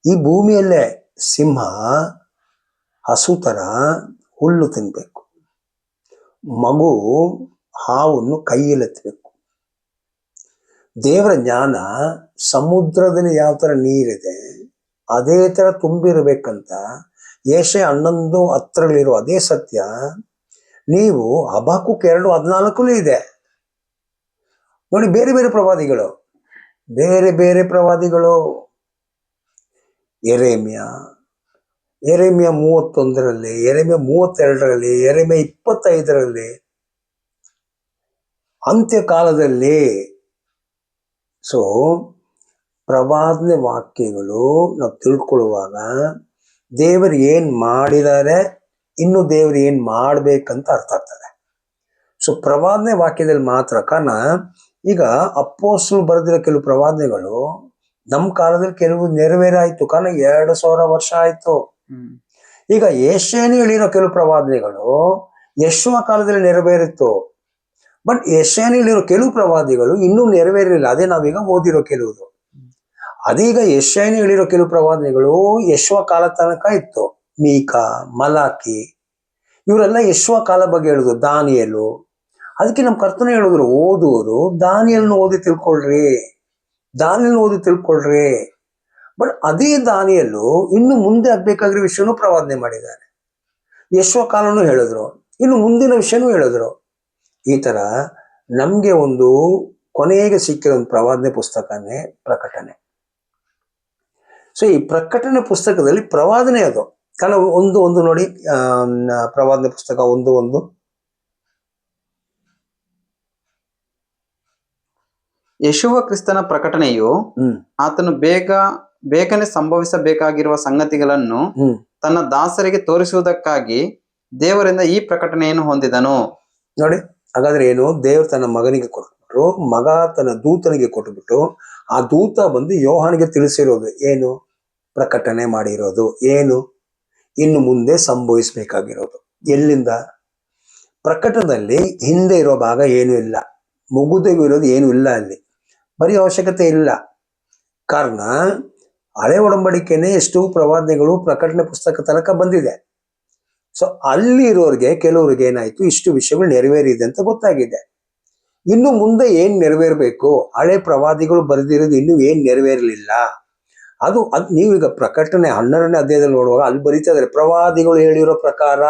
ಈ ಭೂಮಿಯಲ್ಲೇ ಸಿಂಹ ಹಸು ತರ ಹುಲ್ಲು ತಿನ್ಬೇಕು, ಮಗು ಹಾವನ್ನು ಕೈಯಲ್ಲೆತ್ತಬೇಕು. ದೇವರ ಜ್ಞಾನ ಸಮುದ್ರದಲ್ಲಿ ಯಾವ ತರ ನೀರಿದೆ ಅದೇ ತರ ತುಂಬಿರ್ಬೇಕಂತ ಯೆಶಯ 11:10 ಅದೇ ಸತ್ಯ ನೀವು ಹಬಕ್ಕೂಕ್ 2:14 ಇದೆ ನೋಡಿ. ಬೇರೆ ಬೇರೆ ಪ್ರವಾದಿಗಳು ಯೆರೆಮ್ಯ 31ರಲ್ಲಿ, ಯೆರೆಮ್ಯ 32ರಲ್ಲಿ, ಯೆರೆಮ್ಯ 25ರಲ್ಲಿ, ಅಂತ್ಯಕಾಲದಲ್ಲಿ. ಸೊ ಪ್ರವಾದನೆ ವಾಕ್ಯಗಳು ನಾವು ತಿಳ್ಕೊಳ್ಳುವಾಗ ದೇವರು ಏನ್ ಮಾಡಿದ್ದಾರೆ, ಇನ್ನು ದೇವರು ಏನ್ ಮಾಡ್ಬೇಕಂತ ಅರ್ಥ ಆಗ್ತದೆ. ಸೊ ಪ್ರವಾದನೆ ವಾಕ್ಯದಲ್ಲಿ ಮಾತ್ರ. ಕಾರಣ ಈಗ ಅಪೊಸ್ತಲರು ಬರೆದಿರೋ ಕೆಲವು ಪ್ರವಾದನೆಗಳು ನಮ್ಮ ಕಾಲದಲ್ಲಿ ಕೆಲವು ನೆರವೇರಾಯ್ತು, ಕಾರಣ 2000 ವರ್ಷ ಆಯ್ತು. ಈಗ ಯೆಶಯನೇ ಹೇಳಿರೋ ಕೆಲವು ಪ್ರವಾದನೆಗಳು ಯೆಶುವ ಕಾಲದಲ್ಲಿ ನೆರವೇರಿತ್ತು. ಬಟ್ ಯೆಶಯನೇ ಹೇಳಿರೋ ಕೆಲವು ಪ್ರವಾದಿಗಳು ಇನ್ನೂ ನೆರವೇರಿಲ್ಲ. ಅದೇ ನಾವೀಗ ಓದಿರೋ ಕೆಲವುದು. ಅದೀಗ ಯೆಶಯನೇ ಹೇಳಿರೋ ಕೆಲವು ಪ್ರವಾದನೆಗಳು ಯೆಶುವ ಕಾಲ ತನಕ ಇತ್ತು. ಮೀಕಾ, ಮಲಾಕಿ ಇವರೆಲ್ಲ ಯೆಶುವ ಕಾಲ ಬಗ್ಗೆ ಹೇಳುದು. ದಾನಿಯೇಲು. ಅದಕ್ಕೆ ನಮ್ಮ ಕರ್ತನ ಹೇಳಿದ್ರು, ಓದುವರು ದಾನಿಯೇಲನ್ನ ಓದಿ ತಿಳ್ಕೊಳ್ರಿ. ಬಟ್ ಅದೇ ದಾನಿಯೇಲು ಇನ್ನು ಮುಂದೆ ಆಗ್ಬೇಕಾಗಿರೋ ವಿಷಯನೂ ಪ್ರವಾದನೆ ಮಾಡಿದ್ದಾರೆ. ಯೆಶುವ ಕಾಲನೂ ಹೇಳಿದ್ರು, ಇನ್ನು ಮುಂದಿನ ವಿಷಯನೂ ಹೇಳಿದ್ರು. ಈ ತರ ನಮ್ಗೆ ಒಂದು ಕೊನೆಗೆ ಸಿಕ್ಕಿರೋ ಒಂದು ಪ್ರವಾದನೆ ಪುಸ್ತಕನೇ ಪ್ರಕಟಣೆ. ಸೊ ಈ ಪ್ರಕಟಣೆ ಪುಸ್ತಕದಲ್ಲಿ ಪ್ರವಾದನೆ ಅದು. ಕಾರಣ ಒಂದು ನೋಡಿ, ಪ್ರವಾದನೆ ಪುಸ್ತಕ ಒಂದು ಯೇಸುವ ಕ್ರಿಸ್ತನ ಪ್ರಕಟಣೆಯು ಆತನು ಬೇಗನೆ ಸಂಭವಿಸಬೇಕಾಗಿರುವ ಸಂಗತಿಗಳನ್ನು ತನ್ನ ದಾಸರಿಗೆ ತೋರಿಸುವುದಕ್ಕಾಗಿ ದೇವರಿಂದ ಈ ಪ್ರಕಟಣೆಯನ್ನು ಹೊಂದಿದನು. ನೋಡಿ, ಹಾಗಾದ್ರೆ ಏನು, ದೇವರು ತನ್ನ ಮಗನಿಗೆ ಕೊಟ್ಬಿಟ್ರು, ಮಗ ತನ್ನ ದೂತನಿಗೆ ಕೊಟ್ಬಿಟ್ಟು ಆ ದೂತ ಬಂದು ಯೋಹಾನಿಗೆ ತಿಳಿಸಿರೋದು ಏನು, ಪ್ರಕಟಣೆ ಮಾಡಿರೋದು ಏನು, ಇನ್ನು ಮುಂದೆ ಸಂಭವಿಸ್ಬೇಕಾಗಿರೋದು. ಎಲ್ಲಿಂದ? ಪ್ರಕಟಣದಲ್ಲಿ ಹಿಂದೆ ಇರೋ ಭಾಗ ಏನು ಇಲ್ಲ, ಮುಗುದವಿರೋದು ಏನು ಇಲ್ಲ, ಅಲ್ಲಿ ಬರೀ ಅವಶ್ಯಕತೆ ಇಲ್ಲ. ಕಾರಣ ಹಳೆ ಒಡಂಬಡಿಕೆನೆ ಎಷ್ಟು ಪ್ರವಾದನೆಗಳು ಪ್ರಕಟಣೆ ಪುಸ್ತಕ ತನಕ ಬಂದಿದೆ. ಸೊ ಅಲ್ಲಿ ಇರೋರಿಗೆ ಕೆಲವ್ರಿಗೆ ಏನಾಯ್ತು, ಇಷ್ಟು ವಿಷಯಗಳು ನೆರವೇರಿದೆ ಅಂತ ಗೊತ್ತಾಗಿದೆ. ಇನ್ನು ಮುಂದೆ ಏನ್ ನೆರವೇರ್ಬೇಕು, ಹಳೆ ಪ್ರವಾದಿಗಳು ಬರೆದಿರೋದು ಇನ್ನೂ ಏನ್ ನೆರವೇರಲಿಲ್ಲ, ಅದು ನೀವೀಗ ಪ್ರಕಟಣೆ 12ನೇ ಅಧ್ಯಾಯದಲ್ಲಿ ನೋಡುವಾಗ ಅಲ್ಲಿ ಬರೀತಾ ಇದಾರೆ, ಪ್ರವಾದಿಗಳು ಹೇಳಿರೋ ಪ್ರಕಾರ.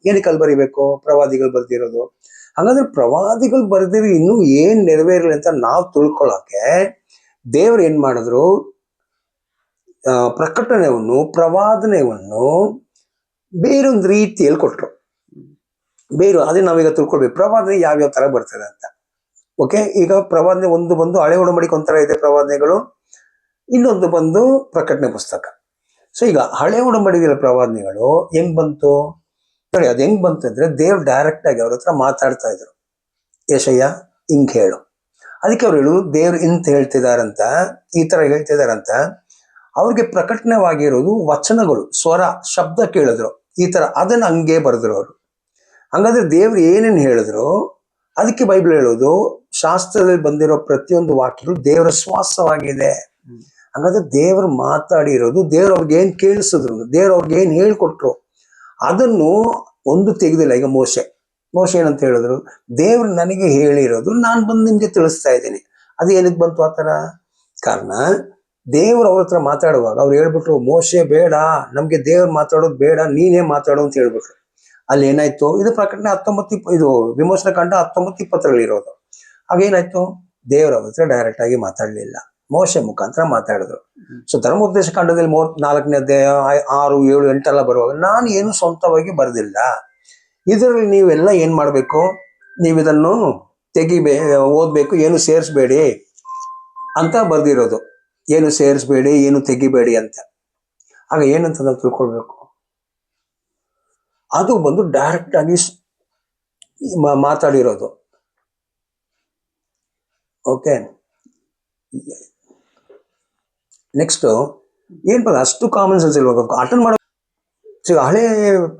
ಏನಕ್ಕೆ ಅಲ್ಲಿ ಬರಿಬೇಕು, ಪ್ರವಾದಿಗಳು ಬರ್ದಿರೋದು? ಹಾಗಾದ್ರೆ ಪ್ರವಾದಿಗಳು ಬರ್ದಿರೋ ಇನ್ನೂ ಏನ್ ನೆರವೇರಲಿ ಅಂತ ನಾವು ತಿಳ್ಕೊಳ್ಳೋಕೆ ದೇವರು ಏನ್ ಮಾಡಿದ್ರು, ಪ್ರವಾದನೆಯನ್ನು ಬೇರೊಂದು ರೀತಿಯಲ್ಲಿ ಕೊಟ್ರು. ಅದೇ ನಾವೀಗ ತಿಳ್ಕೊಳ್ಬೇಕು ಪ್ರವಾದನೆ ಯಾವ್ಯಾವ ತರ ಬರ್ತದೆ ಅಂತ. ಓಕೆ, ಈಗ ಪ್ರವಾದನೆ ಒಂದು ಬಂದು ಹಳೆ ಒಡಂಬಡಿಕೆ ಒಂಥರ ಇದೆ ಪ್ರವಾದನೆಗಳು, ಇನ್ನೊಂದು ಬಂದು ಪ್ರಕಟಣೆ ಪುಸ್ತಕ. ಸೊ ಈಗ ಹಳೆ ಒಡಂಬಡಿಕೆಯ ಪ್ರವಾದನೆಗಳು ಹೆಂಗ್ ಬಂತು ನೋಡಿ, ಅದು ಹೆಂಗ್ ಬಂತು ಅಂದ್ರೆ ದೇವ್ರು ಡೈರೆಕ್ಟ್ ಆಗಿ ಅವ್ರ ಹತ್ರ ಮಾತಾಡ್ತಾ ಇದ್ರು. ಯೆಶಯ್ಯ ಹಿಂಗ್ ಹೇಳು, ಅದಕ್ಕೆ ಅವ್ರು ಹೇಳುದು ದೇವ್ರು ಇಂತ ಹೇಳ್ತಿದಾರಂತ, ಈ ತರ ಹೇಳ್ತಿದಾರಂತ. ಅವ್ರಿಗೆ ಪ್ರಕಟಣವಾಗಿರೋದು ವಚನಗಳು, ಸ್ವರ, ಶಬ್ದ ಕೇಳಿದ್ರು ಈ ತರ, ಅದನ್ನ ಹಂಗೆ ಬರೆದ್ರು ಅವರು. ಹಂಗಾದ್ರೆ ದೇವ್ರು ಏನೇನು ಹೇಳಿದ್ರು ಅದಕ್ಕೆ ಬೈಬಲ್ ಹೇಳೋದು, ಶಾಸ್ತ್ರದಲ್ಲಿ ಬಂದಿರೋ ಪ್ರತಿಯೊಂದು ವಾಕ್ಯಗಳು ದೇವರ ಶ್ವಾಸವಾಗಿದೆ. ಹಾಗಾದ್ರೆ ದೇವರು ಮಾತಾಡಿರೋದು, ದೇವ್ರು ಅವ್ರಿಗೆ ಏನ್ ಕೇಳಿಸಿದ್ರು, ದೇವ್ರು ಅವ್ರಿಗೆ ಏನ್ ಹೇಳ್ಕೊಟ್ರು ಅದನ್ನು ಒಂದು ತೆಗೆದಿಲ್ಲ. ಈಗ ಮೋಶೆ ಮೋಶೆ ಏನಂತ ಹೇಳಿದ್ರು, ದೇವ್ರು ನನಗೆ ಹೇಳಿರೋದು ನಾನು ಬಂದು ನಿಮ್ಗೆ ತಿಳಿಸ್ತಾ ಇದ್ದೀನಿ. ಅದು ಏನಕ್ಕೆ ಬಂತು ಆ ಥರ? ಕಾರಣ ದೇವ್ರು ಅವ್ರ ಹತ್ರ ಮಾತಾಡುವಾಗ ಅವ್ರು ಹೇಳ್ಬಿಟ್ರು, ಮೋಶೆ ಬೇಡ, ನಮ್ಗೆ ದೇವ್ರು ಮಾತಾಡೋದು ಬೇಡ, ನೀನೇ ಮಾತಾಡು ಅಂತ ಹೇಳ್ಬಿಟ್ರು. ಅಲ್ಲಿ ಏನಾಯ್ತು, ಇದು ಪ್ರಕಟಣೆ 19 ಇದು ವಿಮೋಚನ ಕಂಡ 19:20 ಇರೋದು. ಆಗೇನಾಯ್ತು, ದೇವ್ರ ಅವ್ರ ಹತ್ರ ಡೈರೆಕ್ಟ್ ಆಗಿ ಮಾತಾಡ್ಲಿಲ್ಲ, ಮೋಶೆ ಮುಖಾಂತರ ಮಾತಾಡಿದ್ರು. ಸೊ ಧರ್ಮೋಪದೇಶ ಕಾಂಡದಲ್ಲಿ 34ನೇ ಅಧ್ಯಾಯ 6, 7, 8 ಎಲ್ಲ ಬರುವಾಗ ನಾನು ಏನು ಸ್ವಂತವಾಗಿ ಬರೆದಿಲ್ಲ, ಇದರಲ್ಲಿ ನೀವೆಲ್ಲ ಏನ್ ಮಾಡ್ಬೇಕು, ನೀವು ಇದನ್ನು ಓದ್ಬೇಕು, ಏನು ಸೇರಿಸ್ಬೇಡಿ ಅಂತ ಬರ್ದಿರೋದು. ಏನು ಸೇರಿಸ್ಬೇಡಿ, ಏನು ತೆಗಿಬೇಡಿ ಅಂತ. ಆಗ ಏನಂತ ನಾವು ತಿಳ್ಕೊಳ್ಬೇಕು, ಅದು ಬಂದು ಡೈರೆಕ್ಟ್ ಆಗಿ ಮಾತಾಡಿರೋದು. ಓಕೆ, ನೆಕ್ಸ್ಟ್ ಏನ್ ಬರ ಅಷ್ಟು ಕಾಮನ್ ಸೆನ್ಸ್ ಇಲ್ವಾಗ ಅಟೆಂಡ್ ಮಾಡೋ. ಹಳೆ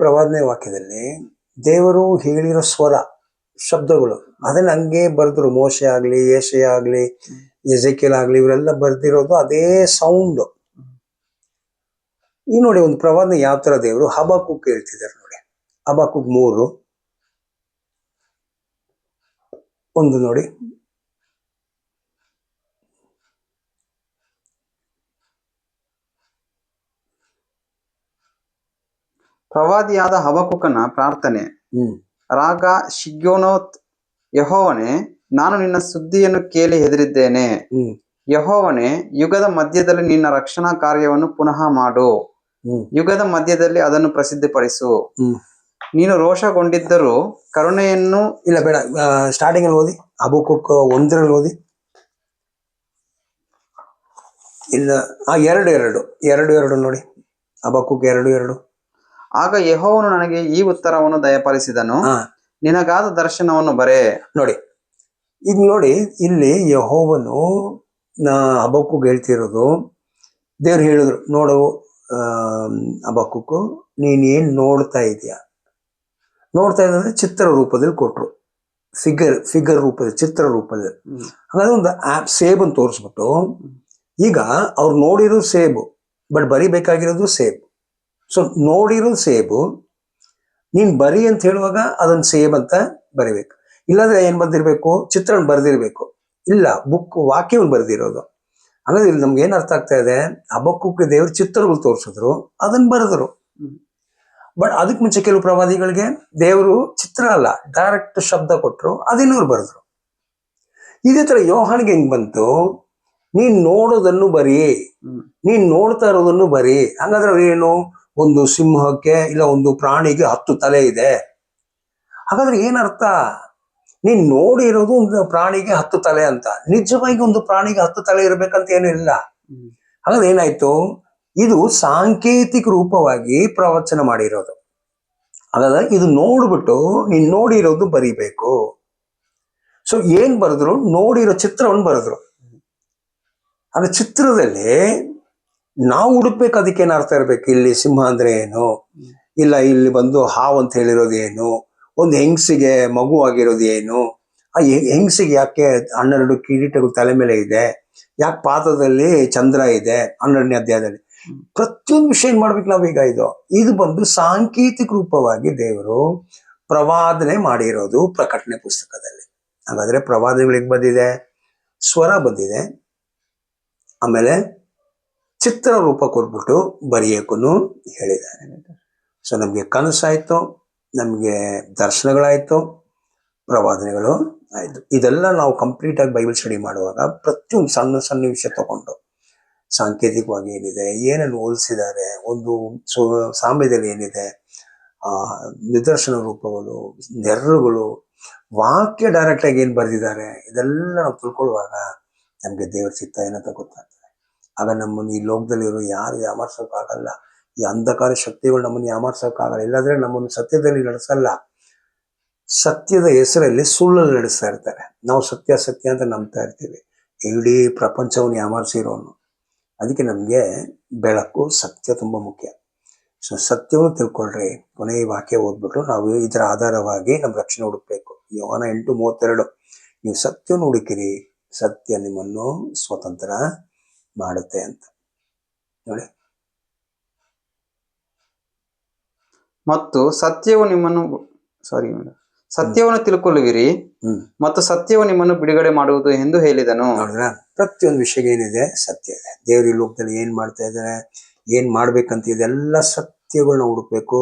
ಪ್ರವಾದನೆ ವಾಕ್ಯದಲ್ಲಿ ದೇವರು ಹೇಳಿರೋ ಸ್ವರ ಶಬ್ದಗಳು ಅದನ್ನ ಹಂಗೆ ಬರೆದ್ರು. ಮೋಶೆ ಆಗ್ಲಿ, ಯೆಶಯ ಆಗ್ಲಿ, ಎಜೆಕಿಯೇಲ್ ಆಗ್ಲಿ, ಇವರೆಲ್ಲ ಬರ್ದಿರೋದು ಅದೇ ಸೌಂಡ್. ಈ ನೋಡಿ ಒಂದು ಪ್ರವಾದನೆ ಯಾವ ತರ ದೇವರು ಹಬಕ್ಕೂಕ್ ಹೇಳ್ತಿದ್ದಾರೆ ನೋಡಿ. ಹಬಕ್ಕೂಕ್ 3:1 ನೋಡಿ. ಪ್ರವಾದಿಯಾದ ಹಬಕ್ಕೂಕನ ಪ್ರಾರ್ಥನೆ. ರಾಗ ಶಿಗ್ಯೋನೋತ್. ಯೆಹೋವನೇ, ನಾನು ನಿನ್ನ ಸುದ್ದಿಯನ್ನು ಕೇಳಿ ಹೆದರಿದ್ದೇನೆ. ಯೆಹೋವನೇ, ಯುಗದ ಮಧ್ಯದಲ್ಲಿ ನಿನ್ನ ರಕ್ಷಣಾ ಕಾರ್ಯವನ್ನು ಪುನಃ ಮಾಡು. ಯುಗದ ಮಧ್ಯದಲ್ಲಿ ಅದನ್ನು ಪ್ರಸಿದ್ಧಿಪಡಿಸು. ನೀನು ರೋಷಗೊಂಡಿದ್ದರೂ ಕರುಣೆಯನ್ನು. ಇಲ್ಲ ಬೇಡ, ಸ್ಟಾರ್ಟಿಂಗ್ ಅಲ್ಲಿ ಓದಿ, ಹಬಕ್ಕೂಕ್ 1 ಓದಿ. ಇಲ್ಲ 2:2 ನೋಡಿ. ಹಬಕ್ಕೂಕ್ 2:2. ಆಗ ಯೆಹೋವನು ನನಗೆ ಈ ಉತ್ತರವನ್ನು ದಯಪಾಲಿಸಿದನು, ನಿನಗಾದ ದರ್ಶನವನ್ನು ಬರೆ. ನೋಡಿ, ಈಗ ನೋಡಿ ಇಲ್ಲಿ ಯೆಹೋವನು ಹಬಕ್ಕೂಕ್ ಹೇಳ್ತಿರೋದು, ದೇವ್ರು ಹೇಳಿದ್ರು, ನೋಡು ಹಬಕ್ಕೂಕ್, ನೀನ್ ಏನ್ ನೋಡ್ತಾ ಇದೀಯ, ನೋಡ್ತಾ ಇದ್ರೆ ಚಿತ್ರ ರೂಪದಲ್ಲಿ ಕೊಟ್ರು, ಫಿಗರ್ ರೂಪದಲ್ಲಿ, ಚಿತ್ರ ರೂಪದಲ್ಲಿ. ಹಾಗಾದ್ರೆ ಒಂದು ಸೇಬನ್ನು ತೋರಿಸ್ಬಿಟ್ಟು, ಈಗ ಅವ್ರು ನೋಡಿರೋ ಸೇಬು ಬಟ್ ಬರಿಬೇಕಾಗಿರೋದು ಸೇಬು. ಸೊ ನೋಡಿರೋದು ಸೇಬು, ನೀನ್ ಬರಿ ಅಂತ ಹೇಳುವಾಗ ಅದೊಂದು ಸೇಬ್ ಅಂತ ಬರಿಬೇಕು. ಇಲ್ಲಾಂದ್ರೆ ಏನ್ ಬರ್ದಿರ್ಬೇಕು, ಚಿತ್ರಣ ಬರ್ದಿರ್ಬೇಕು. ಇಲ್ಲ, ಬುಕ್ ವಾಕ್ಯವನ್ನು ಬರ್ದಿರೋದು. ಹಾಗಾದ್ರೆ ಇಲ್ಲಿ ನಮ್ಗೆ ಏನ್ ಅರ್ಥ ಆಗ್ತಾ ಇದೆ, ಹಬಕ್ಕೂಕ್ ದೇವ್ರ ಚಿತ್ರಗಳು ತೋರಿಸಿದ್ರು, ಅದನ್ನ ಬರೆದ್ರು. ಬಟ್ ಅದಕ್ಕೆ ಮುಂಚೆ ಕೆಲವು ಪ್ರವಾದಿಗಳಿಗೆ ದೇವರು ಚಿತ್ರ ಅಲ್ಲ, ಡೈರೆಕ್ಟ್ ಶಬ್ದ ಕೊಟ್ರು, ಅದೇನವ್ರು ಬರೆದ್ರು. ಇದೇ ತರ ಯೋಹಾನಿಗೆ ಹೆಂಗ್ ಬಂತು, ನೀನ್ ನೋಡೋದನ್ನು ಬರಿ, ನೀನ್ ನೋಡ್ತಾ ಇರೋದನ್ನು ಬರಿ. ಹಾಗಾದ್ರೆ ಏನು, ಒಂದು ಸಿಂಹಕ್ಕೆ ಇಲ್ಲ ಒಂದು ಪ್ರಾಣಿಗೆ 10 ತಲೆ ಇದೆ. ಹಾಗಾದ್ರೆ ಏನರ್ಥ, ನೀನ್ ನೋಡಿರೋದು ಒಂದು ಪ್ರಾಣಿಗೆ 10 ತಲೆ ಅಂತ. ನಿಜವಾಗಿ ಒಂದು ಪ್ರಾಣಿಗೆ 10 ತಲೆ ಇರ್ಬೇಕಂತ ಏನೂ ಇಲ್ಲ. ಹಾಗಾದ್ರೆ ಏನಾಯ್ತು, ಇದು ಸಾಂಕೇತಿಕ ರೂಪವಾಗಿ ಪ್ರವಚನ ಮಾಡಿರೋದು. ಹಾಗಾದ್ರೆ ಇದು ನೋಡ್ಬಿಟ್ಟು ನೀನ್ ನೋಡಿರೋದು ಬರಿಬೇಕು. ಸೊ ಏನ್ ಬರೆದ್ರು, ನೋಡಿರೋ ಚಿತ್ರವನ್ನು ಬರೆದ್ರು. ಆಗ ಚಿತ್ರದಲ್ಲಿ ನಾವು ಹುಡುಕ್ಬೇಕು, ಅದಕ್ಕೇನು ಅರ್ಥ ಇರ್ಬೇಕು. ಇಲ್ಲಿ ಸಿಂಹ ಅಂದ್ರೆ ಏನು, ಇಲ್ಲ ಇಲ್ಲಿ ಬಂದು ಹಾವು ಅಂತ ಹೇಳಿರೋದು ಏನು, ಒಂದು ಹೆಂಗಸಿಗೆ ಮಗು ಆಗಿರೋದು ಏನು, ಆ ಹೆಂಗಸಿಗೆ ಯಾಕೆ 12 ಕಿರೀಟಗಳು ತಲೆ ಮೇಲೆ ಇದೆ, ಯಾಕೆ ಪಾದದಲ್ಲಿ ಚಂದ್ರ ಇದೆ 12ನೇ ಅಧ್ಯಾಯದಲ್ಲಿ, ಪ್ರತಿಯೊಂದು ವಿಷಯ ಏನ್ ಮಾಡ್ಬೇಕು ನಾವೀಗ. ಇದು ಬಂದು ಸಾಂಕೇತಿಕ ರೂಪವಾಗಿ ದೇವರು ಪ್ರವಾದನೆ ಮಾಡಿರೋದು ಪ್ರಕಟಣೆ ಪುಸ್ತಕದಲ್ಲಿ. ಹಾಗಾದ್ರೆ ಪ್ರವಾದನೆಗಳಿಗೆ ಬಂದಿದೆ, ಸ್ವರ ಬಂದಿದೆ, ಆಮೇಲೆ ಚಿತ್ರ ರೂಪ ಕೊಟ್ಬಿಟ್ಟು ಬರೆಯಕ್ಕೂ ಹೇಳಿದ್ದಾರೆ. ಸೊ ನಮ್ಗೆ ಕನಸಾಯ್ತು, ನಮ್ಗೆ ದರ್ಶನಗಳಾಯ್ತು, ಪ್ರವಾದನೆಗಳು ಆಯ್ತು. ಇದೆಲ್ಲ ನಾವು ಕಂಪ್ಲೀಟ್ ಆಗಿ ಬೈಬಲ್ ಸ್ಟಡಿ ಮಾಡುವಾಗ ಪ್ರತಿಯೊಂದು ಸಣ್ಣ ಸಣ್ಣ ವಿಷಯ ತಗೊಂಡು ಸಾಂಕೇತಿಕವಾಗಿ ಏನಿದೆ, ಏನನ್ನು ಹೋಲಿಸಿದ್ದಾರೆ, ಒಂದು ಸಾಮ್ಯದಲ್ಲಿ ಏನಿದೆ, ನಿದರ್ಶನ ರೂಪಗಳು, ನೆರಳುಗಳು, ವಾಕ್ಯ ಡೈರೆಕ್ಟ್ ಆಗಿ ಏನ್ ಬರೆದಿದ್ದಾರೆ, ಇದೆಲ್ಲ ನಾವು ತಿಳ್ಕೊಳ್ಳುವಾಗ ನಮ್ಗೆ ದೇವರ ಚಿತ್ತ ಏನಂತ ಗೊತ್ತಾಗ್ತದೆ. ಆಗ ನಮ್ಮನ್ನು ಈ ಲೋಕದಲ್ಲಿರೋ ಯಾರು ಯಾಮಾರ್ಸೋಕ್ಕಾಗಲ್ಲ, ಈ ಅಂಧಕಾರ ಶಕ್ತಿಗಳು ನಮ್ಮನ್ನು ಯಾಮಾರ್ಸೋಕ್ಕಾಗಲ್ಲ. ಇಲ್ಲಾಂದ್ರೆ ನಮ್ಮನ್ನು ಸತ್ಯದಲ್ಲಿ ನಡೆಸಲ್ಲ, ಸತ್ಯದ ಹೆಸರಲ್ಲಿ ಸುಳ್ಳಲ್ಲಿ ನಡೆಸ್ತಾ ಇರ್ತಾರೆ. ನಾವು ಸತ್ಯ ಸತ್ಯ ಅಂತ ನಂಬ್ತಾ ಇರ್ತೀವಿ, ಇಡೀ ಪ್ರಪಂಚವನ್ನು ಯಾಮಾರಿಸಿರೋನು. ಅದಕ್ಕೆ ನಮಗೆ ಬೆಳಕು, ಸತ್ಯ ತುಂಬಾ ಮುಖ್ಯ. ಸೊ ಸತ್ಯವನ್ನು ತಿಳ್ಕೊಳ್ರಿ. ಕೊನೆಯ ವಾಕ್ಯ ಓದ್ಬಿಟ್ಟು ನಾವು ಇದರ ಆಧಾರವಾಗಿ ನಮ್ಮ ರಕ್ಷಣೆ ಹುಡುಕ್ಬೇಕು. ಯೋಹಾನ 8:32, ನೀವು ಸತ್ಯವನ್ನು ಹುಡುಕಿರಿ, ಸತ್ಯ ನಿಮ್ಮನ್ನು ಸ್ವತಂತ್ರ ಮಾಡುತ್ತೆ ಅಂತ ನೋಡಿ. ಮತ್ತು ಸತ್ಯವು ನಿಮ್ಮನ್ನು ಸತ್ಯವನ್ನು ತಿಳ್ಕೊಳ್ಳುವಿರಿ ಹ್ಮ್ ಮತ್ತು ಸತ್ಯವು ನಿಮ್ಮನ್ನು ಬಿಡುಗಡೆ ಮಾಡುವುದು ಎಂದು ಹೇಳಿದನು. ನೋಡಿದ್ರ ಪ್ರತಿಯೊಂದು ವಿಷಯ ಏನಿದೆ ಸತ್ಯ ಇದೆ. ದೇವ್ರ ಈ ಲೋಕದಲ್ಲಿ ಏನ್ ಮಾಡ್ತಾ ಇದ್ದಾರೆ, ಏನ್ ಮಾಡ್ಬೇಕಂತ ಇದೆಲ್ಲ ಸತ್ಯಗಳನ್ನ ಹುಡುಕ್ಬೇಕು.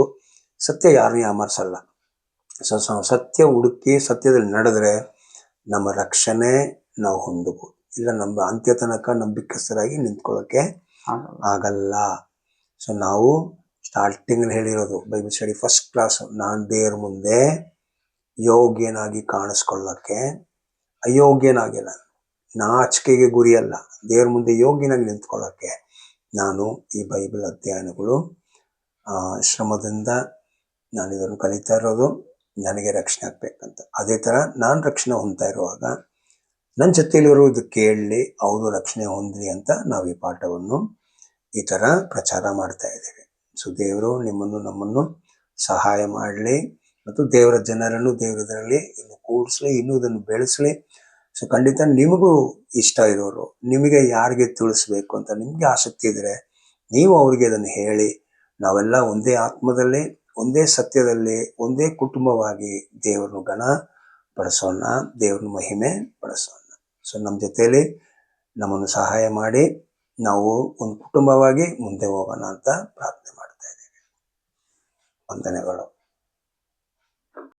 ಸತ್ಯ ಯಾರನ್ನೂ ಯಾಮರ್ಸಲ್ಲ. ಸತ್ಯ ಹುಡುಕಿ ಸತ್ಯದಲ್ಲಿ ನಡೆದ್ರೆ ನಮ್ಮ ರಕ್ಷಣೆ ನಾವು ಹೊಂದಬಹುದು. ಇಲ್ಲ ನಮ್ಮ ಅಂತ್ಯ ತನಕ ನಂಬಿಕಸ್ಥರಾಗಿ ನಿಂತ್ಕೊಳ್ಳೋಕೆ ಆಗಲ್ಲ. ಸೊ ನಾವು ಸ್ಟಾರ್ಟಿಂಗ್ ಹೇಳಿರೋದು ಬೈಬಲ್ ಸ್ಟಡಿ ಫಸ್ಟ್ ಕ್ಲಾಸ್, ನಾನು ದೇವ್ರ ಮುಂದೆ ಯೋಗ್ಯನಾಗಿ ಕಾಣಿಸ್ಕೊಳ್ಳೋಕ್ಕೆ, ಅಯೋಗ್ಯನಾಗಿಲ್ಲ, ನಾಚಿಕೆಗೆ ಗುರಿಯಲ್ಲ, ದೇವ್ರ ಮುಂದೆ ಯೋಗ್ಯನಾಗಿ ನಿಂತ್ಕೊಳ್ಳೋಕ್ಕೆ ನಾನು ಈ ಬೈಬಲ್ ಅಧ್ಯಯನಗಳು ಶ್ರಮದಿಂದ ನಾನು ಇದನ್ನು ಕಲಿತಾ ಇರೋದು. ನನಗೆ ರಕ್ಷಣೆ ಆಗ್ಬೇಕಂತ. ಅದೇ ಥರ ನಾನು ರಕ್ಷಣೆ ಹೊಂದ್ತಾ ಇರುವಾಗ ನನ್ನ ಜೊತೆಯಲ್ಲಿರೋ ಇದು ಕೇಳಲಿ, ಅವರು ರಕ್ಷಣೆ ಹೊಂದಲಿ ಅಂತ ನಾವು ಈ ಪಾಠವನ್ನು ಈ ಥರ ಪ್ರಚಾರ ಮಾಡ್ತಾ ಇದ್ದೇವೆ. ಸೊ ದೇವರು ನಿಮ್ಮನ್ನು ನಮ್ಮನ್ನು ಸಹಾಯ ಮಾಡಲಿ ಮತ್ತು ದೇವರ ಜನರನ್ನು ದೇವರದರಲ್ಲಿ ಇನ್ನು ಕೂಡಿಸ್ಲಿ, ಇನ್ನೂ ಇದನ್ನು ಬೆಳೆಸಲಿ. ಸೊ ಖಂಡಿತ ನಿಮಗೂ ಇಷ್ಟ ಇರೋರು, ನಿಮಗೆ ಯಾರಿಗೆ ತಿಳಿಸ್ಬೇಕು ಅಂತ ನಿಮಗೆ ಆಸಕ್ತಿ ಇದ್ದರೆ ನೀವು ಅವರಿಗೆ ಅದನ್ನು ಹೇಳಿ, ನಾವೆಲ್ಲ ಒಂದೇ ಆತ್ಮದಲ್ಲಿ, ಒಂದೇ ಸತ್ಯದಲ್ಲಿ, ಒಂದೇ ಕುಟುಂಬವಾಗಿ ದೇವರನ್ನು ಗಣ ಪಡಿಸೋಣ, ದೇವ್ರನ್ನ ಮಹಿಮೆ ಪಡಿಸೋಣ. ಸೊ ನಮ್ಮ ಜೊತೆಯಲ್ಲಿ ನಮ್ಮನ್ನು ಸಹಾಯ ಮಾಡಿ ನಾವು ಒಂದು ಕುಟುಂಬವಾಗಿ ಮುಂದೆ ಹೋಗೋಣ ಅಂತ ಪ್ರಾರ್ಥನೆ ಮಾಡ್ತಾ ಇದ್ದೇವೆ. ವಂದನೆಗಳು.